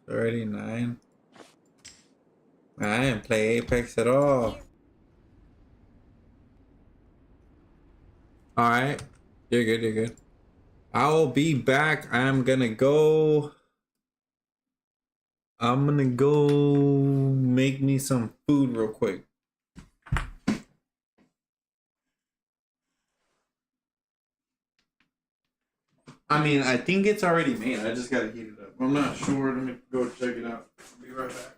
It's already 9. I didn't play Apex at all. Alright. You're good, you're good. I'll be back. I'm gonna go make me some food real quick. I mean, I think it's already made. I just gotta heat it up. I'm not sure. Let me go check it out. Be right back.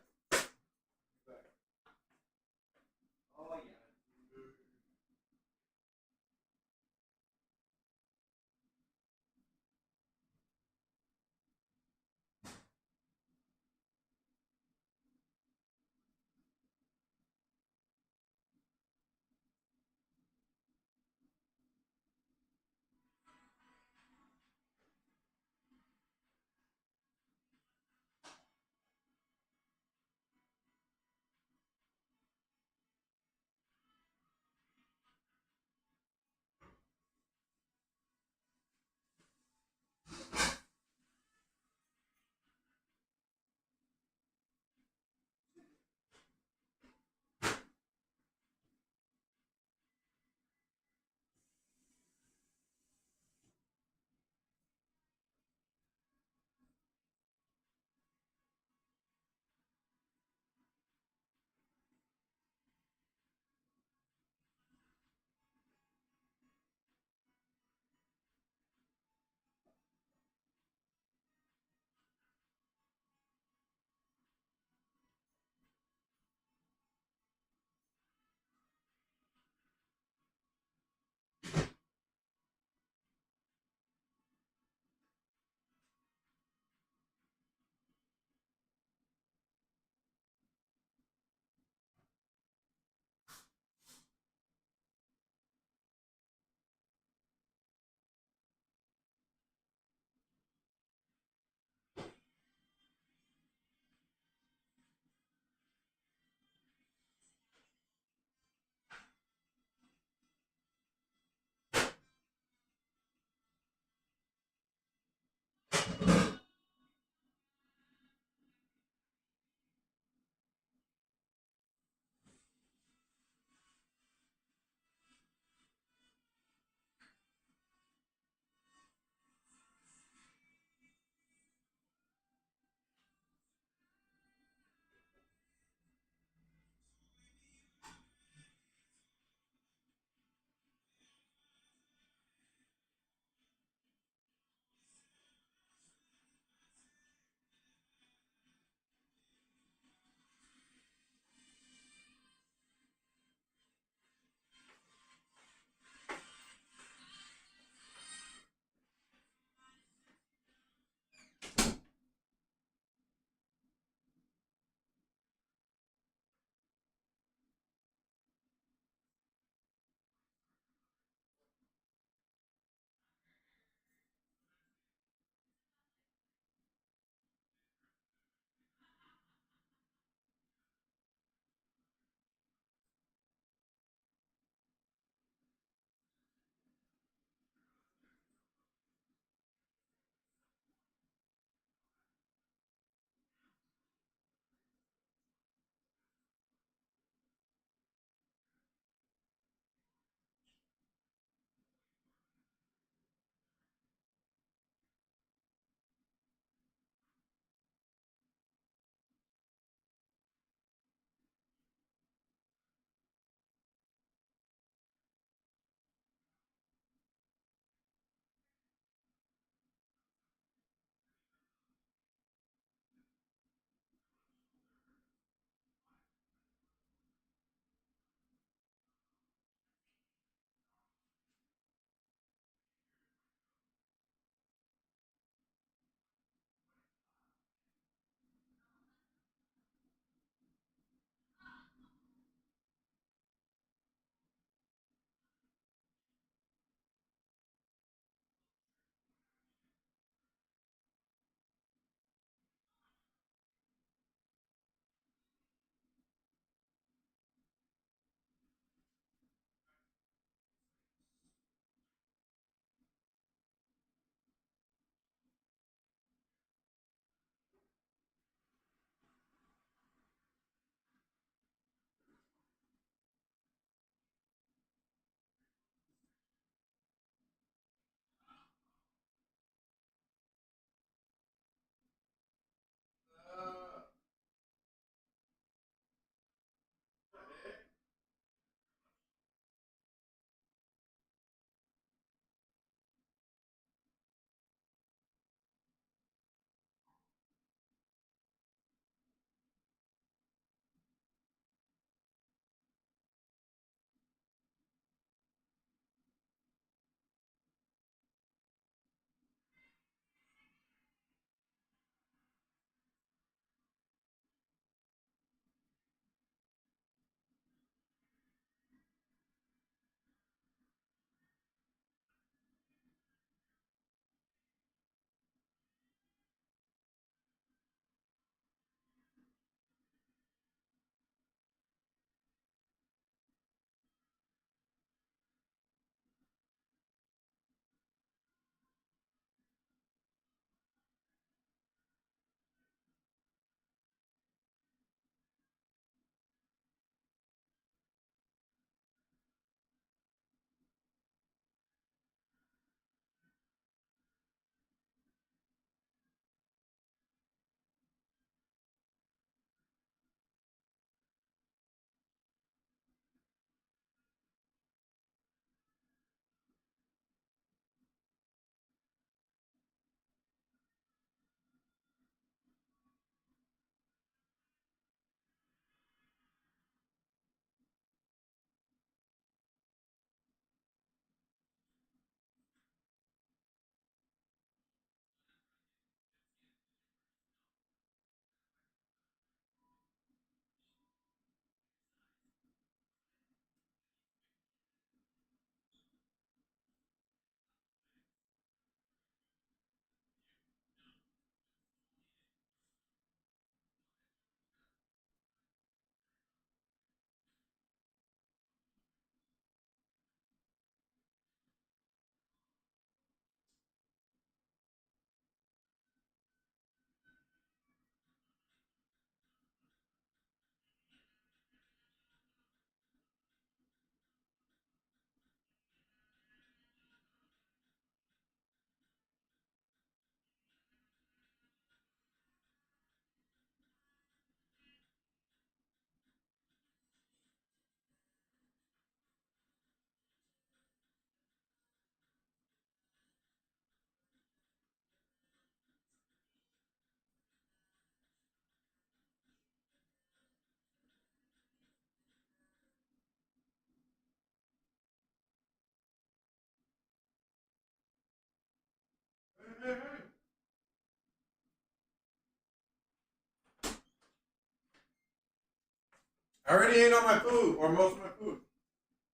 I already ate all my food, or most of my food.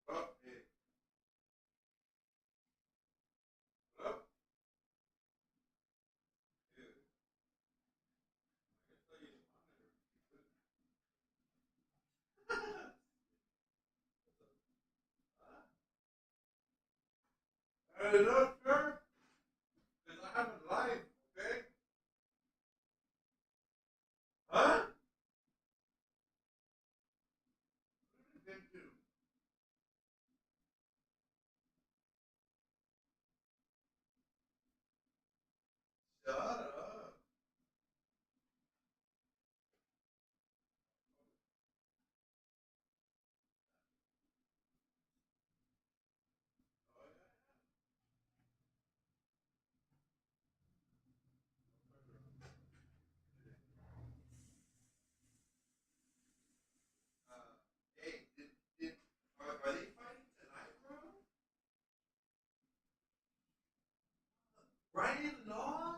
Oh, hey. Hello? Hello, sir? Because I have a life, okay? Huh? Shut up. Hey, are they fighting tonight, bro? Ryan Laws?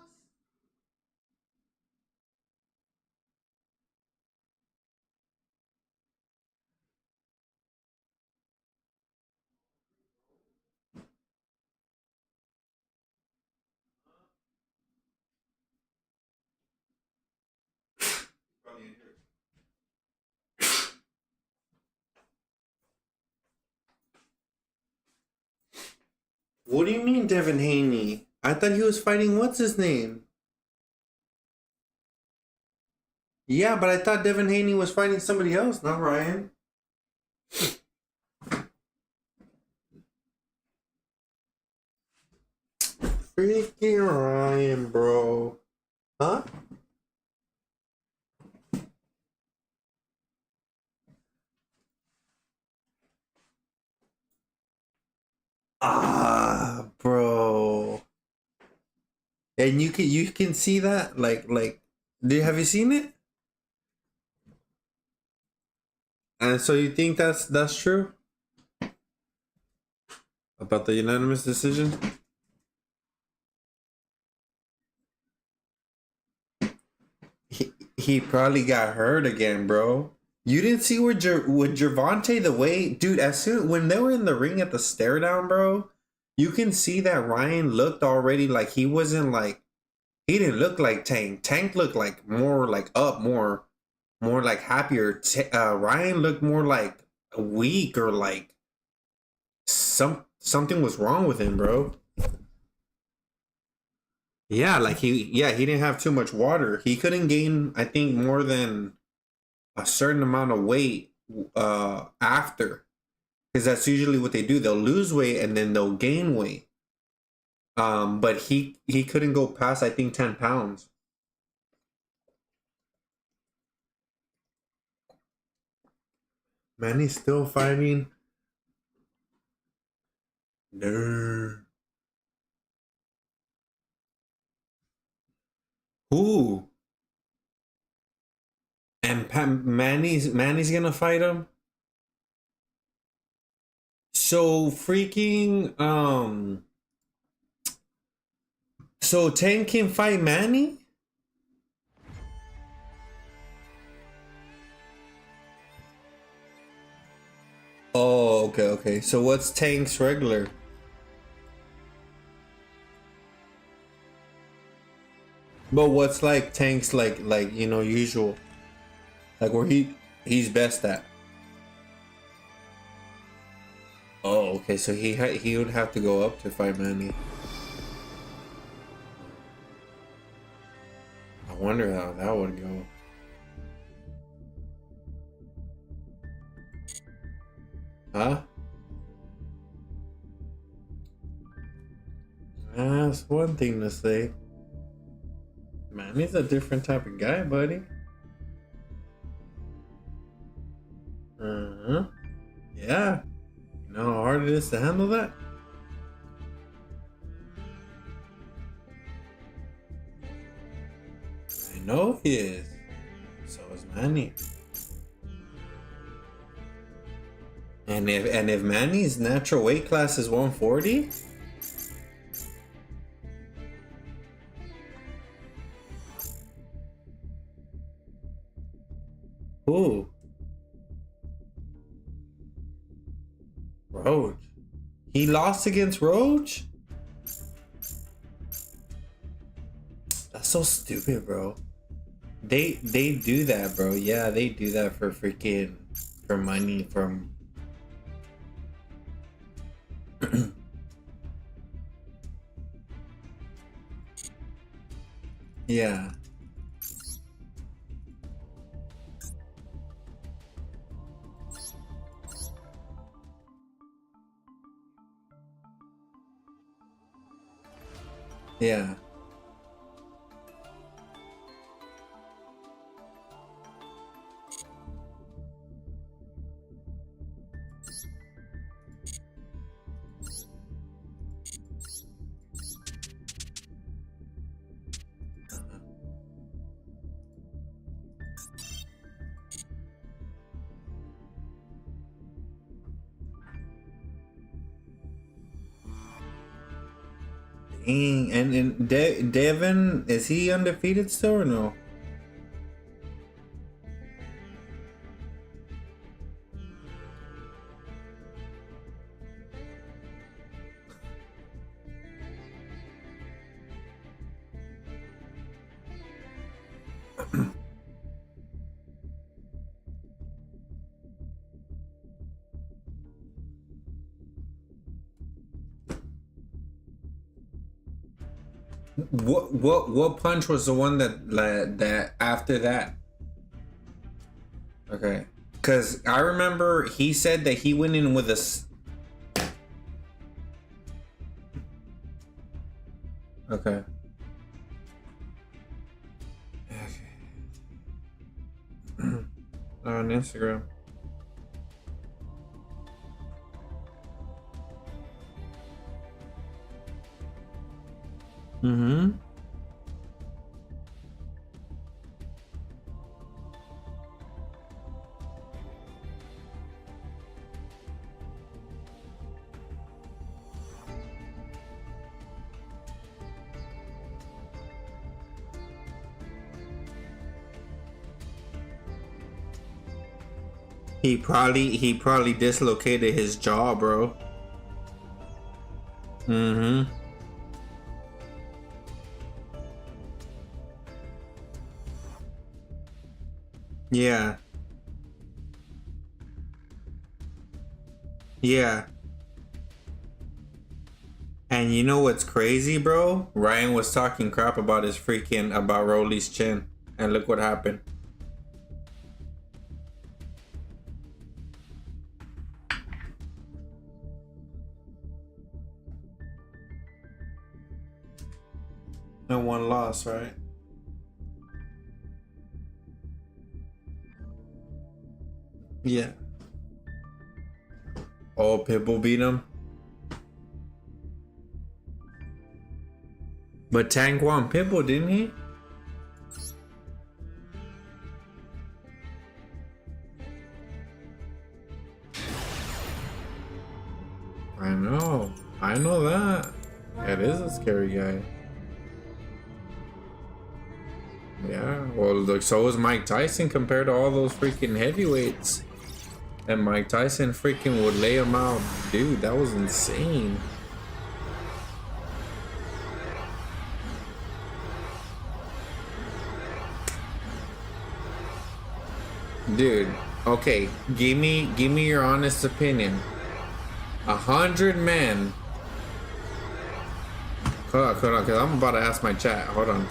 Probably in here. What do you mean, Devin Haney? I thought he was fighting what's his name? Yeah, but I thought Devin Haney was fighting somebody else, not Ryan. Freaking Ryan, bro. Huh? Ah, bro. And you can see that like have you seen it? And so you think that's true about the unanimous decision? He probably got hurt again, bro. You didn't see with Gervonta the way, dude. As soon when they were in the ring at the stare down, bro, you can see that Ryan looked already like he wasn't like he didn't look like Tank. Tank looked like more like up, more like happier. Ryan looked more like weak or like something was wrong with him, bro. Yeah, like he didn't have too much water. He couldn't gain, I think, more than a certain amount of weight after, because that's usually what they do. They'll lose weight and then they'll gain weight. But he couldn't go past, I think, 10 pounds. Man, he's still fighting. No. Who? And Manny's gonna fight him. So freaking So Tank can fight Manny? Oh, okay. So what's Tank's regular? But what's like Tank's like usual? Like where he's best at? Oh, okay. So he would have to go up to fight Manny. I wonder how that would go. Huh? That's one thing to say. Manny's a different type of guy, buddy. Yeah. You know how hard it is to handle that? I know he is. So is Manny. And if Manny's natural weight class is 140, who? Roach. He lost against Roach? That's so stupid, bro. They do that, bro. Yeah, they do that for freaking for money from yeah. Yeah. Dang. And Devin, is he undefeated still or no? What punch was the one that after that? Okay, because I remember he said that he went in with a. Okay. On Instagram. Mm-hmm. He probably dislocated his jaw, bro. Mm-hmm. Yeah. Yeah. And you know what's crazy, bro? Ryan was talking crap about about Rolly's chin. And look what happened. And one loss, right? Yeah. Oh, Pitbull beat him. But Tank won Pitbull, didn't he? I know that. It is a scary guy. Yeah, well, look, so was Mike Tyson compared to all those freaking heavyweights. And Mike Tyson freaking would lay him out. Dude, that was insane. Dude, okay, give me your honest opinion. 100 men. Hold on, because I'm about to ask my chat. Hold on.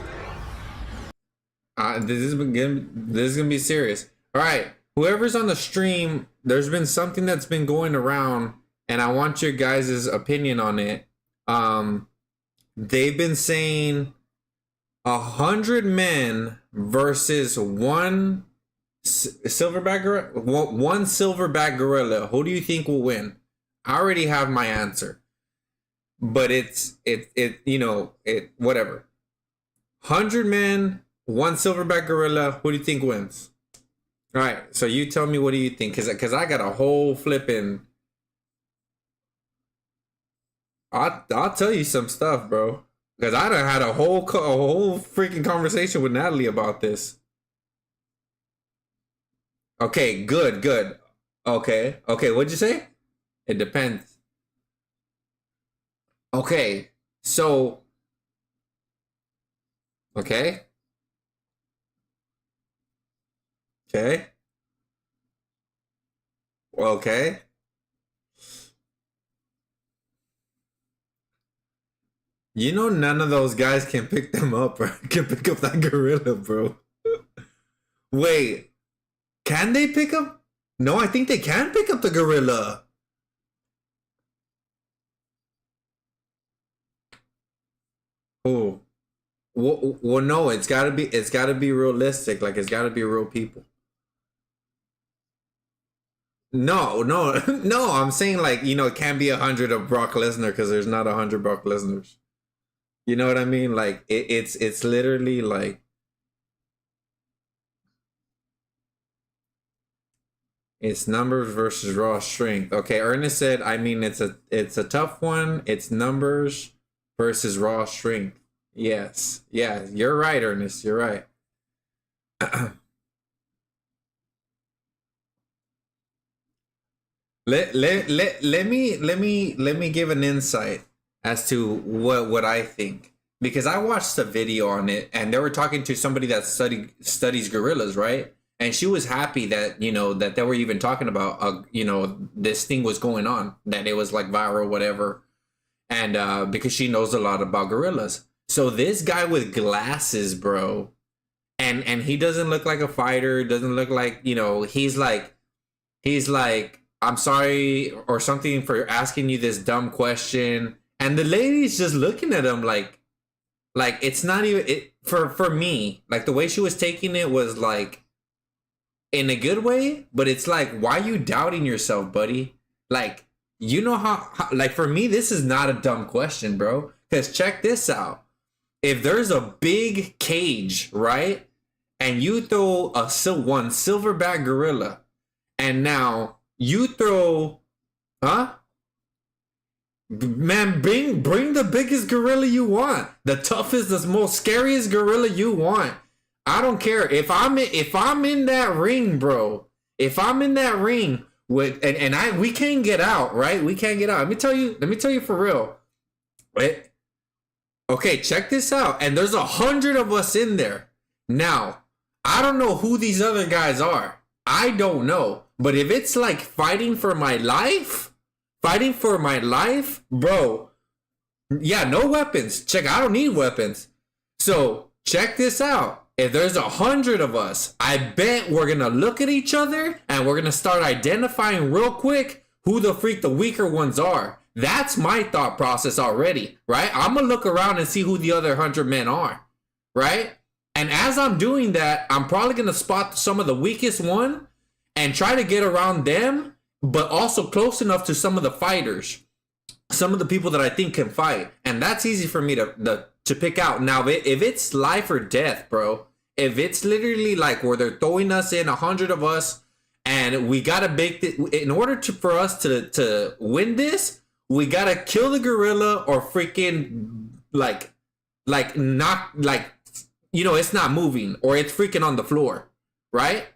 This is gonna be serious. All right, whoever's on the stream, there's been something that's been going around, and I want your guys' opinion on it. They've been saying 100 men versus one silverback gorilla. Who do you think will win? I already have my answer, but it's whatever. 100 men, one silverback gorilla. Who do you think wins? All right, so you tell me, what do you think? Because I got a whole flipping. I'll tell you some stuff, bro. Because I done had a whole freaking conversation with Natalie about this. Okay, good. Okay, what'd you say? It depends. Okay, so okay. Okay. Okay. You know none of those guys can pick them up, or can pick up that gorilla, bro. Wait, can they pick up? No, I think they can pick up the gorilla. Oh, well, no, it's gotta be realistic. Like, it's gotta be real people. No, no. I'm saying, like, you know, it can't be 100 of Brock Lesnar because there's not 100 Brock Lesnars. You know what I mean? Like, it's literally like, it's numbers versus raw strength. Okay, Ernest said, I mean, it's a tough one. It's numbers versus raw strength. Yes. Yeah, you're right, Ernest. You're right. Let me give an insight as to what I think, because I watched a video on it and they were talking to somebody that studies gorillas, right? And she was happy that, you know, that they were even talking about you know, this thing was going on, that it was like viral, whatever, and because she knows a lot about gorillas. So this guy with glasses, bro, and he doesn't look like a fighter, doesn't look like, you know, he's like, I'm sorry or something for asking you this dumb question. And the lady's just looking at him like it's not even it for me. Like, the way she was taking it was like in a good way, but it's like, why are you doubting yourself, buddy? Like, you know how like, for me, this is not a dumb question, bro. Because check this out. If there's a big cage, right? And you throw one silverback gorilla, and now you throw, man, bring the biggest gorilla you want, the toughest, the most scariest gorilla you want. I don't care if I'm in that ring, bro. If I'm in that ring with we can't get out, right? We can't get out. Let me tell you for real. Okay, check this out. And there's 100 of us in there. Now, I don't know who these other guys are. I don't know. But if it's like fighting for my life, bro, yeah, no weapons. Check, I don't need weapons. So check this out. If there's 100 of us, I bet we're going to look at each other and we're going to start identifying real quick who the weaker ones are. That's my thought process already, right? I'm going to look around and see who the other 100 men are, right? And as I'm doing that, I'm probably going to spot some of the weakest one and try to get around them, but also close enough to some of the fighters, some of the people that I think can fight. And that's easy for me to pick out. Now, if it's life or death, bro, if it's literally like where they're throwing us in 100 of us and we got to make it, in order for us to win this, we got to kill the gorilla or freaking like not, like, you know, it's not moving or it's freaking on the floor, right?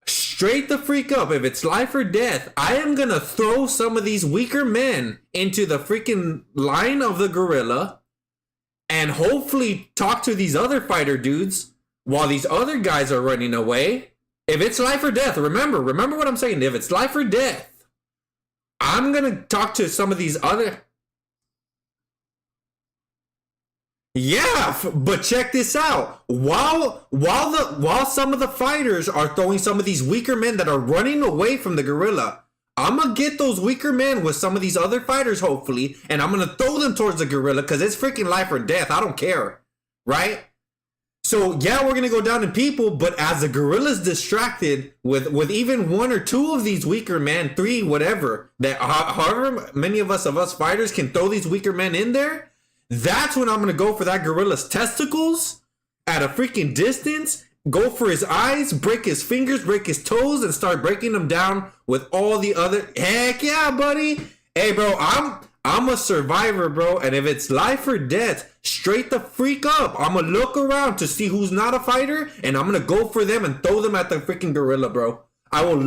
Straight the freak up. If it's life or death, I am gonna throw some of these weaker men into the freaking line of the gorilla and hopefully talk to these other fighter dudes while these other guys are running away. If it's life or death, remember what I'm saying. If it's life or death, I'm gonna talk to some of these other. Yeah, but check this out. While some of the fighters are throwing some of these weaker men that are running away from the gorilla, I'm gonna get those weaker men with some of these other fighters, hopefully, and I'm gonna throw them towards the gorilla because it's freaking life or death. I don't care, right? So yeah, we're gonna go down in people, but as the gorilla's distracted with even one or two of these weaker men, 3, whatever, that however many of us fighters can throw these weaker men in there. That's when I'm going to go for that gorilla's testicles at a freaking distance, go for his eyes, break his fingers, break his toes, and start breaking them down with all the other. Heck yeah, buddy. Hey, bro, I'm a survivor, bro. And if it's life or death, straight the freak up. I'm going to look around to see who's not a fighter, and I'm going to go for them and throw them at the freaking gorilla, bro. I will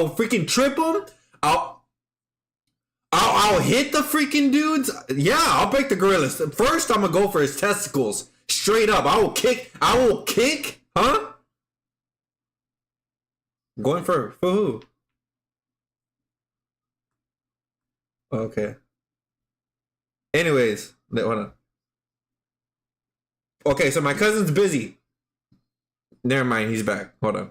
freaking trip them. I'll hit the freaking dudes. Yeah, I'll break the gorillas. First, I'm gonna go for his testicles. Straight up. I will kick. Huh? Going for who? Okay. Anyways, hold on. Okay, so my cousin's busy. Never mind, he's back. Hold on.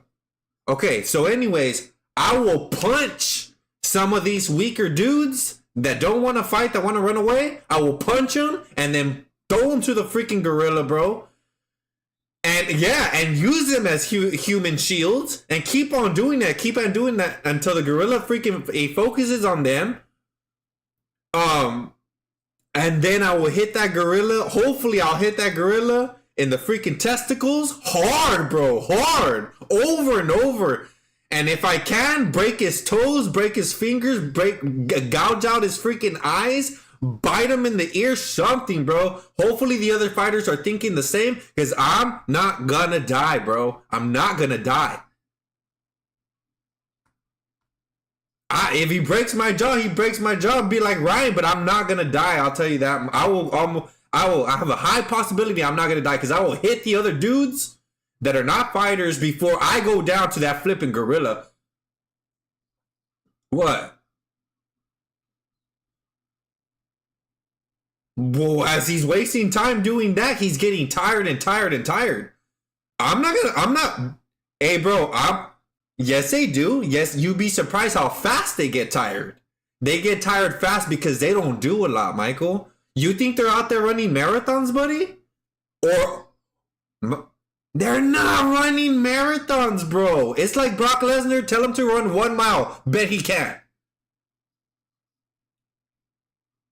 Okay, so anyways, I will punch some of these weaker dudes that don't want to fight, that want to run away. I will punch them and then throw them to the freaking gorilla, bro. And yeah, and use them as human shields and keep on doing that. Keep on doing that until the gorilla freaking focuses on them. And then I will hit that gorilla. Hopefully, I'll hit that gorilla in the freaking testicles hard, bro, hard, over and over. And if I can, break his toes, break his fingers, gouge out his freaking eyes, bite him in the ear, something, bro. Hopefully the other fighters are thinking the same, because I'm not gonna die, bro. I'm not gonna die. If he breaks my jaw, he breaks my jaw. Be like Ryan, but I'm not gonna die. I'll tell you that. I have a high possibility I'm not gonna die, because I will hit the other dudes that are not fighters before I go down to that flipping gorilla. What? Well, as he's wasting time doing that, he's getting tired and tired and tired. Hey, bro, yes, they do. Yes, you'd be surprised how fast they get tired. They get tired fast because they don't do a lot, Michael. You think they're out there running marathons, buddy? Or they're not running marathons, bro. It's like Brock Lesnar. Tell him to run 1 mile. Bet he can't.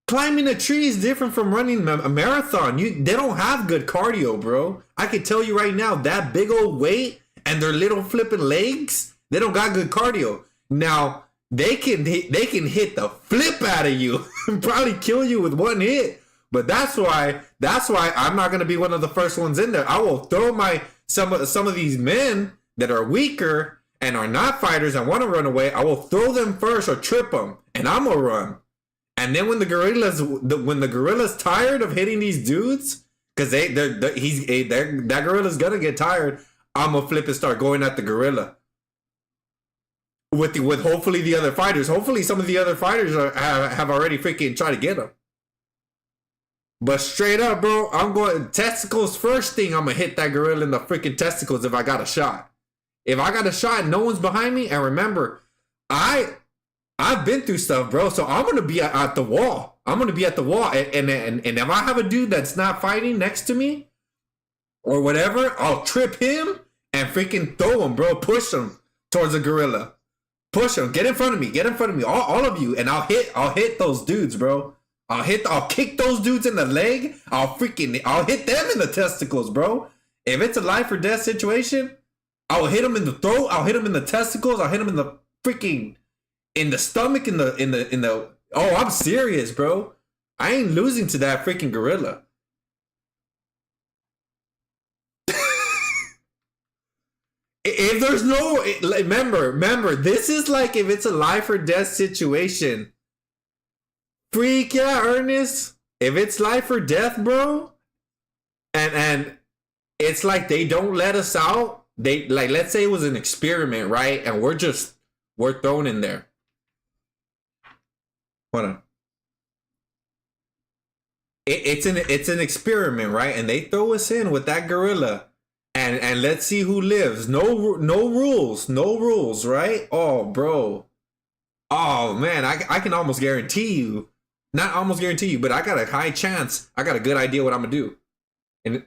Climbing a tree is different from running a marathon. They don't have good cardio, bro. I can tell you right now, that big old weight and their little flipping legs, they don't got good cardio. Now, they can hit the flip out of you and probably kill you with one hit. But that's why I'm not gonna be one of the first ones in there. I will throw some of these men that are weaker and are not fighters and want to run away. I will throw them first or trip them, and I'm gonna run. And then when the gorilla's tired of hitting these dudes, because that gorilla's gonna get tired, I'm gonna flip and start going at the gorilla. With hopefully the other fighters. Hopefully some of the other fighters have already freaking tried to get him. But straight up, bro, I'm going testicles first thing. I'm gonna hit that gorilla in the freaking testicles if I got a shot. If I got a shot and no one's behind me, and remember, I've been through stuff, bro. So I'm gonna be at the wall. I'm gonna be at the wall, and if I have a dude that's not fighting next to me or whatever, I'll trip him and freaking throw him, bro. Push him towards the gorilla. Push him. Get in front of me. Get in front of me. All of you, and I'll hit those dudes, bro. I'll kick those dudes in the leg. I'll hit them in the testicles, bro. If it's a life or death situation, I'll hit them in the throat. I'll hit them in the testicles. I'll hit them in the freaking in the stomach. In the. Oh, I'm serious, bro. I ain't losing to that freaking gorilla. If there's no, remember, this is like if it's a life or death situation. Freak, yeah, Ernest. If it's life or death, bro, and it's like they don't let us out. They like, let's say it was an experiment, right? And we're thrown in there. Hold on. It's an experiment, right? And they throw us in with that gorilla. And let's see who lives. No rules, right? Oh, bro. Oh, man, I can almost guarantee you. Not almost guarantee you, but I got a high chance. I got a good idea what I'm going to do. And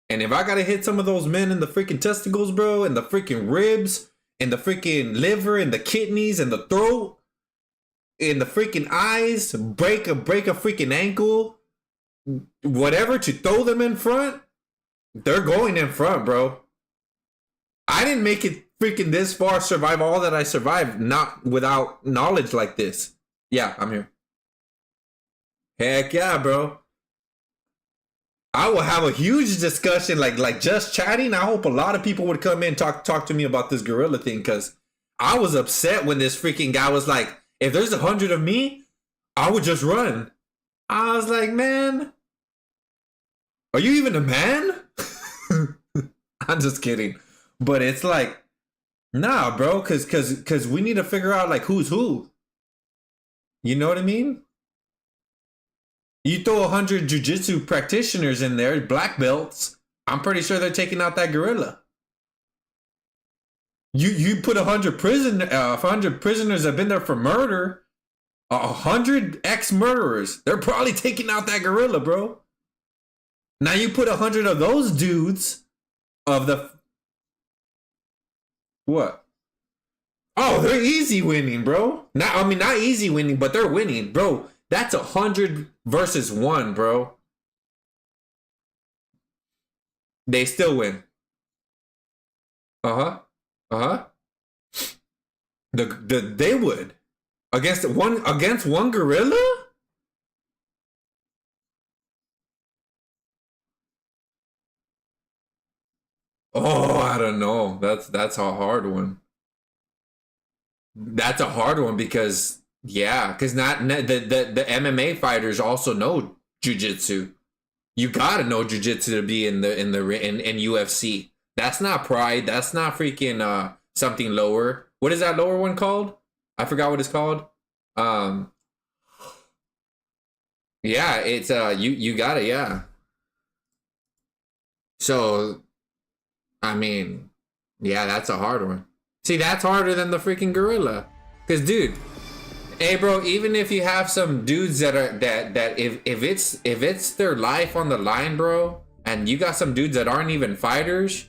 if I got to hit some of those men in the freaking testicles, bro, and the freaking ribs, and the freaking liver, and the kidneys, and the throat, and the freaking eyes, break a freaking ankle, whatever, to throw them in front, they're going in front, bro. I didn't make it freaking this far, survive all that I survived, not without knowledge like this. Yeah, I'm here. Heck yeah, bro. I will have a huge discussion, like just chatting. I hope a lot of people would come in, talk to me about this gorilla thing, because I was upset when this freaking guy was like, if there's 100 of me, I would just run. I was like, man, are you even a man? I'm just kidding. But it's like, nah, bro, cause we need to figure out like who's who. You know what I mean? You throw 100 jujitsu practitioners in there, black belts, I'm pretty sure they're taking out that gorilla. You put 100 prisoners that have been there for murder, 100 ex-murderers, they're probably taking out that gorilla, bro. Now you put 100 of those dudes of the what? Oh, they're easy winning, bro. Not easy winning, but they're winning, bro. That's 100 versus 1, bro. They still win. They would against one gorilla. Oh, I don't know. That's a hard one. That's a hard one because not the MMA fighters also know jujitsu. You gotta know jujitsu to be in UFC. That's not pride. That's not freaking something lower. What is that lower one called? I forgot what it's called. Yeah, it's you got it, yeah. So I mean, yeah, that's a hard one. See, that's harder than the freaking gorilla. Cause dude, hey bro, even if you have some dudes that are that if it's their life on the line, bro, and you got some dudes that aren't even fighters,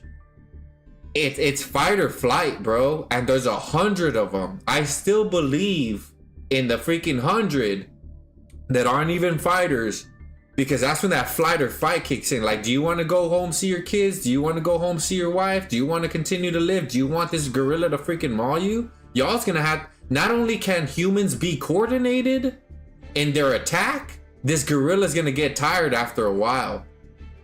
it's fight or flight, bro. And there's 100 of them. I still believe in the freaking 100 that aren't even fighters, because that's when that flight or fight kicks in. Like, do you want to go home see your kids? Do you want to go home see your wife? Do you want to continue to live? Do you want this gorilla to freaking maul you? Y'all's gonna have, not only can humans be coordinated in their attack, this gorilla's gonna get tired after a while.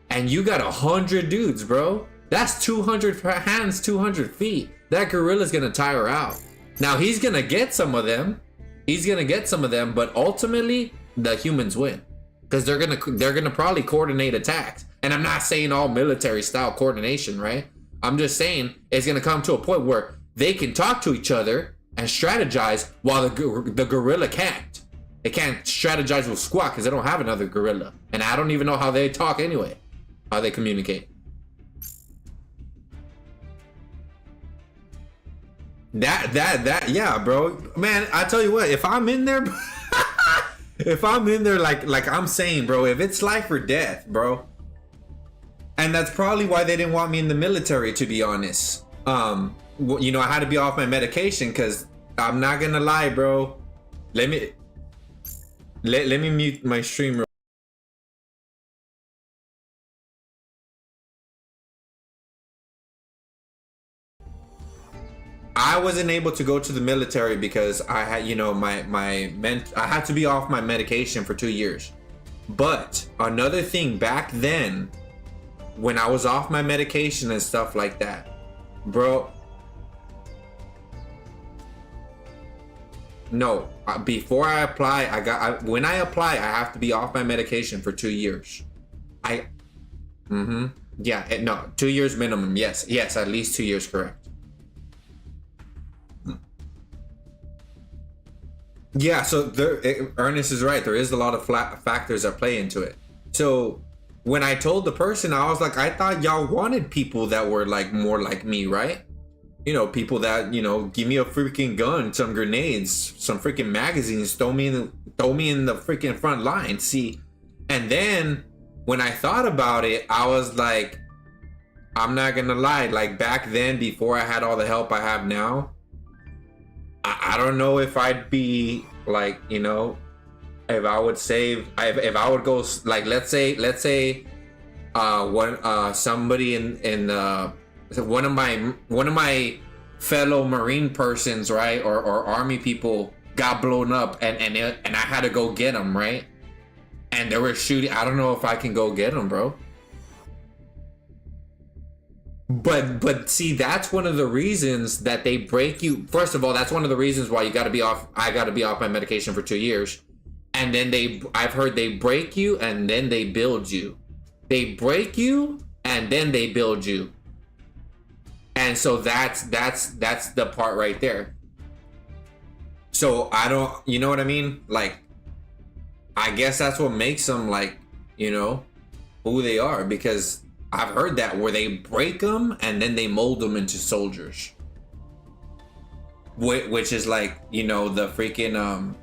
And you got 100 dudes, bro. That's 200 hands, 200 feet. That gorilla's gonna tire out. Now he's gonna get some of them. But ultimately the humans win. Because they're gonna probably coordinate attacks. And I'm not saying all military style coordination, right? I'm just saying it's gonna come to a point where they can talk to each other and strategize while the gorilla can't. They can't strategize with squat because they don't have another gorilla. And I don't even know how they talk anyway. How they communicate. Yeah, bro. Man, I tell you what, if I'm in there like I'm saying, bro, if it's life or death, bro. And that's probably why they didn't want me in the military, to be honest. You know, I had to be off my medication because I'm not gonna lie, bro. Let me mute my stream. I wasn't able to go to the military because I had, you know, I had to be off my medication for 2 years. But another thing back then, when I was off my medication and stuff like that, bro. No, before I apply, when I apply, I have to be off my medication for 2 years. Yeah, no, 2 years minimum. Yes, at least 2 years, correct. Yeah, so Ernest is right. There is a lot of factors that play into it. So when I told the person, I was like, I thought y'all wanted people that were like more like me, right? You know, people that, you know, give me a freaking gun, some grenades, some freaking magazines, throw me in the freaking front line. See, and then when I thought about it, I was like, I'm not gonna lie, like back then, before I had all the help I have now, I don't know if I'd be like, you know, if I would go, like, let's say somebody in one of my fellow Marine persons, right, or Army people got blown up, and I had to go get them, right, and they were shooting. I don't know if I can go get them, bro. But see, that's one of the reasons that they break you. First of all, that's one of the reasons why you got to be off. I got to be off my medication for 2 years, and then I've heard they break you and then they build you. They break you and then they build you. And so that's the part right there. So I don't, you know what I mean? Like, I guess that's what makes them, like, you know, who they are, because I've heard that where they break them and then they mold them into soldiers. Which is like, you know, the freaking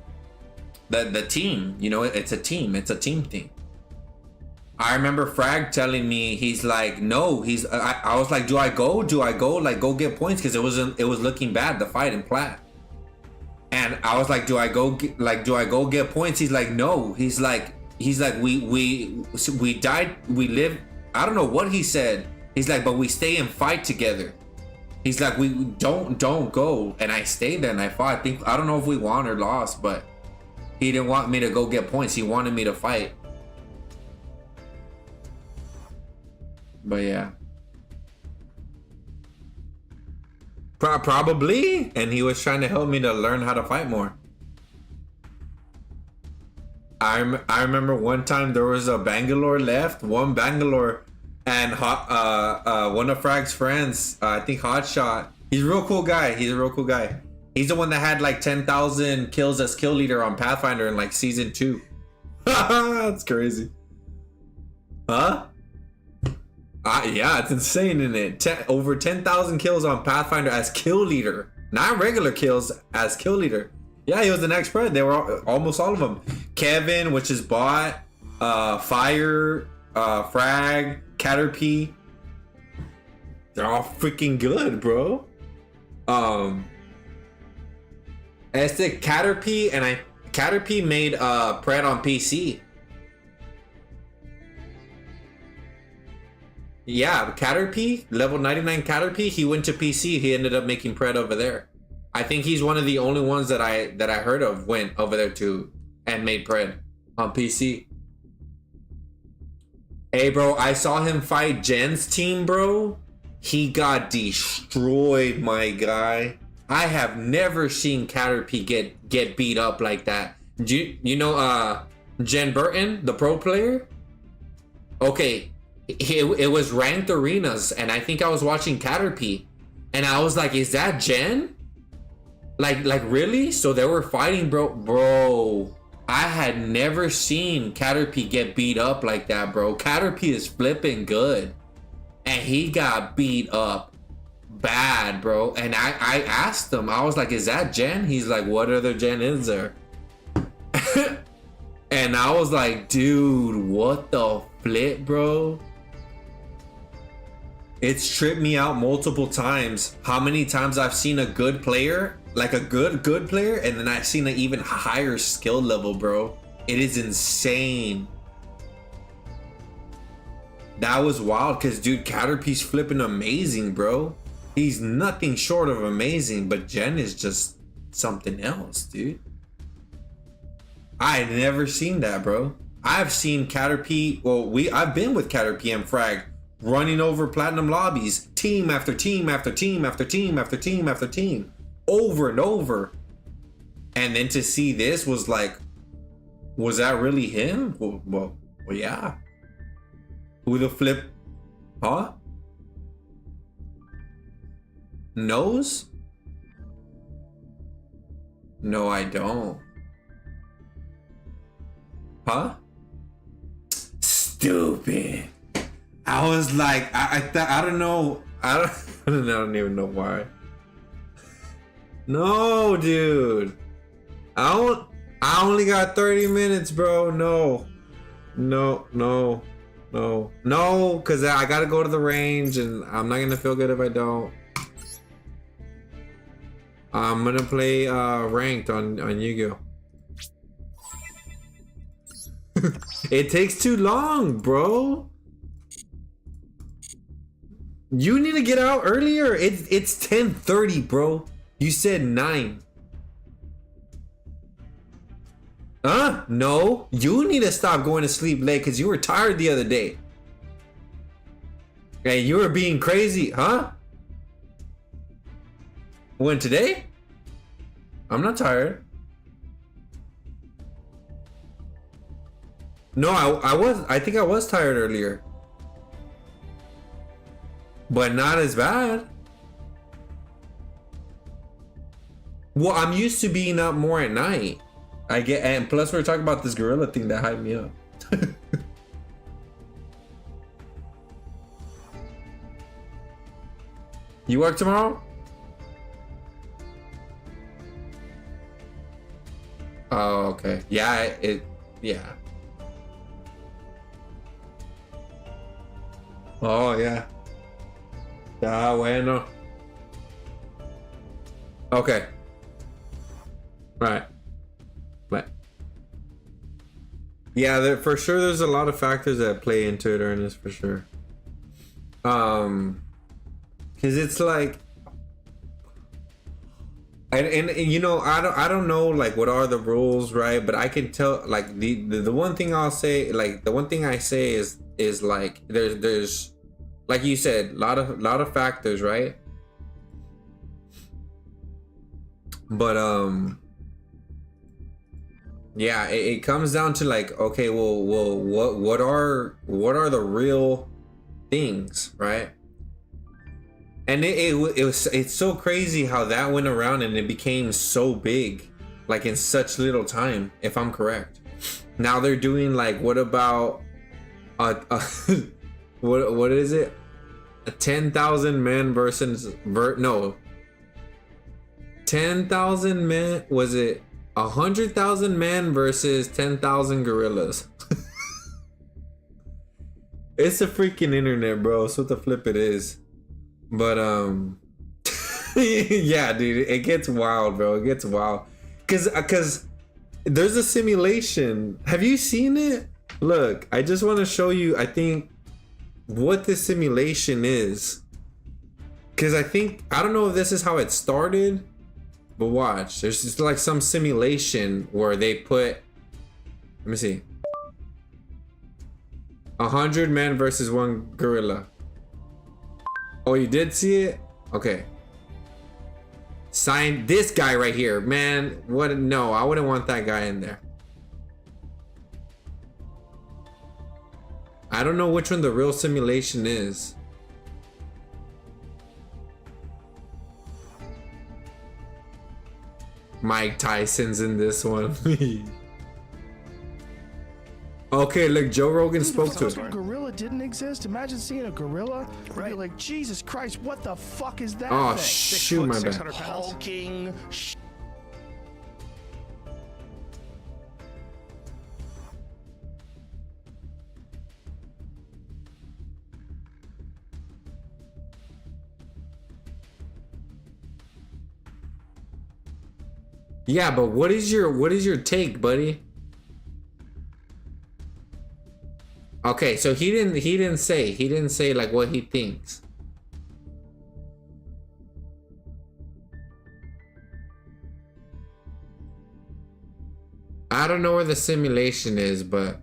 the team, you know, it's a team thing. I remember Frag telling me, he's like, no, I was like, do I go like go get points, because it was looking bad, the fight in Plat. And I was like, do I go get points? He's like, no. He's like we died, we live. I don't know what he said. He's like, but we stay and fight together. He's like, we don't go. And I stayed there and I fought. I don't know if we won or lost, but he didn't want me to go get points. He wanted me to fight. But yeah. Probably. And he was trying to help me to learn how to fight more. I remember one time there was a Bangalore left. One Bangalore. And one of Frag's friends, I think Hotshot. He's a real cool guy. He's the one that had like 10,000 kills as kill leader on Pathfinder in like season 2. That's crazy. Huh? Yeah, it's insane, isn't it? Over 10,000 kills on Pathfinder as kill leader. Not regular kills, as kill leader. Yeah, he was the next spread. They were almost all of them. Kevin, which is bot. Fire. Frag. Caterpie. They're all freaking good, bro. It's the Caterpie, and Caterpie made Pred on PC. Yeah, Caterpie, level 99 Caterpie, he went to PC. He ended up making Pred over there. I think he's one of the only ones that I heard of went over there to and made Pred on PC. Hey, bro, I saw him fight Jen's team, bro. He got destroyed, my guy. I have never seen Caterpie get beat up like that. You know Jen Burton, the pro player? Okay, it was ranked arenas, and I think I was watching Caterpie, and I was like, is that Jen? Like really? So they were fighting, bro. I had never seen Caterpie get beat up like that, bro. Caterpie is flipping good. And he got beat up bad, bro. And I asked him, I was like, is that Jen? He's like, what other Jen is there? And I was like, dude, what the flip, bro? It's tripped me out multiple times. How many times I've seen a good player, like a good player, and then I've seen an even higher skill level, bro. It is insane. That was wild, because dude, Caterpie's flipping amazing, bro. He's nothing short of amazing, but Jen is just something else, dude. I had never seen that, bro. I've seen Caterpie, I've been with Caterpie and Frag running over platinum lobbies, team after team after team after team after team after team, over and over. And then to see this was like, was that really him? Well, yeah. Who the flip? Huh? Knows? No, I don't. Huh? Stupid. I was like, I don't know. I don't even know why. No, dude. I only got 30 minutes, bro. No, because I gotta go to the range, and I'm not gonna feel good if I don't. I'm gonna play ranked on Yu-Gi-Oh. It takes too long, bro. You need to get out earlier. It's 10:30, bro. You said 9. Huh? No. You need to stop going to sleep late because you were tired the other day. Okay, you were being crazy, huh? When today? I'm not tired. No, I think I was tired earlier. But not as bad. Well, I'm used to being up more at night. And plus we're talking about this gorilla thing that hyped me up. You work tomorrow? Oh, okay. Yeah, yeah. Oh, yeah. Ah, bueno. Okay. Right. Yeah, for sure there's a lot of factors that play into it, Ernest, for sure. Because it's like, and you know, I don't know like what are the rules, right? But I can tell, like, the one thing I'll say, like the one thing I say is like there's like you said, lot of factors, right? But yeah, it comes down to like, okay, well what are the real things, right? And it's so crazy how that went around and it became so big, like in such little time, if I'm correct. Now they're doing like, what about what is it? A 10,000 men versus 10,000 men, was it 100,000 men versus 10,000 gorillas? It's a freaking internet, bro. That's what the flip it is. But yeah, dude, it gets wild, bro. It gets wild. Cause there's a simulation. Have you seen it? Look, I just want to show you, I think, what this simulation is. Cause I don't know if this is how it started, but watch. There's just like some simulation where they put, let me see, 100 men versus 1 gorilla. Oh, you did see it? Okay. Sign this guy right here, man. What? No, I wouldn't want that guy in there. I don't know which one the real simulation is. Mike Tyson's in this one. Okay, look, Joe Rogan spoke to it. Gorilla didn't exist. Imagine seeing a gorilla. Right. You're like, Jesus Christ, what the fuck is that? Oh, thing? shoot, my bad. Hulking. Yeah, but what is your take, buddy? Okay, so he didn't say like what he thinks. I don't know where the simulation is, but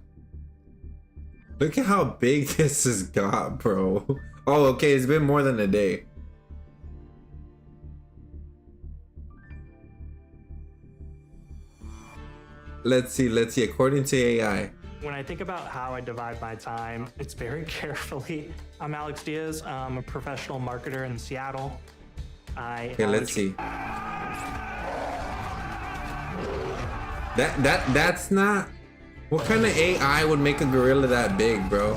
look at how big this has got, bro. Oh, okay, it's been more than a day. Let's see. According to AI. When I think about how I divide my time, it's very carefully. I'm Alex Diaz. I'm a professional marketer in Seattle. Okay, let's see. That's not. What kind of AI would make a gorilla that big, bro?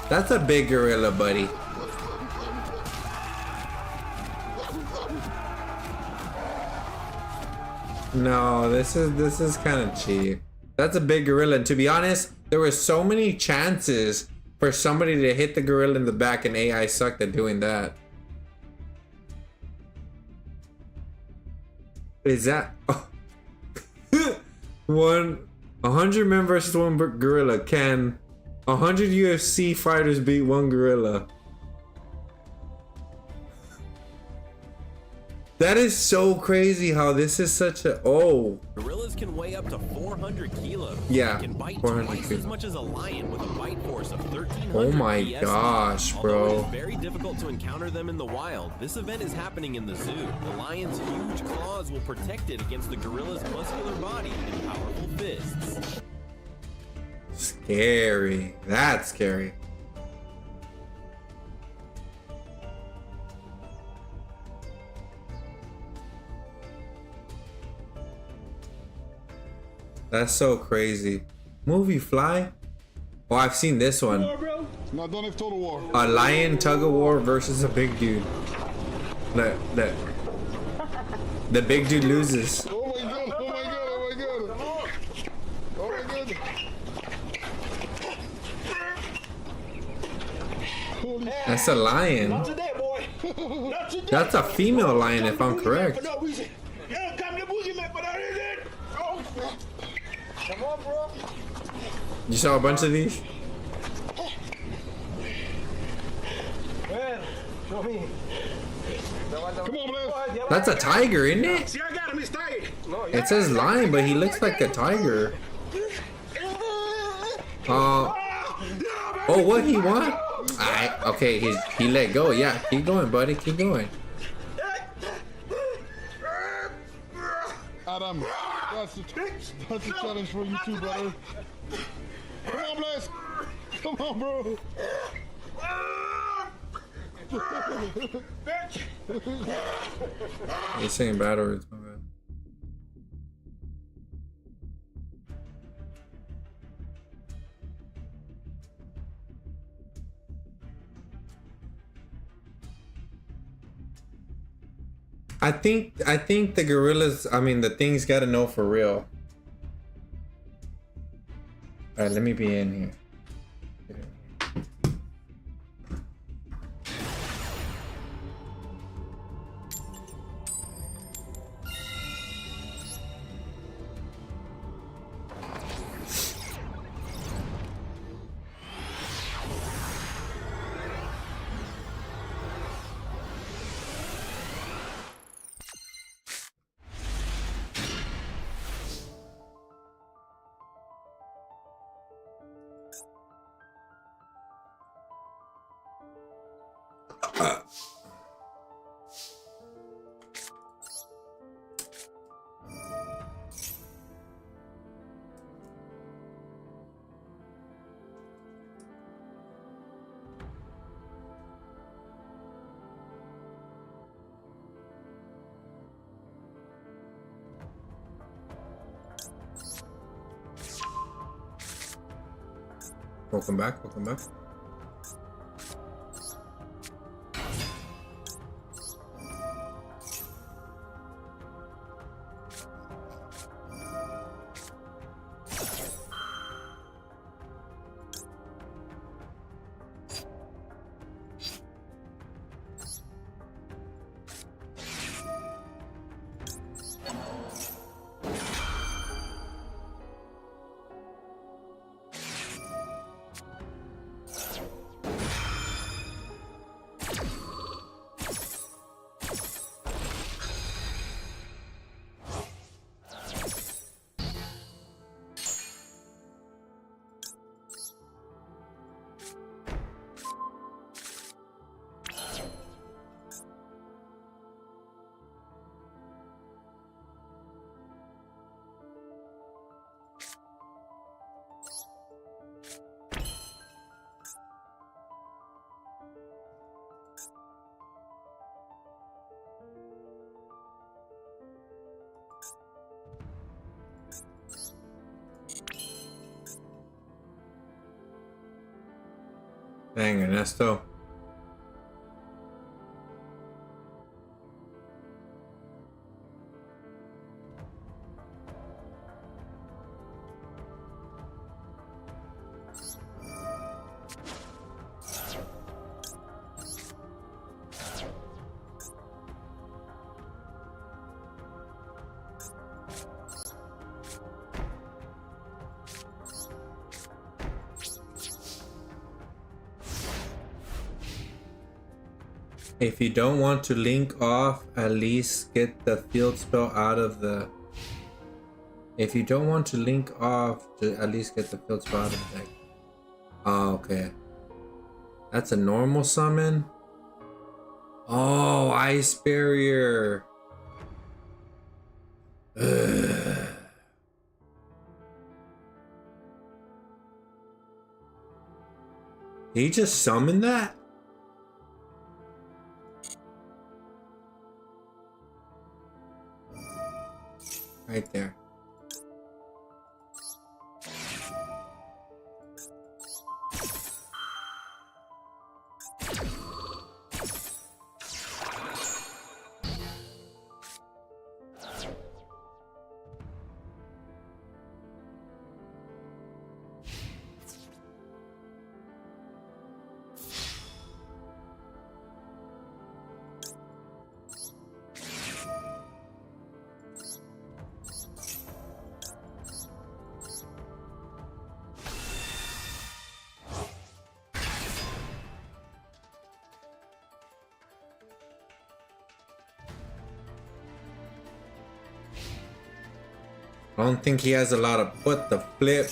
That's a big gorilla, buddy. No, this is kind of cheap. That's a big gorilla, and to be honest, there were so many chances for somebody to hit the gorilla in the back, and AI sucked at doing that. Is that 100 men versus 1 gorilla? Can 100 UFC fighters beat 1 gorilla? That is so crazy how this is such a Gorillas can weigh up to 400 kilos. Yeah, They can bite 400 twice kilos. as much as a lion with a bite force of 1,300 Oh my PSI. gosh, Although bro. it is very difficult to encounter them in the wild, this event is happening in the zoo. The lion's huge claws will protect it against the gorilla's muscular body and powerful fists. Scary. That's scary. That's so crazy. Movie Fly? Oh, I've seen this one. No, don't have total war. A lion tug of war versus a big dude. Look. The big dude loses. Oh my god, oh my god, oh my god. Oh my god. Holy That's a lion. Not today, boy. Not today. That's a female lion if I'm correct. For no reason. Yeah, come to boogie man, but I didn't. Oh. Come on, bro. You saw a bunch of these? Well, show me. Come on, Bless. That's a tiger, isn't it? See, I got him. He's tired. No, It says lion, but he looks like a tiger. Oh, what he want? Okay, he let go. Yeah, keep going, buddy. Keep going. Adam, that's a challenge for you too, brother. Come on, Bless. Come on, bro. He's saying bad words. My bad. I think the gorillas, I mean the things gotta know for real. Alright, let me be in here. Welcome back, welcome back. Dang, Ernesto. If you don't want to link off, at least get the field spell out of the... If you don't want to link off, at least get the field spell out of the deck. Oh, okay. That's a normal summon? Oh, Ice Barrier. Ugh. Did he just summon that? Right there. I don't think he has a lot of what the flip.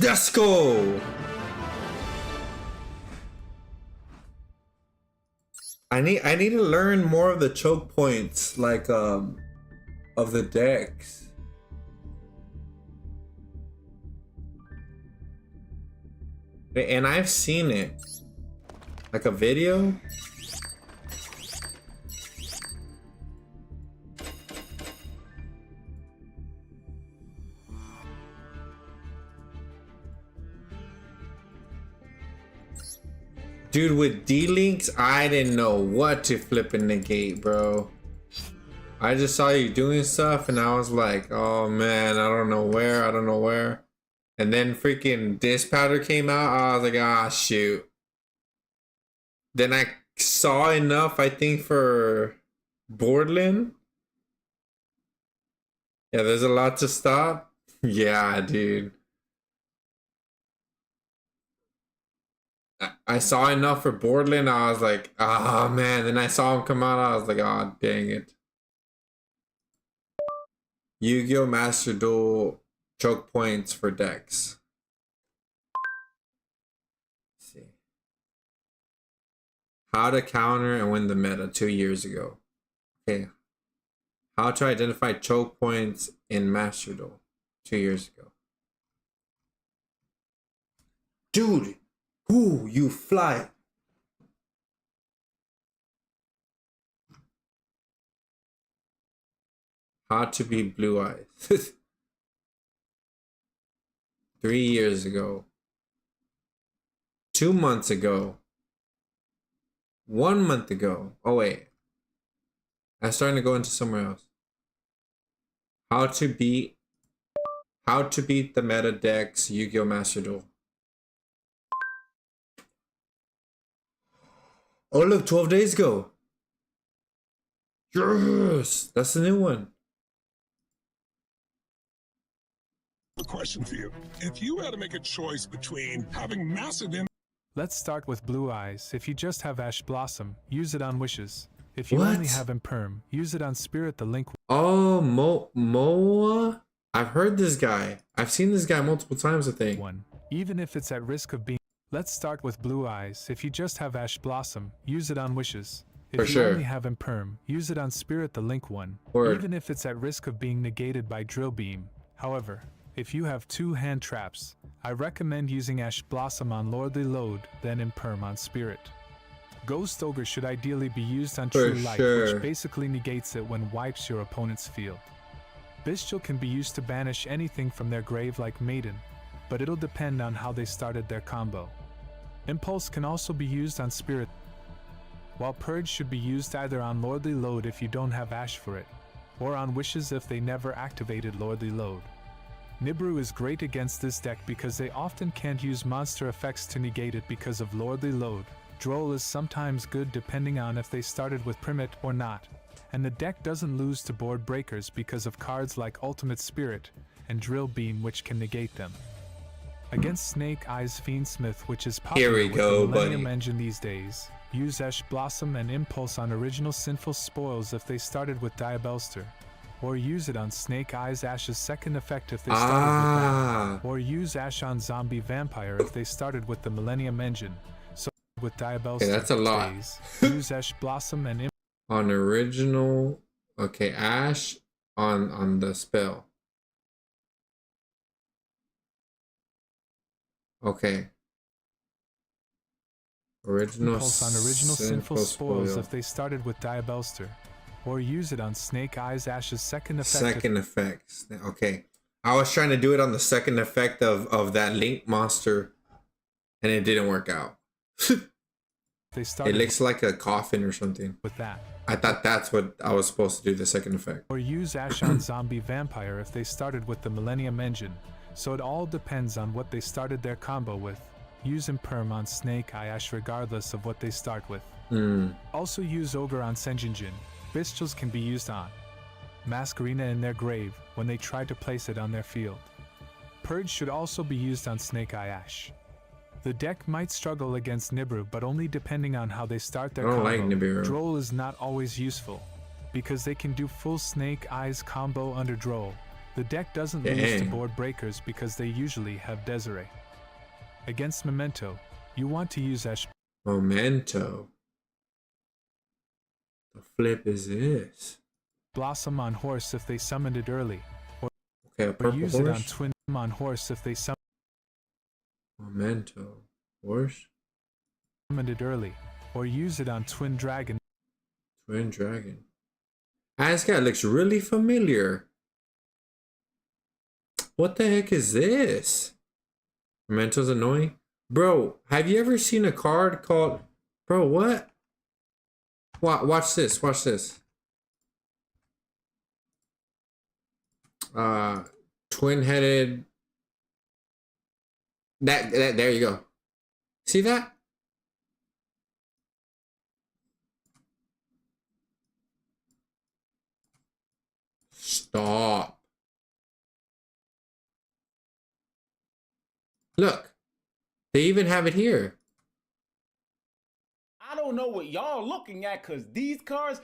Let's go. I need to learn more of the choke points, like of the decks. And I've seen it, like a video. Dude, with D-Links, I didn't know what to flip and negate, bro. I just saw you doing stuff and I was like, oh man, I don't know where. And then freaking Disc Powder came out, I was like, ah, shoot. Then I saw enough, I think, for Borderland. Yeah, there's a lot to stop. Yeah, dude. I saw enough for Borderland, I was like, oh man. Then I saw him come out, I was like, oh dang it. Yu-Gi-Oh! Master Duel choke points for decks. Let's see. How to counter and win the meta 2 years ago. Okay. How to identify choke points in Master Duel 2 years ago. Dude! Ooh, you fly. How to be Blue Eyes. 3 years ago. 2 months ago. 1 month ago. Oh wait. I'm starting to go into somewhere else. How to beat the meta decks Yu-Gi-Oh! Master Duel. Oh look, 12 days ago. Yes, that's the new one. A question for you. If you had to make a choice between having massive Let's start with Blue Eyes. If you just have Ash Blossom, use it on Wishes. If you only have Imperm, use it on Spirit the Link. Oh, Moa? I've heard this guy. I've seen this guy multiple times, I think. Even if it's at risk of being... Let's start with Blue Eyes. If you just have Ash Blossom, use it on Wishes. If you only have Imperm, use it on Spirit the Link one. Even if it's at risk of being negated by Drill Beam. However, if you have 2 hand traps, I recommend using Ash Blossom on Lordly Load, then Imperm on Spirit. Ghost Ogre should ideally be used on True Light, which basically negates it when wipes your opponent's field. Bestial can be used to banish anything from their grave like Maiden, but it'll depend on how they started their combo. Impulse can also be used on Spirit, while Purge should be used either on Lordly Load if you don't have Ash for it, or on Wishes if they never activated Lordly Load. Nibru is great against this deck because they often can't use monster effects to negate it because of Lordly Load. Droll is sometimes good depending on if they started with Primit or not, and the deck doesn't lose to board breakers because of cards like Ultimate Spirit and Drill Beam which can negate them. Against Snake Eyes Fiendsmith, which is popular with the Millennium Engine these days, use Ash Blossom and Impulse on original Sinful Spoils if they started with Diabelster, or use it on Snake Eyes Ash's second effect if they started with that, or use Ash on Zombie Vampire if they started with the Millennium Engine. So with Diabelster, that's a lot. Use Ash Blossom and on original, okay, Ash on the spell. Okay. Impulse on original Sinful Spoils if they started with Diabelster, or use it on Snake Eyes Ash's second effect. Second effects. Okay. I was trying to do it on the second effect of that Link monster, and it didn't work out. It looks like a coffin or something. With that. I thought that's what I was supposed to do, the second effect. Or use Ash on Zombie Vampire if they started with the Millennium Engine. So it all depends on what they started their combo with. Use Imperm on Snake Eye Ash regardless of what they start with. Also use Ogre on Senjinjin. Bestials can be used on Masquerina in their grave when they try to place it on their field. Purge should also be used on Snake Eye Ash. The deck might struggle against Nibiru, but only depending on how they start their combo. I don't like Nibiru. Droll is not always useful, because they can do full Snake Eyes combo under Droll. The deck doesn't lose to board breakers because they usually have Desiree. Against Memento, you want to use Ash. Memento. The flip is this. Blossom on Horse if they summoned it early. Or use horse? it on Twin on Horse if they summoned Memento. Horse? Summoned it early. Or use it on Twin Dragon. Twin Dragon. This guy looks really familiar. What the heck is this? Memento's annoying. Bro, have you ever seen a card called... Bro, what? Watch this. Watch this. Twin-headed... That, there you go. See that? Stop. Look, they even have it here. I don't know what y'all looking at, because these cards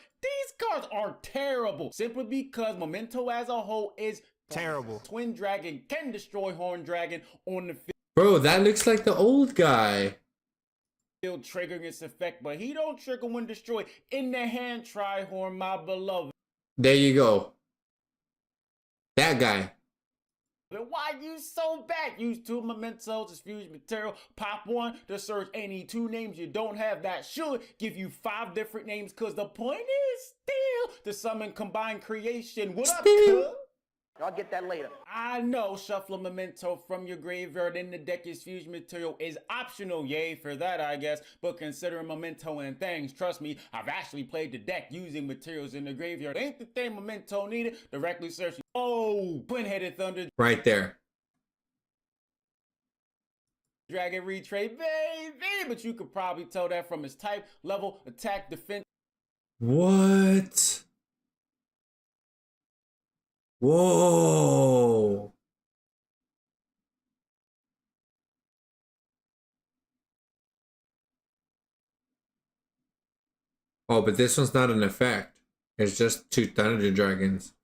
are terrible. Simply because Memento as a whole is terrible. Twin Dragon can destroy Horn Dragon on the field. Bro, that looks like the old guy. Triggering its effect, but he don't trigger when destroyed. In the hand, try Horn, my beloved. There you go. That guy. Why use so bad? Use 2 mementos as fusion material. Pop 1 to search any 2 names you don't have. That should give you 5 different names, because the point is still to summon combined creation. What up, cuz? I'll get that later. I know shuffle a memento from your graveyard in the deck is fusion material is optional, yay for that I guess, but considering memento and things, trust me, I've actually played the deck using materials in the graveyard. Ain't the thing memento needed, directly searching. Oh, twin-headed thunder. Right there. Dragon retrade, baby, but you could probably tell that from his type, level, attack, defense. What? Whoa. Oh, but this one's not an effect. It's just 2 Thunder Dragons.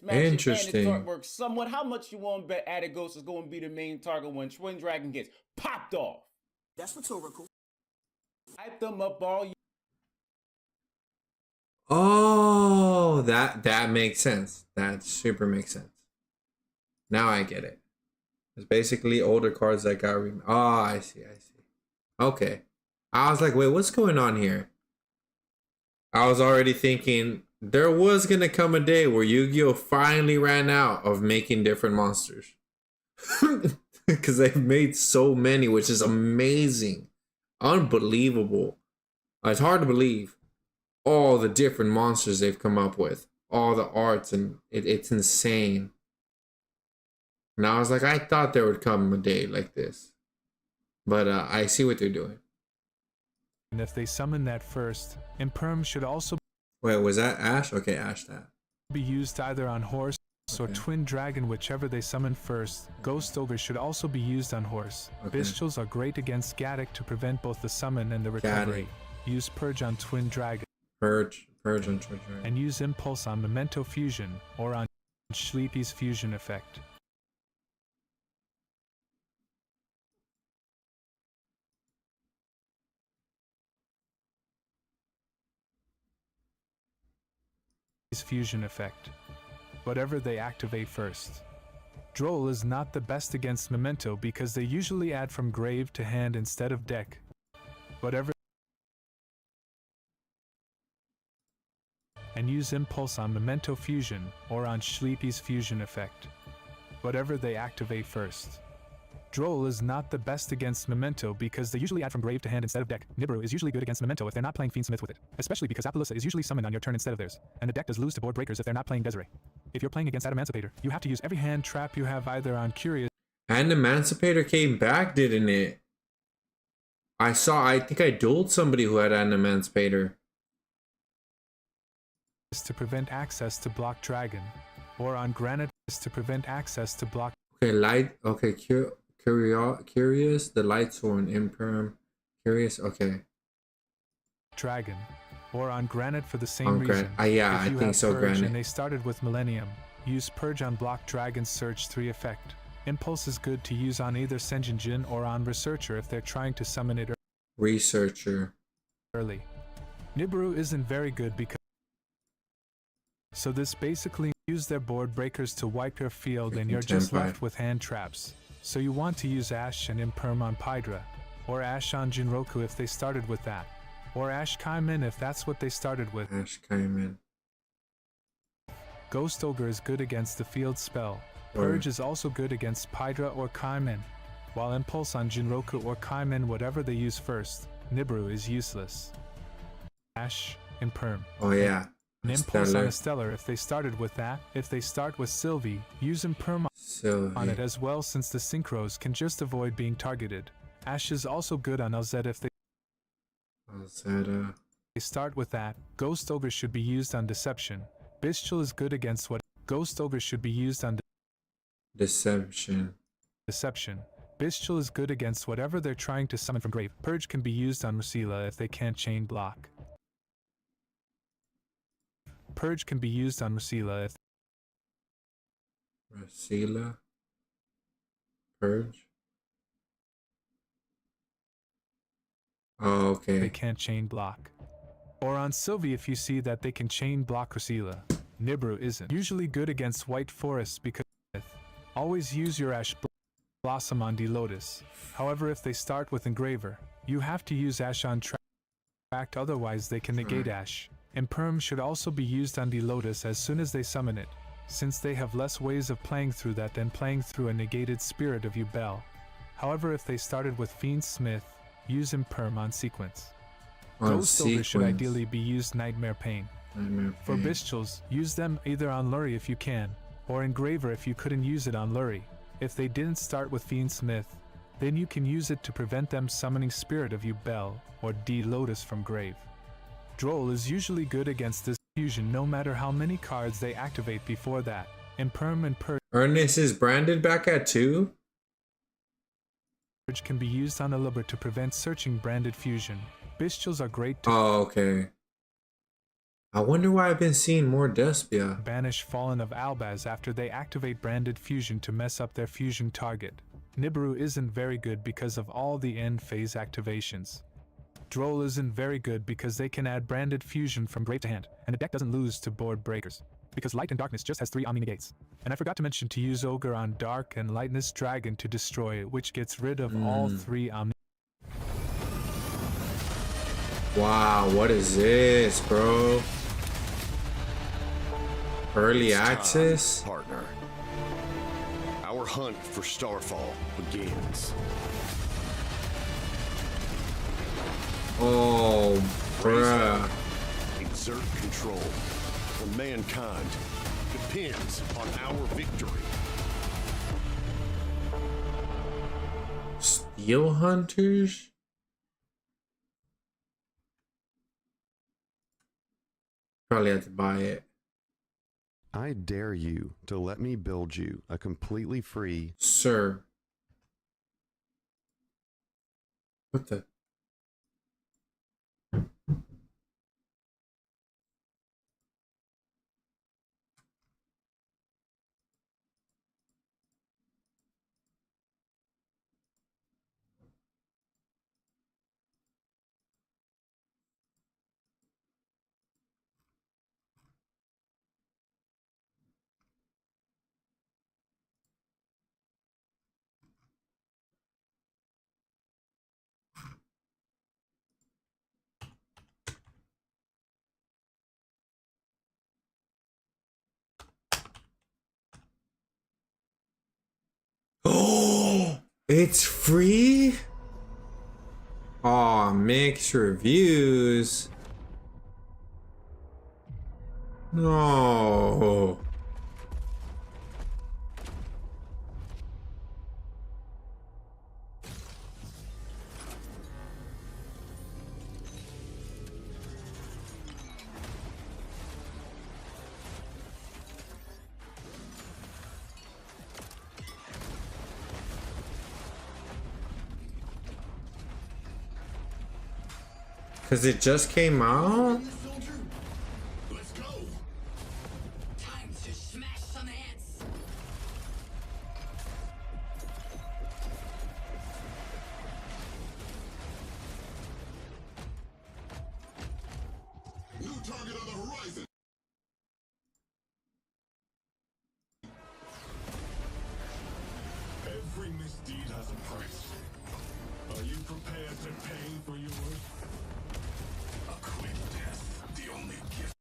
Interesting. And its artwork somewhat. How much you want to bet Adigos is going to be the main target when Twin Dragon gets popped off? That's rhetorical. Hype them up all you. Oh, that makes sense. That super makes sense. Now I get it. It's basically older cards that got oh, I see. Okay. I was like, wait, what's going on here? I was already thinking there was gonna come a day where Yu-Gi-Oh! Finally ran out of making different monsters. Because they've made so many, which is amazing. Unbelievable. It's hard to believe all the different monsters they've come up with. All the arts, and it's insane. And I was like, I thought there would come a day like this. But I see what they're doing. And if they summon that first, Imperm should also Wait, was that Ash? Okay, Ash that. be used either on horse or Twin Dragon, whichever they summon first. Ghost Ogre should also be used on horse. Bestials are great against Gaddock to prevent both the summon and the recovery. Use Purge on Twin Dragon. Purge on Twin Dragon. And use Impulse on Memento Fusion or on Sleepy's Fusion effect. Fusion effect. Whatever they activate first. Droll is not the best against Memento because they usually add from grave to hand instead of deck. Whatever. And use Impulse on Memento Fusion or on Sleepy's Fusion effect. Whatever they activate first. Droll is not the best against Memento because they usually add from grave to hand instead of deck. Nibiru is usually good against Memento if they're not playing Fiendsmith with it, especially because Appaloosa is usually summoned on your turn instead of theirs, and the deck does lose to board breakers if they're not playing Desiree. If you're playing against Emancipator, you have to use every hand trap you have either on Curious. And Emancipator came back, didn't it? I think I dueled somebody who had an Emancipator. To prevent access to block Dragon, or on Granite to prevent access to block. Okay, light. Okay, Curious, the Lightsworn, Imperm, Curious. Okay. Dragon, or on Granite for the same reason. Yeah, I think so. Purge Granite. And they started with Millennium. Use Purge on block Dragon Surge 3 effect. Impulse is good to use on either Senjin Jin or on Researcher if they're trying to summon it early. Nibiru isn't very good because. So this basically use their board breakers to wipe your field and you're just left with hand traps. So you want to use Ash and Imperm on Pydra, or Ash on Jinroku if they started with that, or Ash Kaimin if that's what they started with. Ash Kaimin. Ghost Ogre is good against the field spell. Purge is also good against Pydra or Kaimin, while Impulse on Jinroku or Kaimin, whatever they use first. Nibiru is useless. Ash, Imperm. Oh yeah. An Impulse on a Stellar if they started with that. If they start with Sylvie, use Imperm on it as well since the Synchros can just avoid being targeted. Ash is also good on LZ if they start with that. Ghost Ogre should be used on Deception. Bestial is good against what? Ghost Ogre should be used on Deception. Bestial is good against whatever they're trying to summon from grave. Purge can be used on Rusila if they can't chain block. Purge can be used on Rusila if Purge. Oh, okay. They can't chain block. Or on Sylvie if you see that they can chain block Rusila. Nibiru isn't usually good against White Forest because always use your Ash Blossom on D-Lotus. However, if they start with Engraver, you have to use Ash on Tract, otherwise they can negate Ash. Imperm should also be used on the Lotus as soon as they summon it, since they have less ways of playing through that than playing through a negated Spirit of You Bell. However, if they started with Fiend Smith, use Imperm on sequence. Ghost Ogre should ideally be used Nightmare Pain. For Bestials, use them either on Lurie if you can, or Engraver if you couldn't use it on Lurie. If they didn't start with Fiend Smith, then you can use it to prevent them summoning Spirit of You Bell or D Lotus from grave. Droll is usually good against this fusion no matter how many cards they activate before that. Imperm and Purge Ernest is branded back at 2? can be used on a Lubber to prevent searching branded fusion. Bestials are great to okay. I wonder why I've been seeing more Despia. Banish Fallen of Albaz after they activate branded fusion to mess up their fusion target. Nibiru isn't very good because of all the end phase activations. Droll isn't very good because they can add branded fusion from grave to hand, and the deck doesn't lose to board breakers, because Light and Darkness just has 3 Omni Negates. And I forgot to mention to use Ogre on Dark and Lightness Dragon to destroy it, which gets rid of all 3 Omni. Wow, what is this, bro? Early access? Partner. Our hunt for Starfall begins. Oh, bruh. Exert control. For mankind depends on our victory. Steel Hunters? Probably have to buy it. I dare you to let me build you a completely free... Sir. What the... Oh, it's free? Aw, mixed reviews. No. Because it just came out? Let's go. Time to smash some ants. New target on the horizon. Every misdeed has a price. Are you prepared to pay for yours? A quick death, the only gift.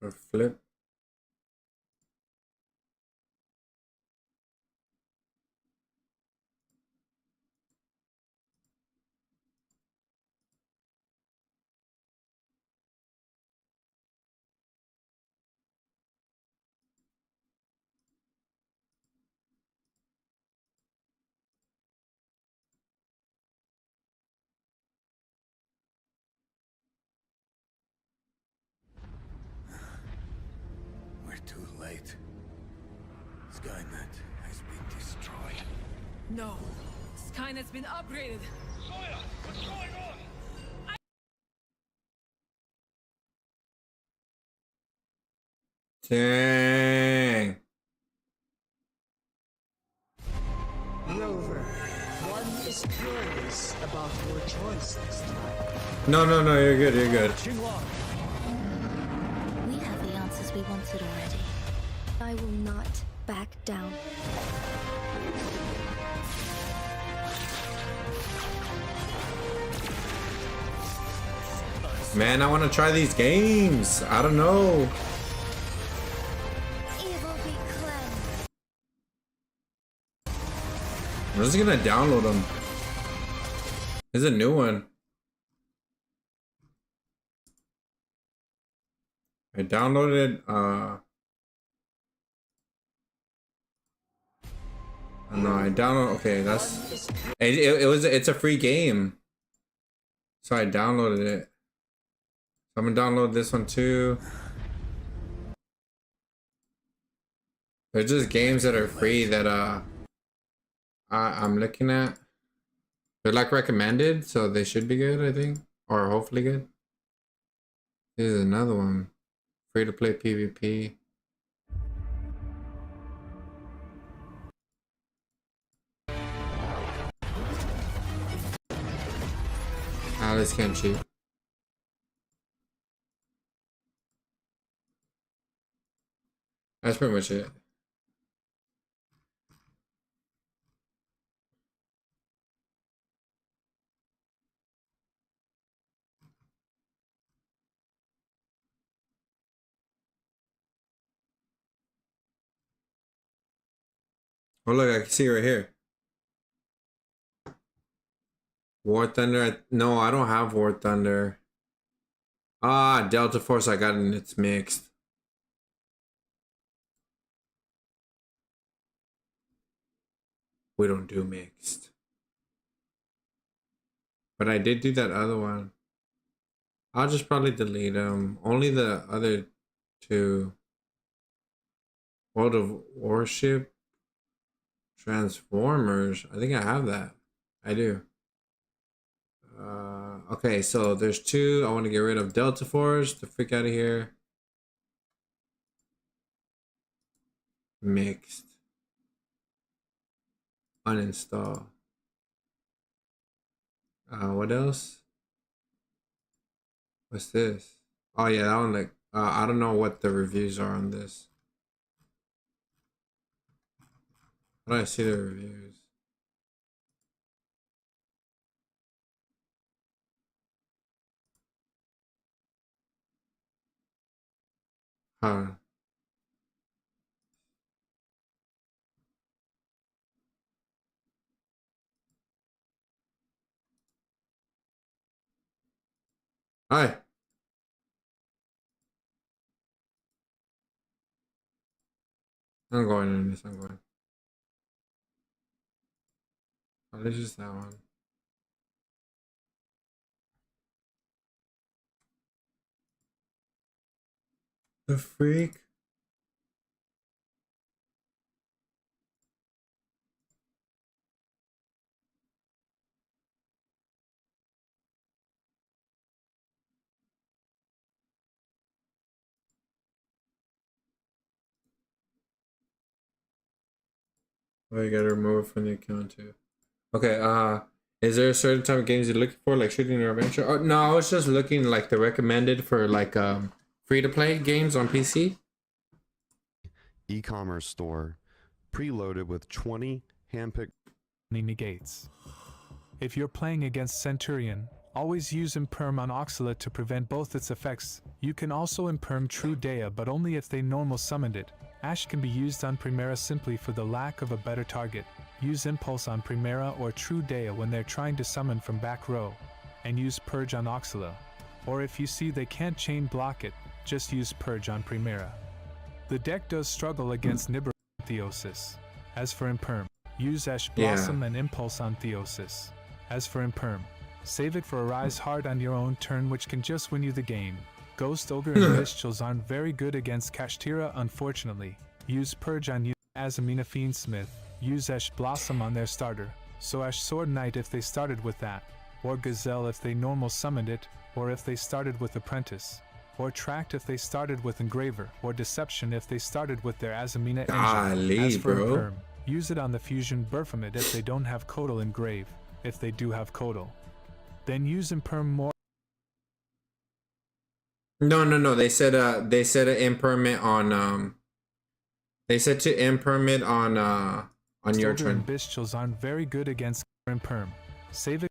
Or flip. We're too late. Skynet has been destroyed. No, Skynet's been upgraded. Sawyer, what's going on? Dang. Rover, one is curious about your choice this time. No, you're good, you're good. We have the answers we wanted already. I will not back down. Man, I want to try these games. I don't know. I'm just gonna download them. There's a new one. I downloaded no, I downloaded, okay, that's it's a free game. So I downloaded it. So I'm gonna download this one too. They're just games that are free that I'm looking at. They're like recommended, so they should be good, I think, or hopefully good. Here's another one, free to play PvP. Alice can't cheat. That's pretty much it. Oh look, I can see right here. War Thunder. No, I don't have War Thunder. Ah, Delta Force. I got it and it's mixed. We don't do mixed. But I did do that other one. I'll just probably delete them. Only the other two. World of Warship. Transformers. I think I have that. I do. Okay, so there's two. I want to get rid of Delta Force. The freak out of here. Mixed. Uninstall. What else? What's this? Oh yeah, that one. Like, I don't know what the reviews are on this. How do I see the reviews? Huh. Hi. I'm going in this. I'm going. Oh, this is that one. The freak. Oh, you gotta remove it from the account too. Okay, is there a certain type of games you're looking for, like shooting or adventure? Oh, no, I was just looking like the recommended for like free-to-play games on PC. E-commerce store, preloaded with 20 handpicked negates. If you're playing against Centurion, always use Imperm on Oxalate to prevent both its effects. You can also Imperm True Dea, but only if they normal summoned it. Ash can be used on Primera simply for the lack of a better target. Use Impulse on Primera or True Dea when they're trying to summon from back row, and use Purge on Oxala. Or if you see they can't chain block it, just use Purge on Primera. The deck does struggle against Nibber Theosis. As for Imperm, use Ash Blossom and Impulse on Theosis. As for Imperm, save it for Arise Hard on your own turn, which can just win you the game. Ghost Ogre and Bestials aren't very good against Kashtira, unfortunately. Use Purge on you as Amina Fiendsmith. Use Ash Blossom on their starter, so Ash Sword Knight if they started with that, or Gazelle if they normal summoned it, or if they started with Apprentice. or Tract if they started with Engraver, or Deception if they started with their Azamina Golly, engine. As for bro. Imperm, use it on the Fusion Baphomet if they don't have Codal Engrave, if they do have Codal. Then use Imperm more. No. They said impermit on They said to impermit on your Stoker turn. and Bistchels aren't very good against Imperm. Save it.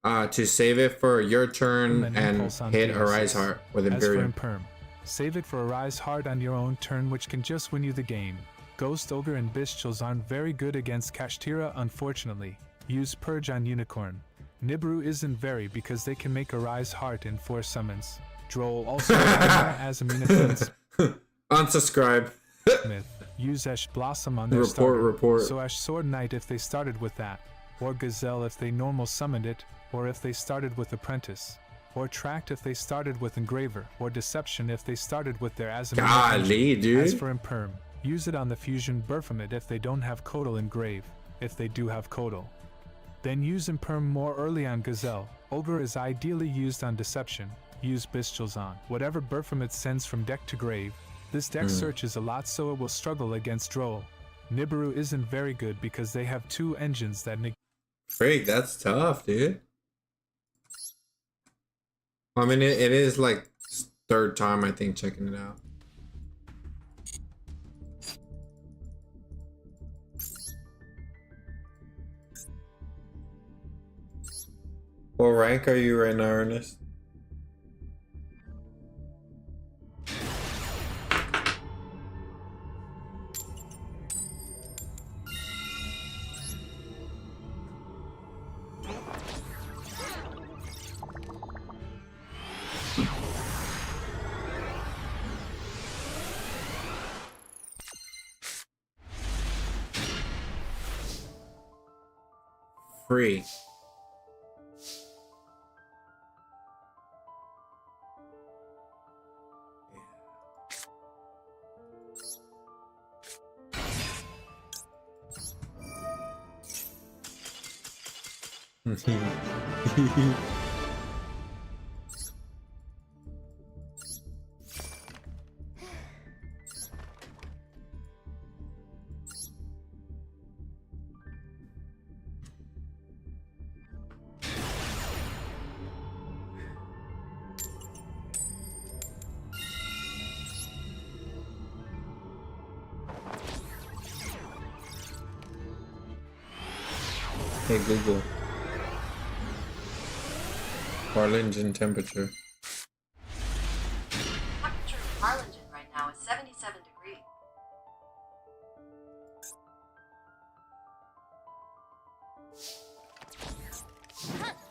To save it for your turn and Impulse on hit Theosis. Arise Heart with As for Imperium. Imperm, save it for Arise Hard on your own turn, which can just win you the game. Ghost Ogre and Bistchels aren't very good against Kashtira, unfortunately. Use Purge on Unicorn. Nibiru isn't very because they can make Arise Heart in 4 summons. Droll also has Azamina Twins. Unsubscribe. Myth. Use Ash Blossom on their Report. So Ash Sword Knight if they started with that, or Gazelle if they normal summoned it, or if they started with Apprentice, or Tract if they started with Engraver, or Deception if they started with their Azamina. Golly, dude. As for Imperm, use it on the Fusion Baphomet if they don't have Codal Engrave, if they do have Codal. Then use Imperm more early on Gazelle. Ogre is ideally used on Deception. Use Bistchels on whatever Baphomet sends from deck to grave. This deck searches a lot, so it will struggle against Droll. Nibiru isn't very good because they have 2 engines that negate. Freak, that's tough, dude. I mean, it is like 3rd time, I think, checking it out. What rank are you right now, Ernest? Free. Hey Google. Harlingen temperature. Temperature in Harlingen right now is 77 degrees.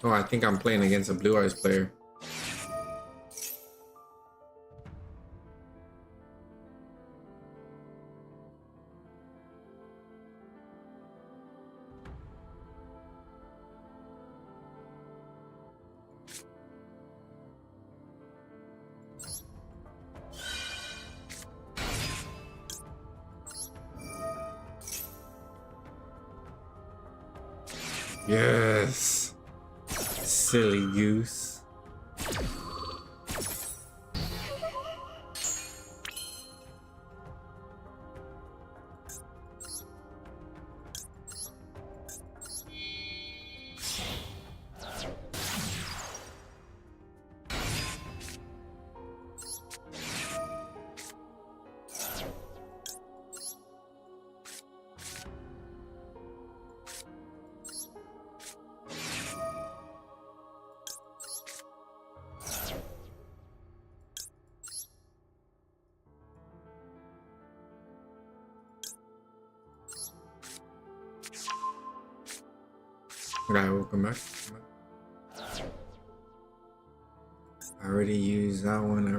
Oh, I think I'm playing against a Blue Eyes player. Yes. Silly goose. Alright, we'll come back. I already used that one.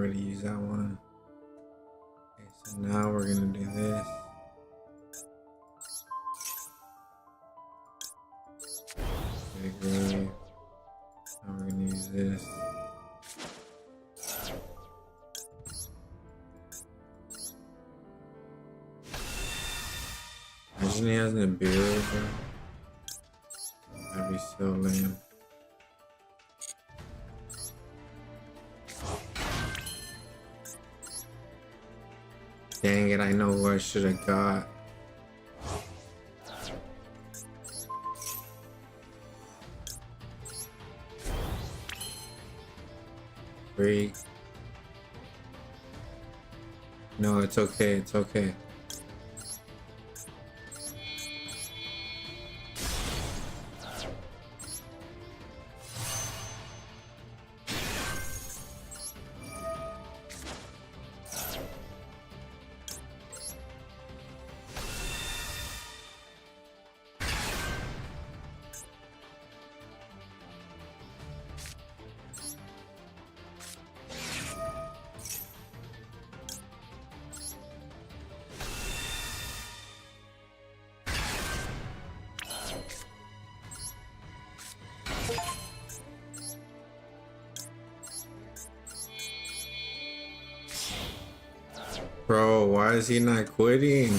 Okay, so now we're gonna do this. Okay, now we're gonna use this. Imagine he has an Nibiru, bro. That'd be so lame. Dang it, I know who I should have got. Freak. No, it's okay, it's okay. Bro, why is he not quitting?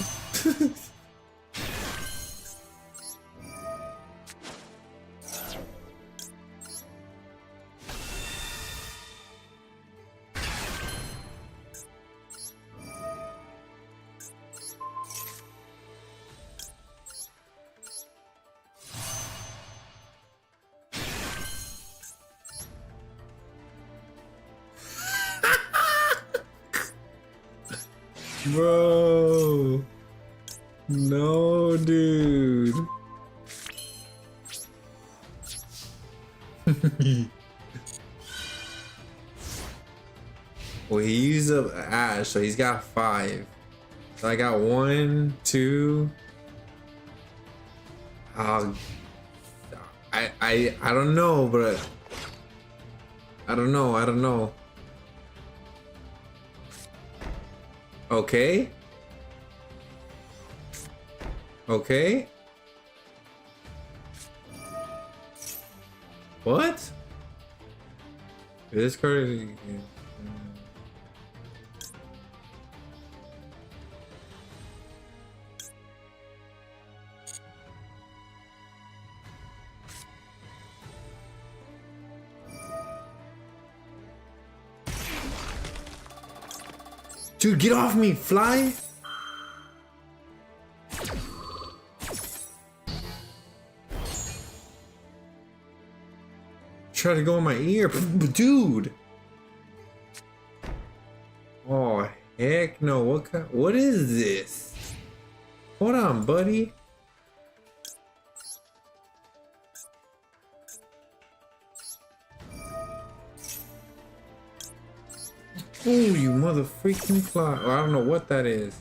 Bro, no, dude. Well, he used up Ash, so he's got 5. So I got 1, 2. I don't know, but I don't know. Okay. Okay. What? This card is... Dude, get off me, fly! Try to go in my ear, dude! Oh, heck no, what is this? Hold on, buddy. Oh, you mother freaking fly. Oh, I don't know what that is.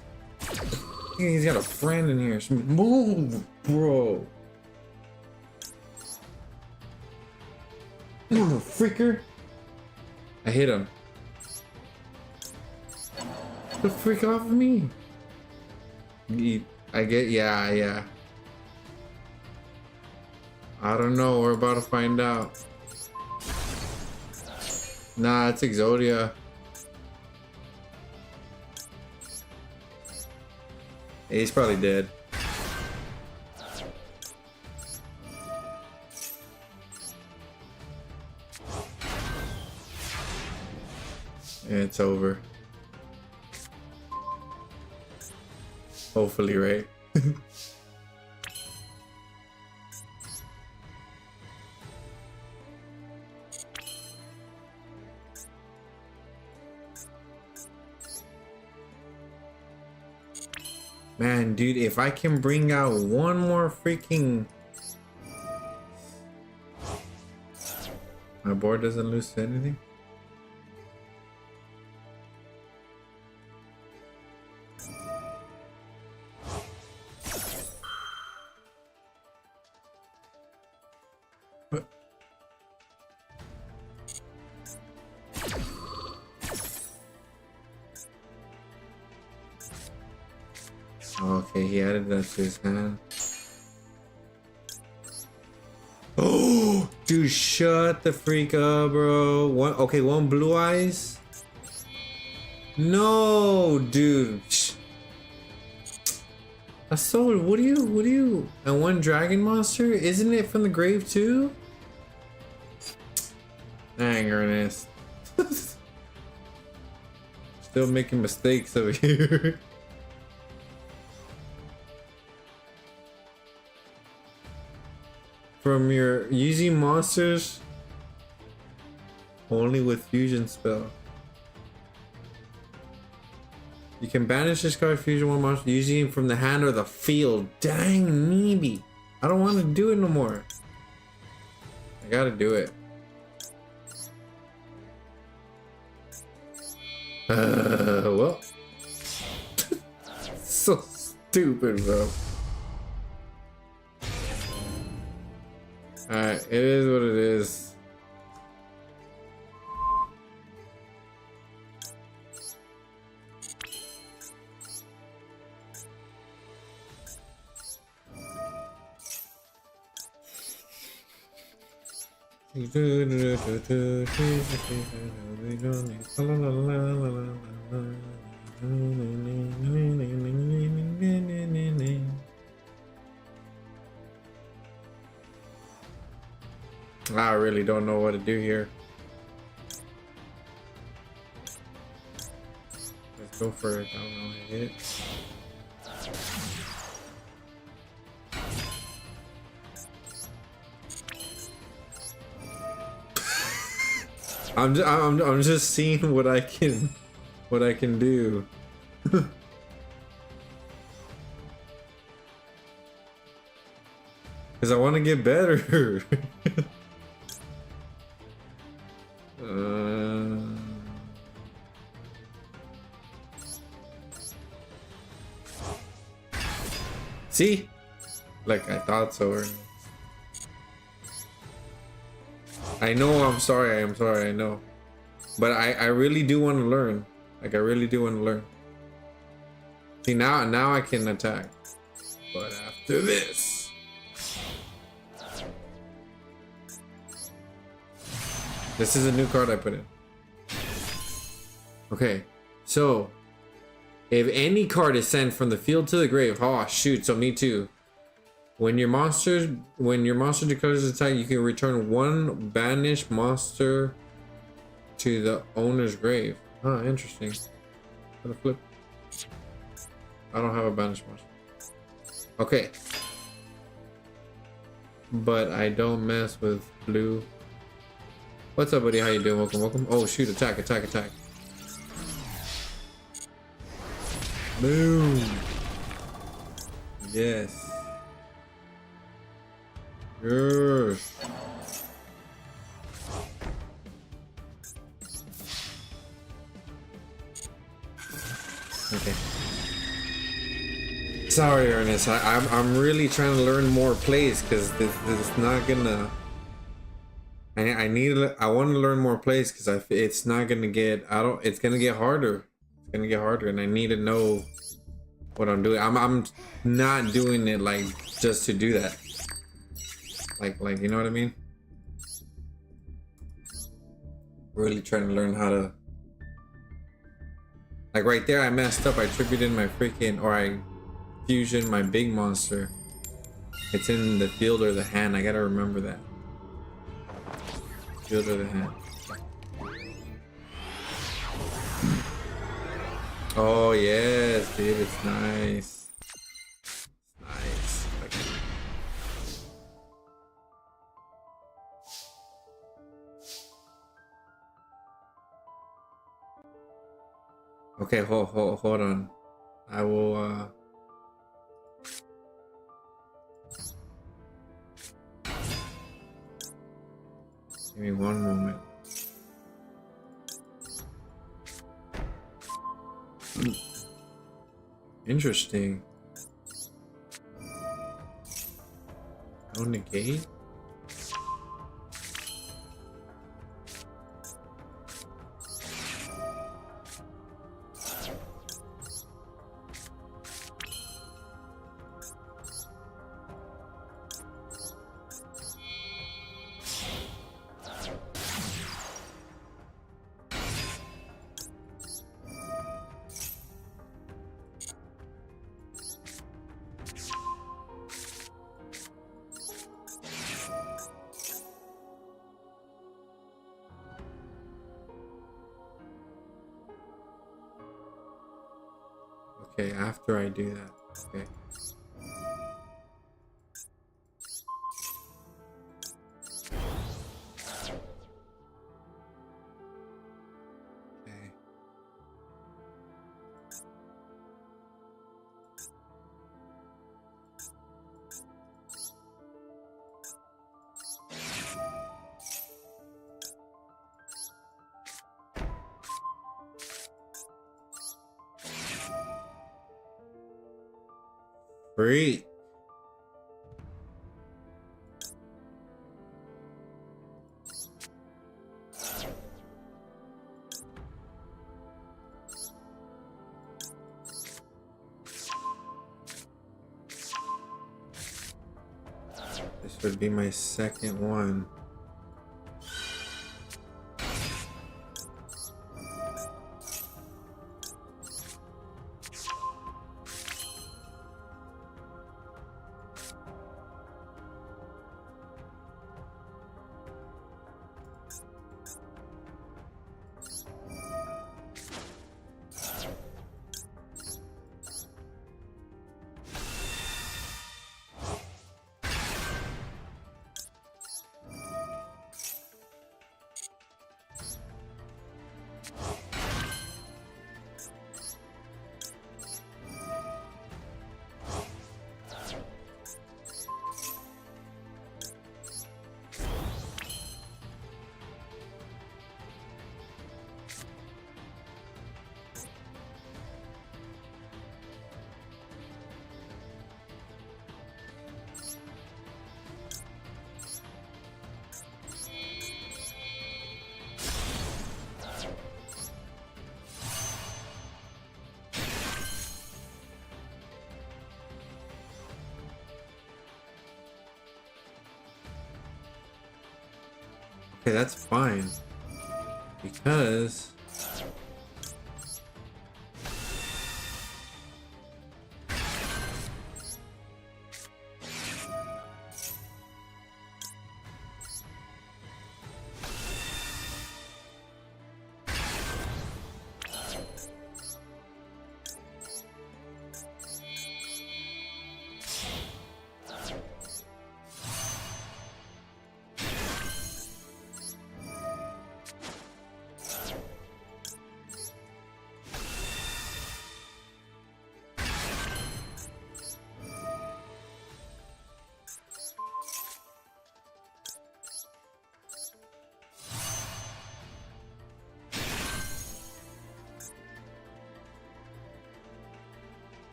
He's got a friend in here. Move, bro. Mother freaker. I hit him. Get the freak off of me. I get, yeah. I don't know. We're about to find out. Nah, it's Exodia. He's probably dead. It's over. Hopefully, right? Man, dude, if I can bring out one more freaking... My board doesn't lose to anything? Okay, he added that to his hand. Oh, dude, shut the freak up, bro. One blue eyes. No, dude. That's so. What do you? And one dragon monster? Isn't it from the grave too? Dang, Ernest. Still making mistakes over here. from your using monsters only with fusion spell. You can banish this card fusion one monster using it from the hand or the field. Dang, maybe. I don't want to do it no more. I gotta do it. Well. So stupid, bro. Alright, it is what it is. I really don't know what to do here. Let's go for it. I don't know how to hit. I'm just seeing what I can do. Cause I want to get better. See? Like I thought so. I know I'm sorry, I know. But I really do want to learn. Like I really do want to learn. See now I can attack. But after this. This is a new card I put in. Okay, so if any card is sent from the field to the grave, oh shoot, so me too. When your monster declares its attack, you can return one banished monster to the owner's grave. Huh, interesting. Gonna flip. I don't have a banished monster. Okay. But I don't mess with blue. What's up, buddy? How you doing? Welcome, welcome. Oh shoot, attack, attack, attack. Boom. Yes. Yes. Okay. Sorry, Ernest. I'm really trying to learn more plays because this is not gonna. I want to learn more plays because it's not gonna get. It's gonna get harder. It's gonna get harder, and I need to know what I'm doing. I'm not doing it like just to do that. Like you know what I mean? Really trying to learn how to. Like right there, I messed up. I attributed my freaking, or I fusion my big monster. It's in the field or the hand. I gotta remember that. Field or the hand. Oh yes, dude, it's nice. It's nice. Okay, hold on. I will give me one moment. Interesting. No negate? Okay, after I do that. Okay. Great. This would be my second one. Okay, that's fine. Because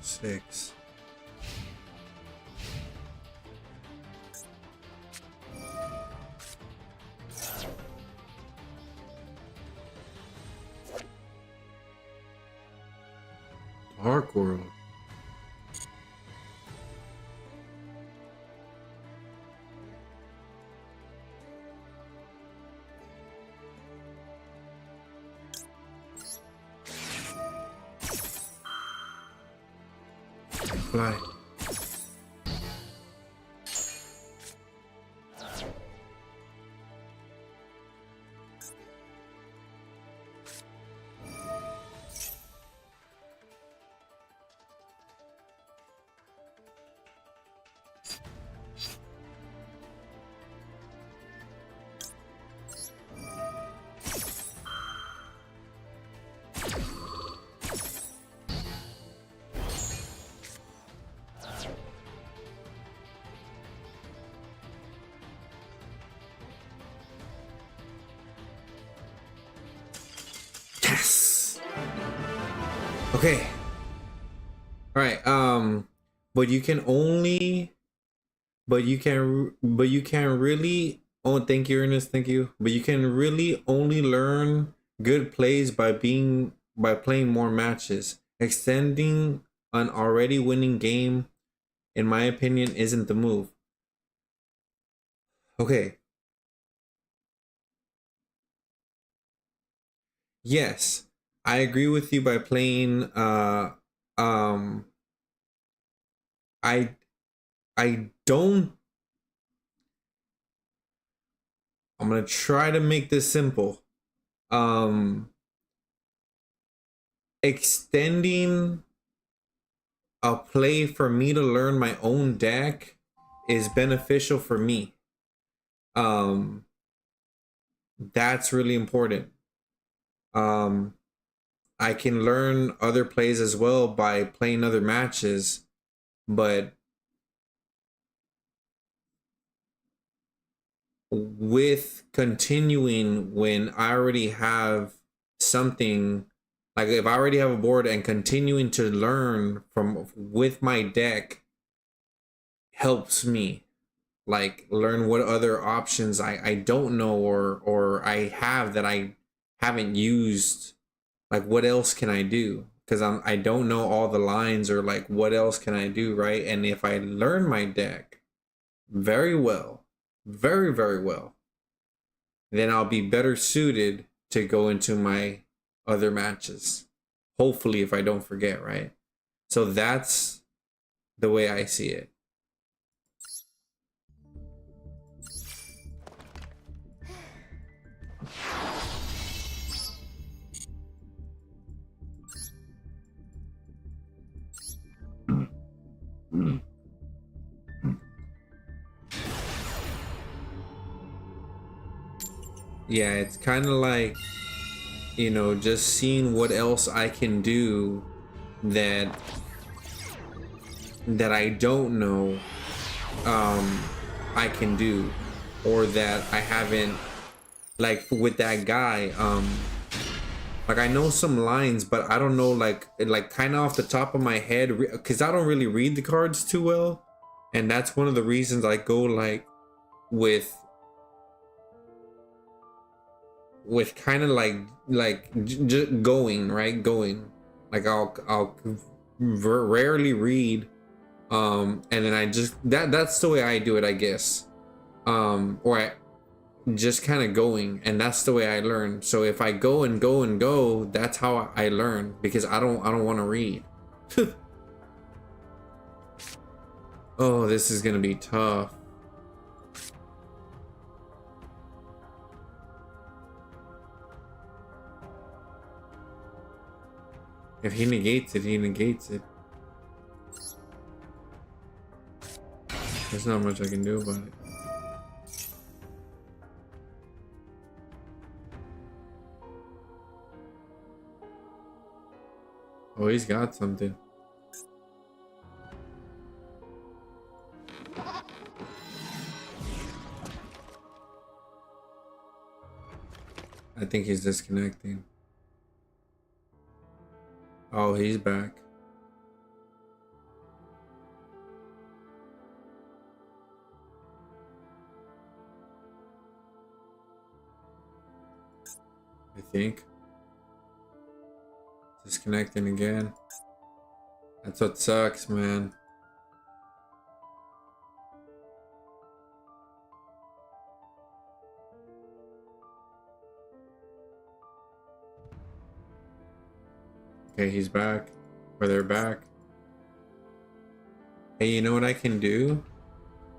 six. Dark World. Fly. Yes. Okay. All right. But you can only, but you can really. Oh, thank you, Ernest. Thank you. But you can really only learn good plays by playing more matches. Extending an already winning game, in my opinion, isn't the move. Okay. Yes, I agree with you by playing I don't. I'm gonna try to make this simple. extending a play for me to learn my own deck is beneficial for me. That's really important. I can learn other plays as well by playing other matches, but with continuing when I already have something, like if I already have a board and continuing to learn from with my deck helps me, like learn what other options I don't know or I have that I haven't used. Like what else can I do? Because I don't know all the lines, or like what else can I do, right? And if I learn my deck very well, very, very well, then I'll be better suited to go into my other matches. Hopefully, if I don't forget, right? So that's the way I see it. Yeah, it's kind of like, you know, just seeing what else I can do that I don't know I can do, or that I haven't, like with that guy, like I know some lines, but I don't know, like kind of off the top of my head, because I don't really read the cards too well, and that's one of the reasons I go like with kind of like just going, right, going, like I'll rarely read, and then I just that's the way I do it, I guess, or I just kind of going, and that's the way I learn. So if I go and go and go, that's how I learn, because I don't want to read. Oh, this is gonna be tough. If he negates it, he negates it. There's not much I can do about it. Oh, he's got something. I think he's disconnecting. Oh, he's back. I think. Disconnecting again. That's what sucks, man. Okay, he's back. Or they're back. Hey, you know what I can do?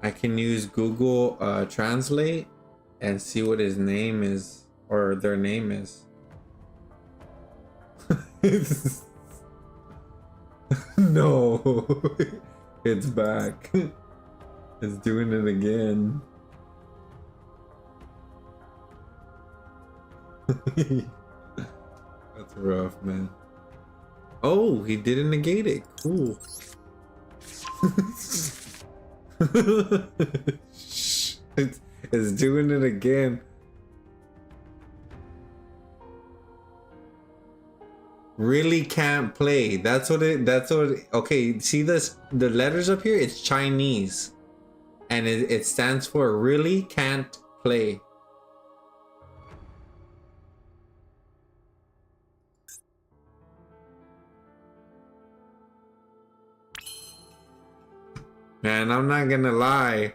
I can use Google Translate and see what his name is, or their name is. No, it's back. It's doing it again. That's rough, man. Oh, he didn't negate it. Cool. It's doing it again. Really can't play. That's what it. Okay, see this? The letters up here. It's Chinese, and it stands for really can't play. Man, I'm not gonna lie.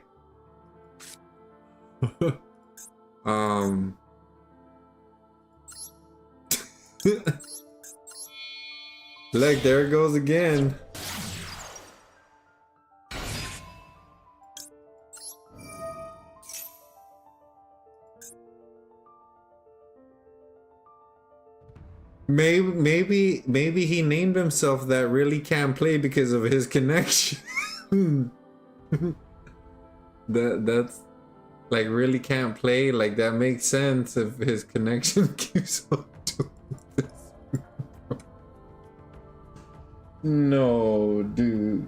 Look, there it goes again. maybe he named himself that really can't play because of his connection. That's like really can't play. Like that makes sense if his connection keeps on doing this. No, dude.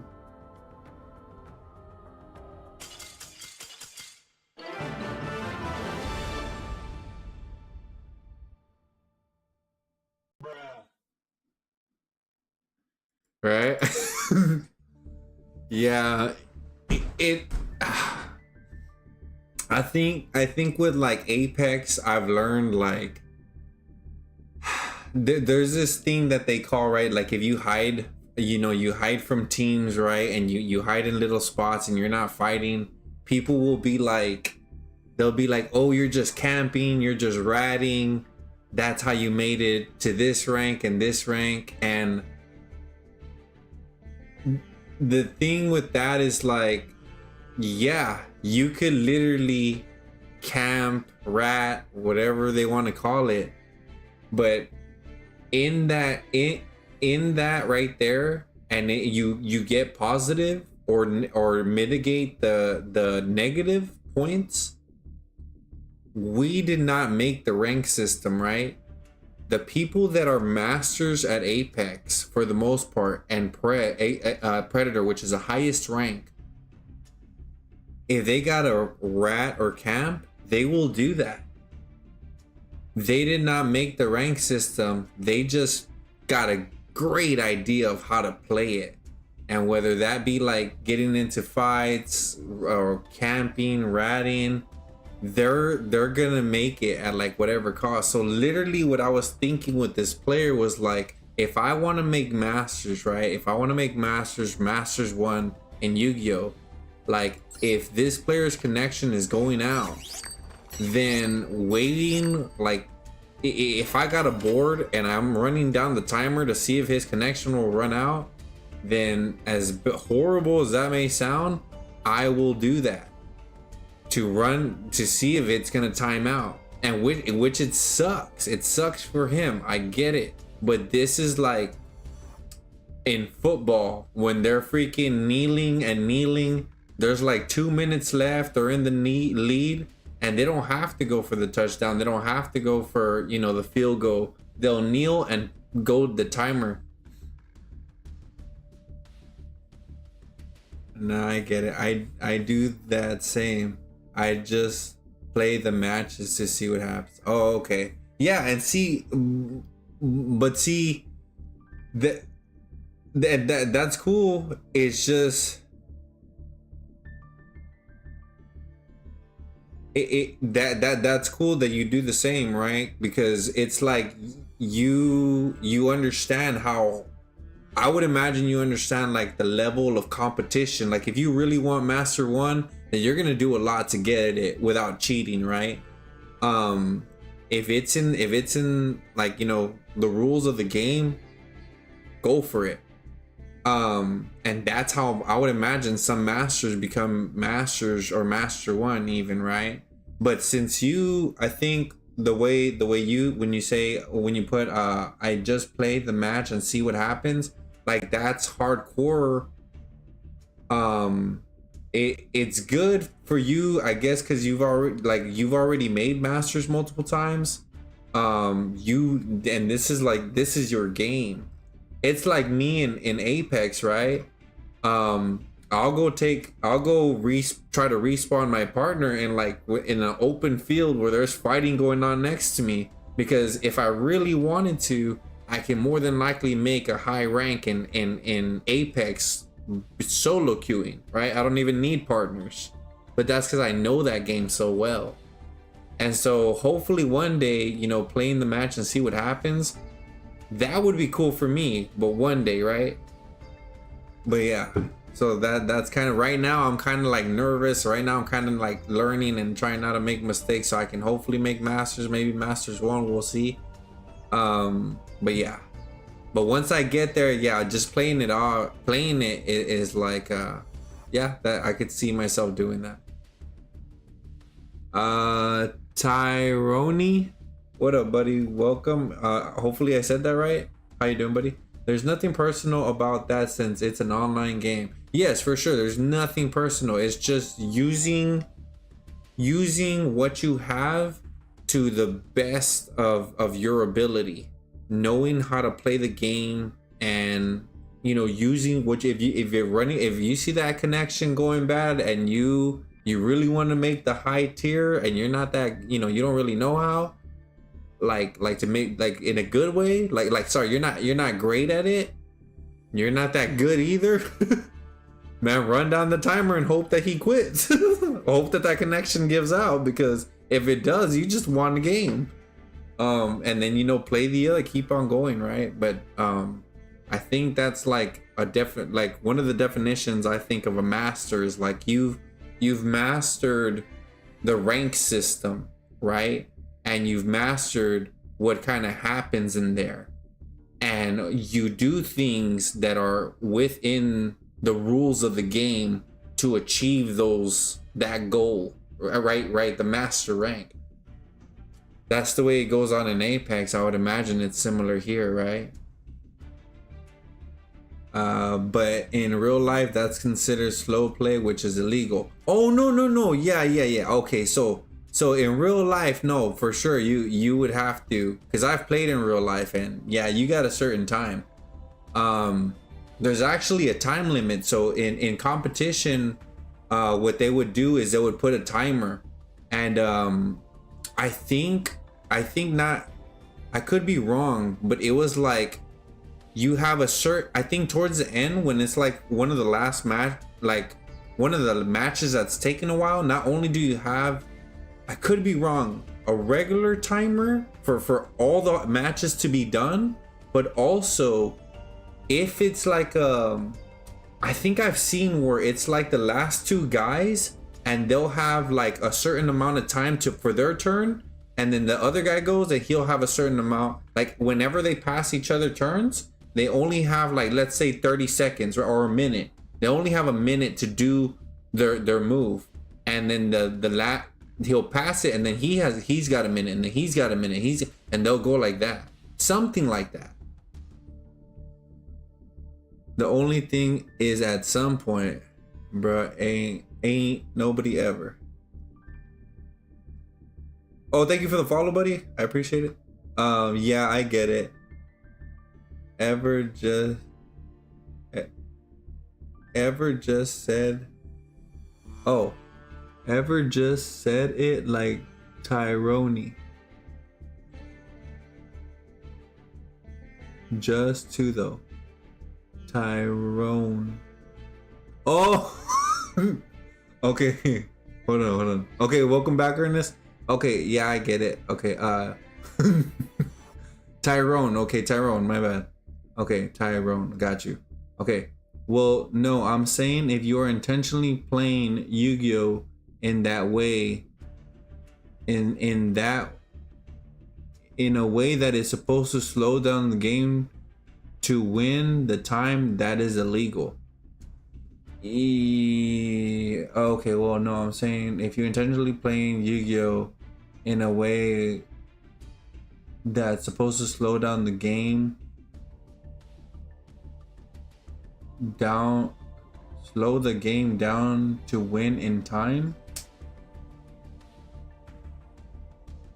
Right? Yeah, I think with like Apex, I've learned like there's this thing that they call, right, like if you hide, you know, you hide from teams, right, and you hide in little spots and you're not fighting, people will be like, they'll be like, oh, you're just camping, you're just ratting, that's how you made it to this rank and this rank. And the thing with that is like, yeah, you could literally camp, rat, whatever they want to call it, but in that right there, and you get positive or mitigate the negative points. We did not make the rank system, right? The people that are masters at Apex for the most part, and Predator, which is the highest rank, if they got a rat or camp, they will do that. They did not make the rank system. They just got a great idea of how to play it. And whether that be like getting into fights or camping, ratting, they're gonna make it at like whatever cost. So literally what I was thinking with this player was like, if I want to make masters, right, if I want to make masters 1 in Yu-Gi-Oh, like if this player's connection is going out, then waiting, like if I got a board and I'm running down the timer to see if his connection will run out, then as horrible as that may sound, I will do that to run to see if it's gonna time out. And which it sucks. It sucks for him. I get it. But this is like in football when they're freaking kneeling. There's like 2 minutes left. They're in the lead, and they don't have to go for the touchdown. They don't have to go for, you know, the field goal. They'll kneel and go the timer. No, I get it. I do that same. I just play the matches to see what happens. Oh, okay. Yeah, and see, but see, that's cool. It's just that's cool that you do the same, right? Because it's like you understand how, I would imagine you understand like the level of competition. Like if you really want Master 1, then you're gonna do a lot to get it without cheating, right? If it's in like, you know, the rules of the game, go for it. And that's how I would imagine some masters become masters, or Master 1 even, right? But since you, I think the way you, when you put I just play the match and see what happens, like that's hardcore. It's good for you, I guess, because you've already made masters multiple times. This is your game. It's like me in Apex, right? I'll go try to respawn my partner in in an open field where there's fighting going on next to me, because if I really wanted to, I can more than likely make a high rank in Apex solo queuing, right? I don't even need partners, but that's because I know that game so well. And so hopefully one day, you know, playing the match and see what happens, that would be cool for me, but one day, right? But yeah, so that's kind of, right now I'm kind of like nervous. Right now I'm kind of like learning and trying not to make mistakes so I can hopefully make masters, maybe Masters 1, we'll see. But yeah, but once I get there, yeah, just playing it is like yeah, that I could see myself doing that. Tyrone, What up, buddy? Welcome. Hopefully I said that right. How you doing, buddy? There's nothing personal about that since it's an online game. Yes, for sure. There's nothing personal. It's just using what you have to the best of your ability, knowing how to play the game, and using what if you see that connection going bad and you really want to make the high tier and you're not that you don't really know how like to make like in a good way like sorry, you're not great at it, you're not that good either. Man, run down the timer and hope that he quits. Hope that connection gives out, because if it does, you just won the game. And then play the other, keep on going, right? But I think that's like a definite, like one of the definitions I think of a master is like you've mastered the rank system, right? And you've mastered what kind of happens in there, and you do things that are within the rules of the game to achieve that goal, right? The master rank. That's the way it goes on in Apex. I would imagine it's similar here, right? But in real life, that's considered slow play, which is illegal. Oh, no. Yeah. Okay, so in real life, no, for sure, you would have to, because I've played in real life, and yeah, you got a certain time. There's actually a time limit. So in competition, what they would do is they would put a timer, and I think not, I could be wrong, but it was like you have a certain, I think towards the end when it's like one of the last match, like one of the matches that's taken a while, not only do you have, I could be wrong, a regular timer for all the matches to be done, but also if it's like I think I've seen where it's like the last two guys and they'll have like a certain amount of time for their turn, and then the other guy goes and he'll have a certain amount, like whenever they pass each other turns, they only have like, let's say 30 seconds or a minute. They only have a minute to do their move, and then he'll pass it, and then he's got a minute, and then he's got a minute, and they'll go like that, something like that. The only thing is at some point, bruh, ain't nobody ever. Oh, thank you for the follow, buddy. I appreciate it. Yeah, I get it. Ever just said, oh, ever just said it like Tyrone. Just two though. Tyrone. Oh. Okay. Hold on. Okay, welcome back, Ernest. Okay, yeah, I get it. Okay, Tyrone. Okay, Tyrone, my bad. Okay, Tyrone, got you. Okay. Well, no, I'm saying if you are intentionally playing Yu-Gi-Oh in that way, in a way that is supposed to slow down the game to win the time, that is illegal. Okay, well, no, I'm saying if you're intentionally playing Yu-Gi-Oh in a way that's supposed to slow down the game down, slow the game down to win in time.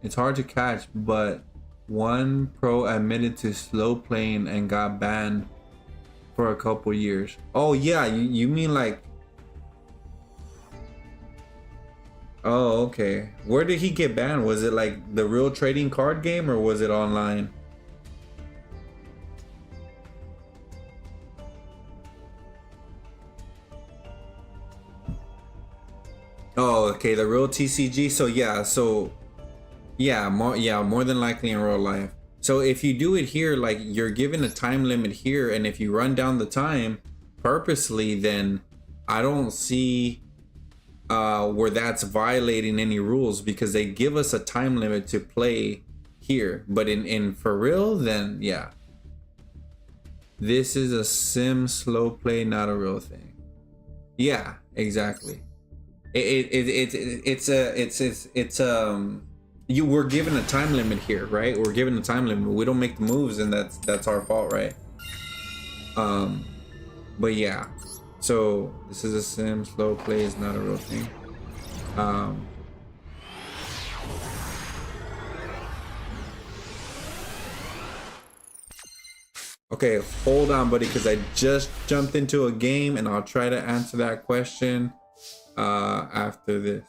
It's hard to catch, but one pro admitted to slow playing and got banned for a couple years. Oh yeah, you mean like, oh okay, where did he get banned? Was it like the real trading card game, or was it online? Oh, okay, the real TCG. So yeah, more than likely in real life. So if you do it here, like you're given a time limit here, and if you run down the time purposely, then I don't see where that's violating any rules, because they give us a time limit to play here. But in for real, then yeah, this is a sim slow play, not a real thing. Yeah, exactly. It's we're given a time limit here, right? We're given a time limit. We don't make the moves, and that's our fault, right? But yeah. So this is a sim. Slow play is not a real thing. Okay, hold on, buddy, because I just jumped into a game, and I'll try to answer that question after this.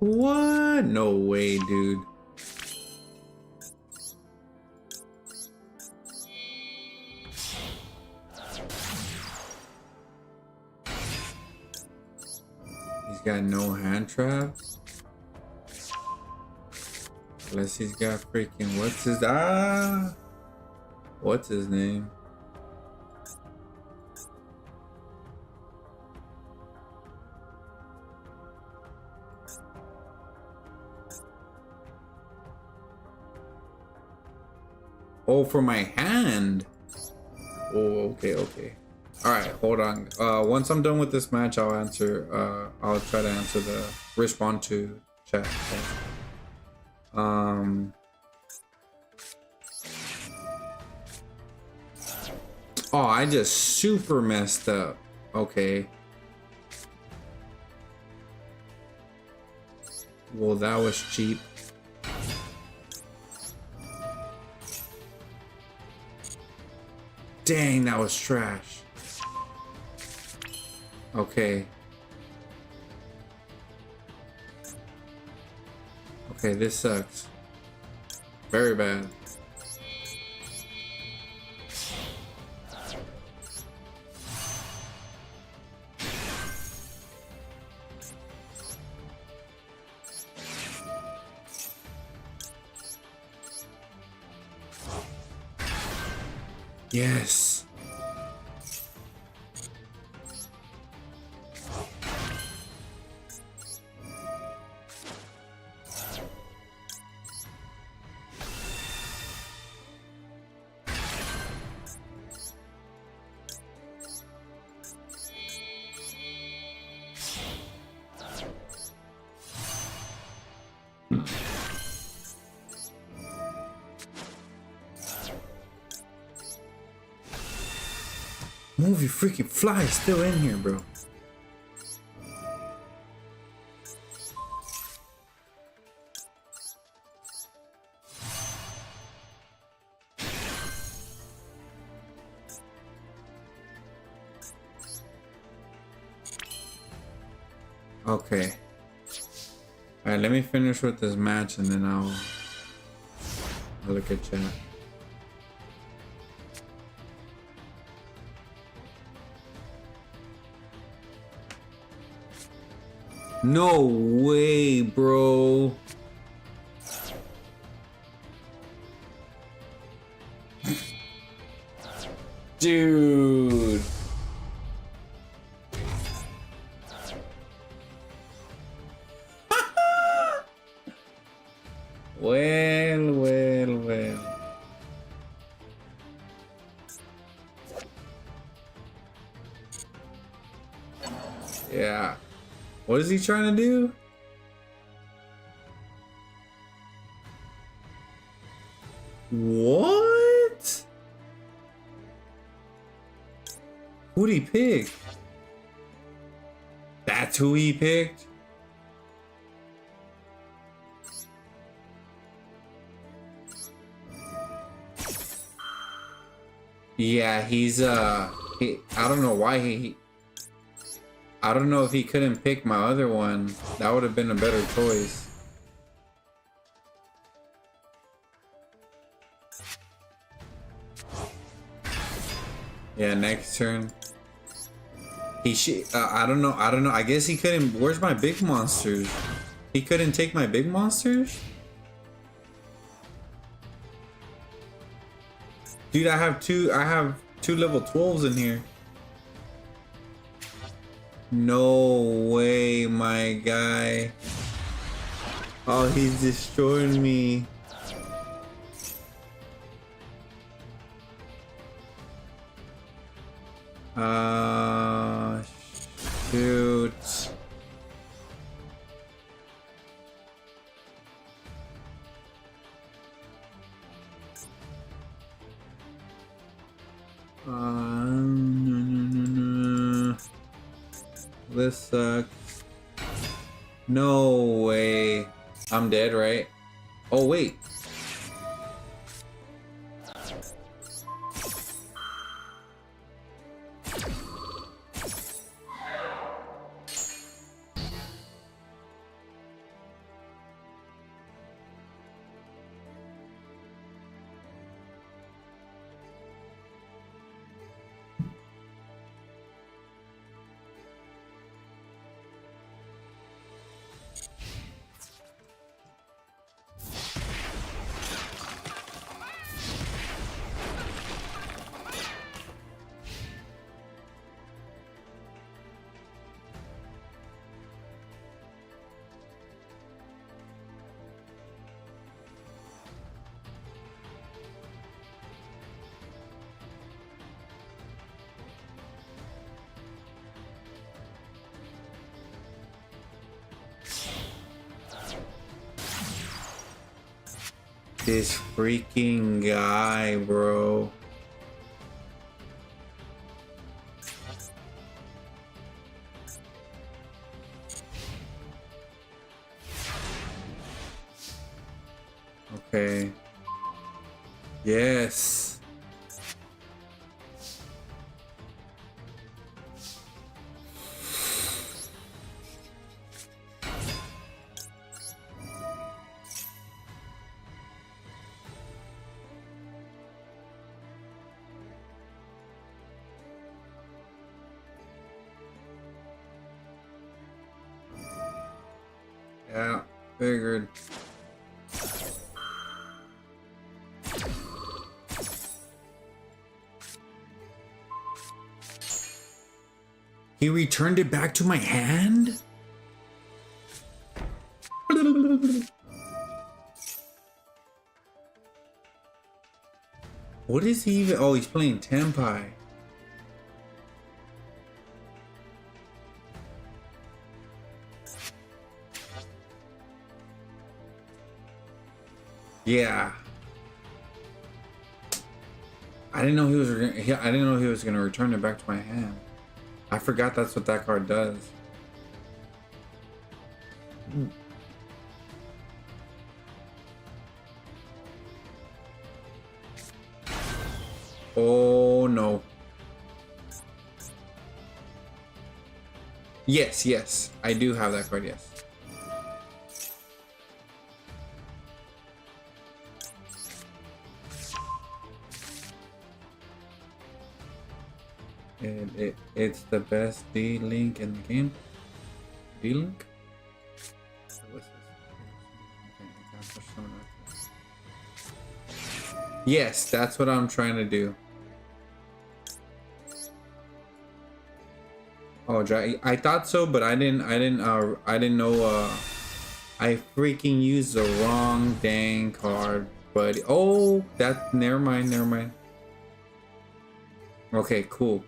What? No way, dude. He's got no hand traps. Unless he's got freaking what's his name? Oh, for my hand. Oh, okay. All right, hold on. Once I'm done with this match, I'll answer. I'll try to answer respond to chat. Oh, I just super messed up. Okay. Well, that was cheap. Dang, that was trash. Okay. Okay, this sucks. Very bad. Yes. Move your freaking fly is still in here, bro. Okay. Alright, let me finish with this match and then I'll look at chat. No way, bro. Dude. Well. Yeah. What is he trying to do? What? Who'd he pick? That's who he picked? Yeah, he's I don't know why I don't know if he couldn't pick my other one. That would have been a better choice. Yeah, next turn. He should. I don't know. I guess he couldn't. Where's my big monsters? He couldn't take my big monsters? Dude, I have two level 12s in here. No way, my guy. Oh, he's destroying me. Shoot. No. This sucks. No way. I'm dead, right? Oh, wait. This freaking guy, bro. Okay. Yes. Yeah, figured. He returned it back to my hand? What is he even? Oh, he's playing Tenpai. Yeah. I didn't know he was. I didn't know he was gonna return it back to my hand. I forgot that's what that card does. Oh no. Yes, yes, I do have that card. Yes. It's the best D-Link in the game. D-Link? Yes, that's what I'm trying to do. Oh, I thought so, but I didn't know. I freaking used the wrong dang card, but oh, that never mind. Okay, cool.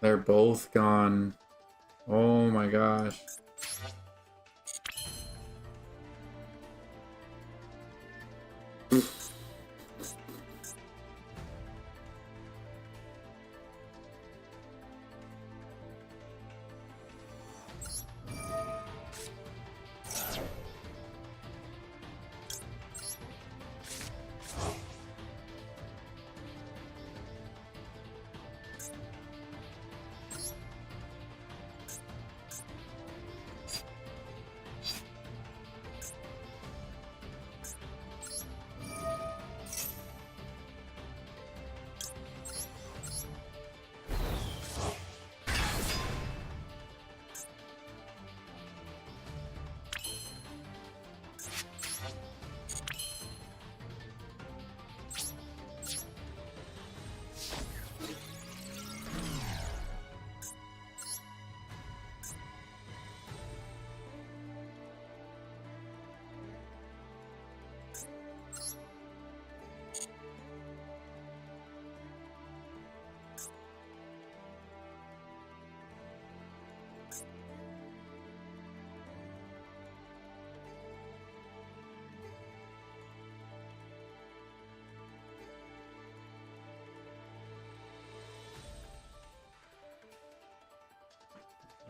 They're both gone. Oh my gosh.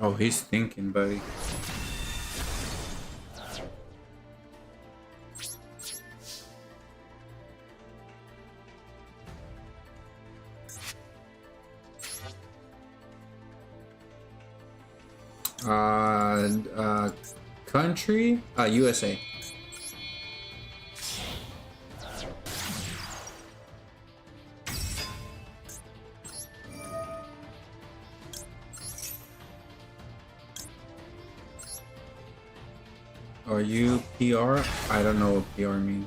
Oh, he's thinking, buddy. Country? USA. Are you PR? I don't know what PR means.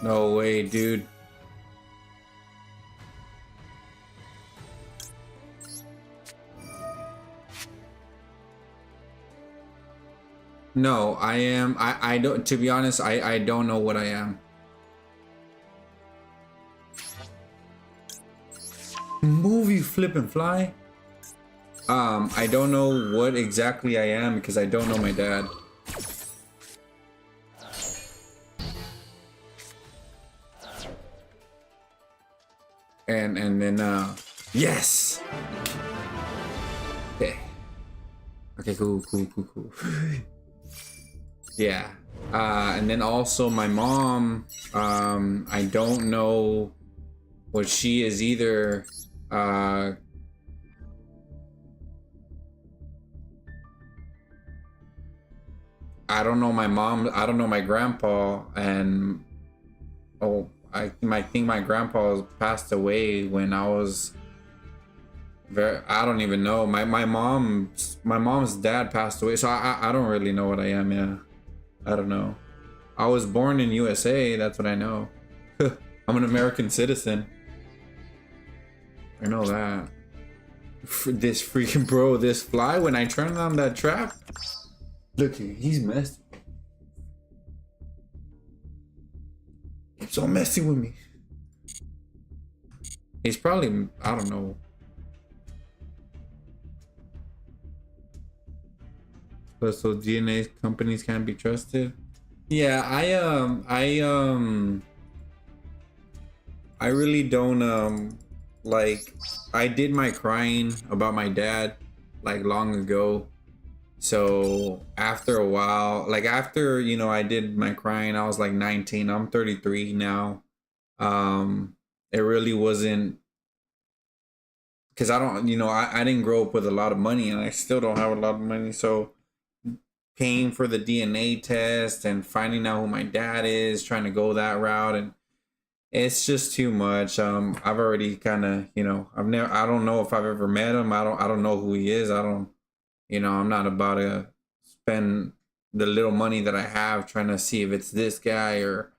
No way, dude. No, I am. I don't. To be honest, I don't know what I am. Movie Flip and Fly. I don't know what exactly I am because I don't know my dad. And then yes. Okay. Okay, cool. Yeah. And then also my mom, I don't know what she is either. I don't know my mom, I don't know my grandpa, and I think my grandpa passed away when I was I don't even know. My mom's dad passed away, so I don't really know what I am. Yeah, I don't know. I was born in USA. That's what I know. I'm an American citizen. I know that. This freaking bro, this fly, when I turned on that trap, look here, he's messy. He's so messy with me. He's probably, I don't know. So DNA companies can't be trusted. Yeah, I really don't like, I did my crying about my dad like long ago. So after a while, like after, you know, I did my crying, I was like 19. I'm 33 now. It really wasn't, because I don't, you know, I didn't grow up with a lot of money, and I still don't have a lot of money. So paying for the DNA test and finding out who my dad is, trying to go that route, and it's just too much. I've already kind of, you know, I don't know if I've ever met him. I don't know who he is. You know, I'm not about to spend the little money that I have trying to see if it's this guy, or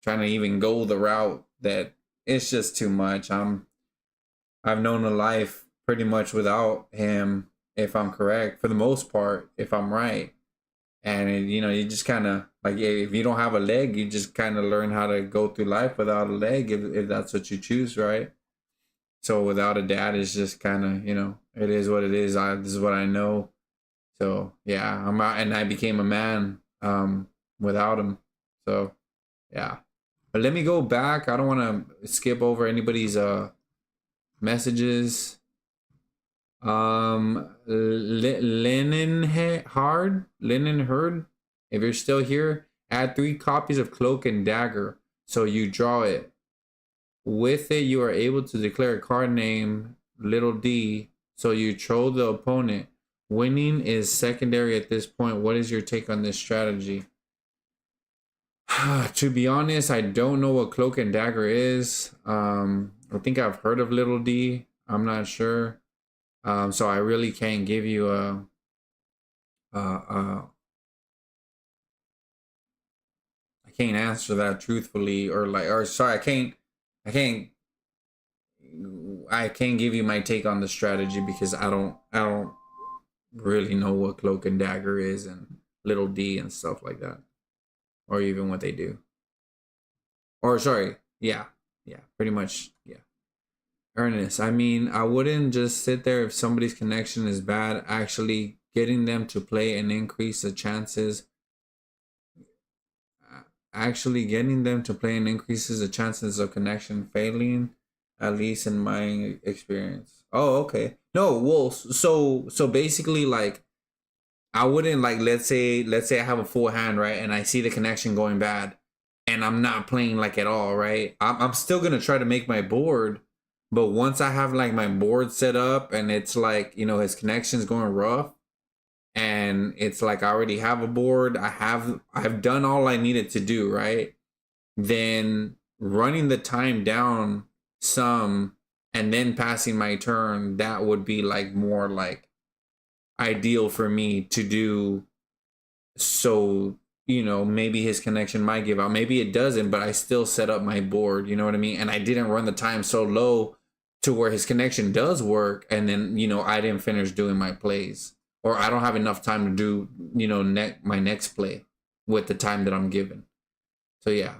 trying to even go the route that it's just too much. I've known a life pretty much without him, if I'm correct, for the most part, if I'm right. And, you know, you just kind of, like, if you don't have a leg, you just kind of learn how to go through life without a leg, if that's what you choose, right? So without a dad, it's just kind of, you know, it is what it is. This is what I know. So, yeah, I'm out, and I became a man without him. So, yeah. But let me go back. I don't want to skip over anybody's messages. Lennon Herd, if you're still here, add 3 copies of Cloak and Dagger, so you draw it. With it, you are able to declare a card name little d, so you troll the opponent. Winning is secondary at this point. What is your take on this strategy? To be honest, I don't know what Cloak and Dagger is. I think I've heard of little d. I'm not sure. So I really can't give you I can't answer that truthfully, or sorry, I can't give you my take on the strategy, because I don't really know what Cloak and Dagger is and little d and stuff like that, or even what they do. Or sorry, yeah, pretty much, yeah. Ernest, I mean, I wouldn't just sit there if somebody's connection is bad. Actually getting them to play and increase the chances. Actually getting them to play and increases the chances of connection failing, at least in my experience. Oh, okay. No, well, so basically, like, I wouldn't, like, let's say I have a full hand, right, and I see the connection going bad, and I'm not playing like at all, right? I'm still gonna try to make my board, but once I have like my board set up and it's like, you know, his connection's going rough, and it's like I already have a board, I've done all I needed to do, right? Then running the time down some and then passing my turn, that would be like more like ideal for me to do. So, you know, maybe his connection might give out, maybe it doesn't, but I still set up my board, you know what I mean? And I didn't run the time so low to where his connection does work, and then, you know, I didn't finish doing my plays, or I don't have enough time to do, you know, my next play with the time that I'm given. So yeah.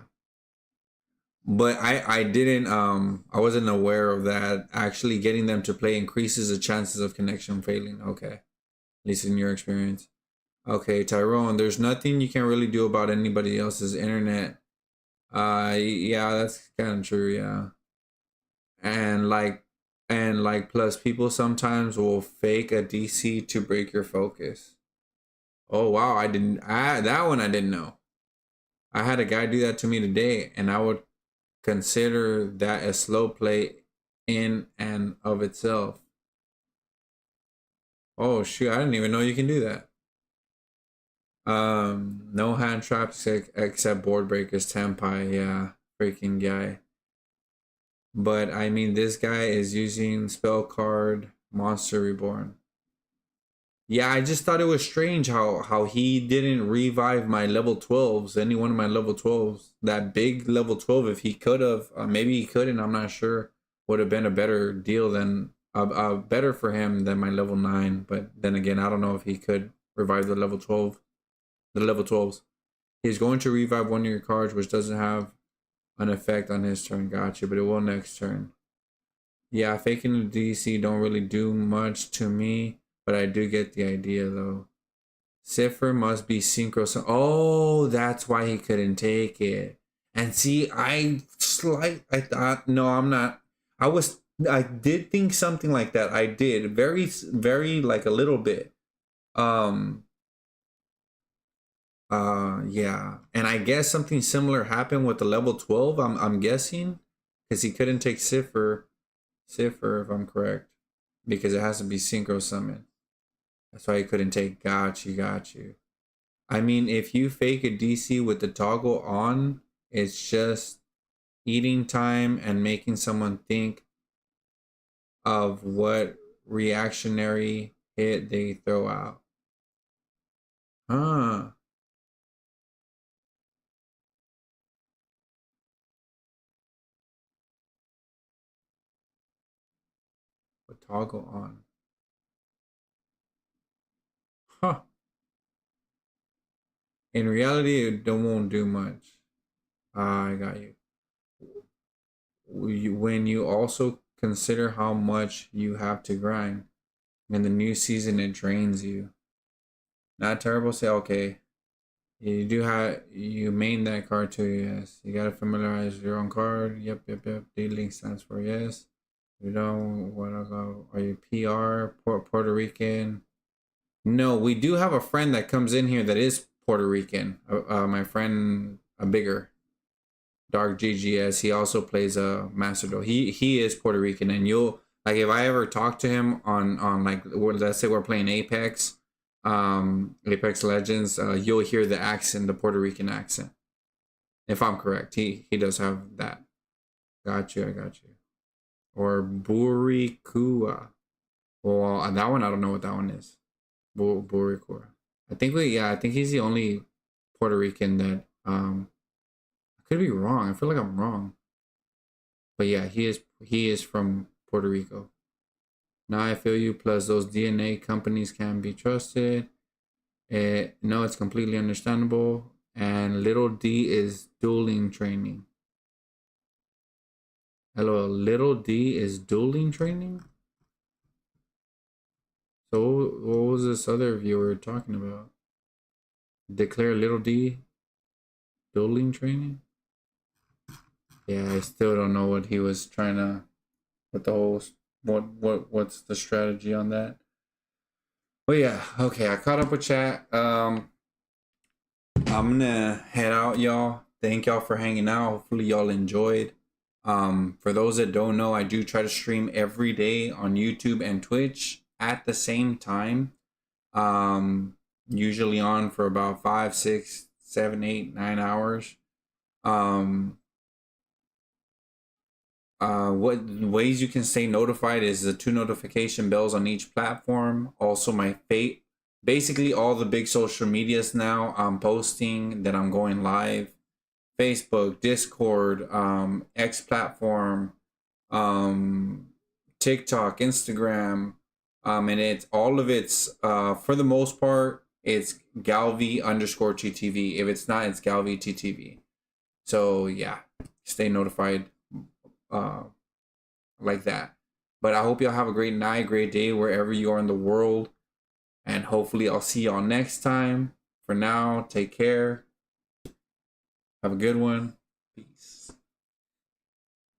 But I didn't I wasn't aware of that. Actually getting them to play increases the chances of connection failing. Okay. At least in your experience. Okay, Tyrone, there's nothing you can really do about anybody else's internet. Yeah, that's kind of true, yeah. And like plus people sometimes will fake a DC to break your focus. Oh wow, that one I didn't know. I had a guy do that to me today, and I would consider that a slow play in and of itself. Oh shoot, I didn't even know you can do that. No hand traps except board breakers, Tempai, yeah, freaking guy. But I mean, this guy is using spell card Monster Reborn. Yeah, I just thought it was strange how he didn't revive my level 12s, any one of my level 12s. That big level 12, if he could have, maybe he couldn't, I'm not sure, would have been a better deal than, better for him than my level 9. But then again, I don't know if he could revive the level 12, the level 12s. He's going to revive one of your cards, which doesn't have an effect on his turn. Gotcha, but it will next turn. Yeah, faking the DC don't really do much to me, but I do get the idea though. Cipher must be synchro. Oh, that's why he couldn't take it. And see, I thought, no, I'm not. I did think something like that. I did very like a little bit. Yeah, and I guess something similar happened with the level 12. I'm guessing, because he couldn't take Cipher if I'm correct, because it has to be synchro summon. That's why he couldn't take. Got you. I mean, if you fake a DC with the toggle on, it's just eating time and making someone think of what reactionary hit they throw out. Huh. With toggle on. Huh. In reality, it won't do much. I got you. When you also consider how much you have to grind, in the new season, it drains you. Not terrible. Say okay. You main that card too. Yes. You gotta familiarize your own card. Yep. D-Link stands for yes. You don't. What about? Are you PR? Puerto Rican? No, we do have a friend that comes in here that is Puerto Rican. My friend, a bigger Dark GGS. He also plays a Master Duel. He is Puerto Rican, and you'll like if I ever talk to him on like let's say we're playing Apex, Apex Legends, you'll hear the accent, the Puerto Rican accent. If I'm correct, he does have that. Got you. I got you. Or Burikua. Well, that one I don't know what that one is. Burikua. I think he's the only Puerto Rican that I could be wrong. I feel like I'm wrong. But yeah, he is from Puerto Rico. Now I feel you. Plus those DNA companies can be trusted. No, it's completely understandable. And little D is dueling training. Hello, little D is dueling training? So what was this other viewer talking about? Declare little D dueling training? Yeah, I still don't know what he was trying to, what the whole, what's the strategy on that? But yeah, okay, I caught up with chat. I'm gonna head out, y'all. Thank y'all for hanging out. Hopefully y'all enjoyed. For those that don't know, I do try to stream every day on YouTube and Twitch at the same time. Usually on for about 5, 6, 7, 8, 9 hours. What ways you can stay notified is the 2 notification bells on each platform. Also my basically all the big social medias now I'm posting that I'm going live. Facebook, Discord, X platform, TikTok, Instagram, and it's all of it's for the most part it's Galvi_TTV. If it's not, it's Galvi TTV. So yeah, stay notified like that. But I hope y'all have a great night, great day wherever you are in the world, and hopefully I'll see y'all next time. For now, take care. Have a good one. Peace.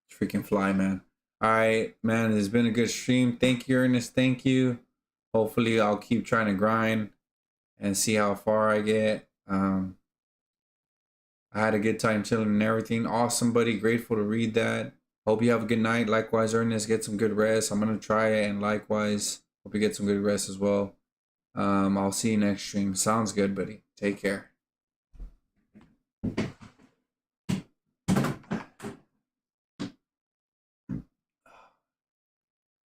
Freaking fly, man. All right, man. It's been a good stream. Thank you, Ernest. Thank you. Hopefully, I'll keep trying to grind and see how far I get. I had a good time chilling and everything. Awesome, buddy. Grateful to read that. Hope you have a good night. Likewise, Ernest. Get some good rest. I'm gonna try it, and likewise, hope you get some good rest as well. I'll see you next stream. Sounds good, buddy. Take care.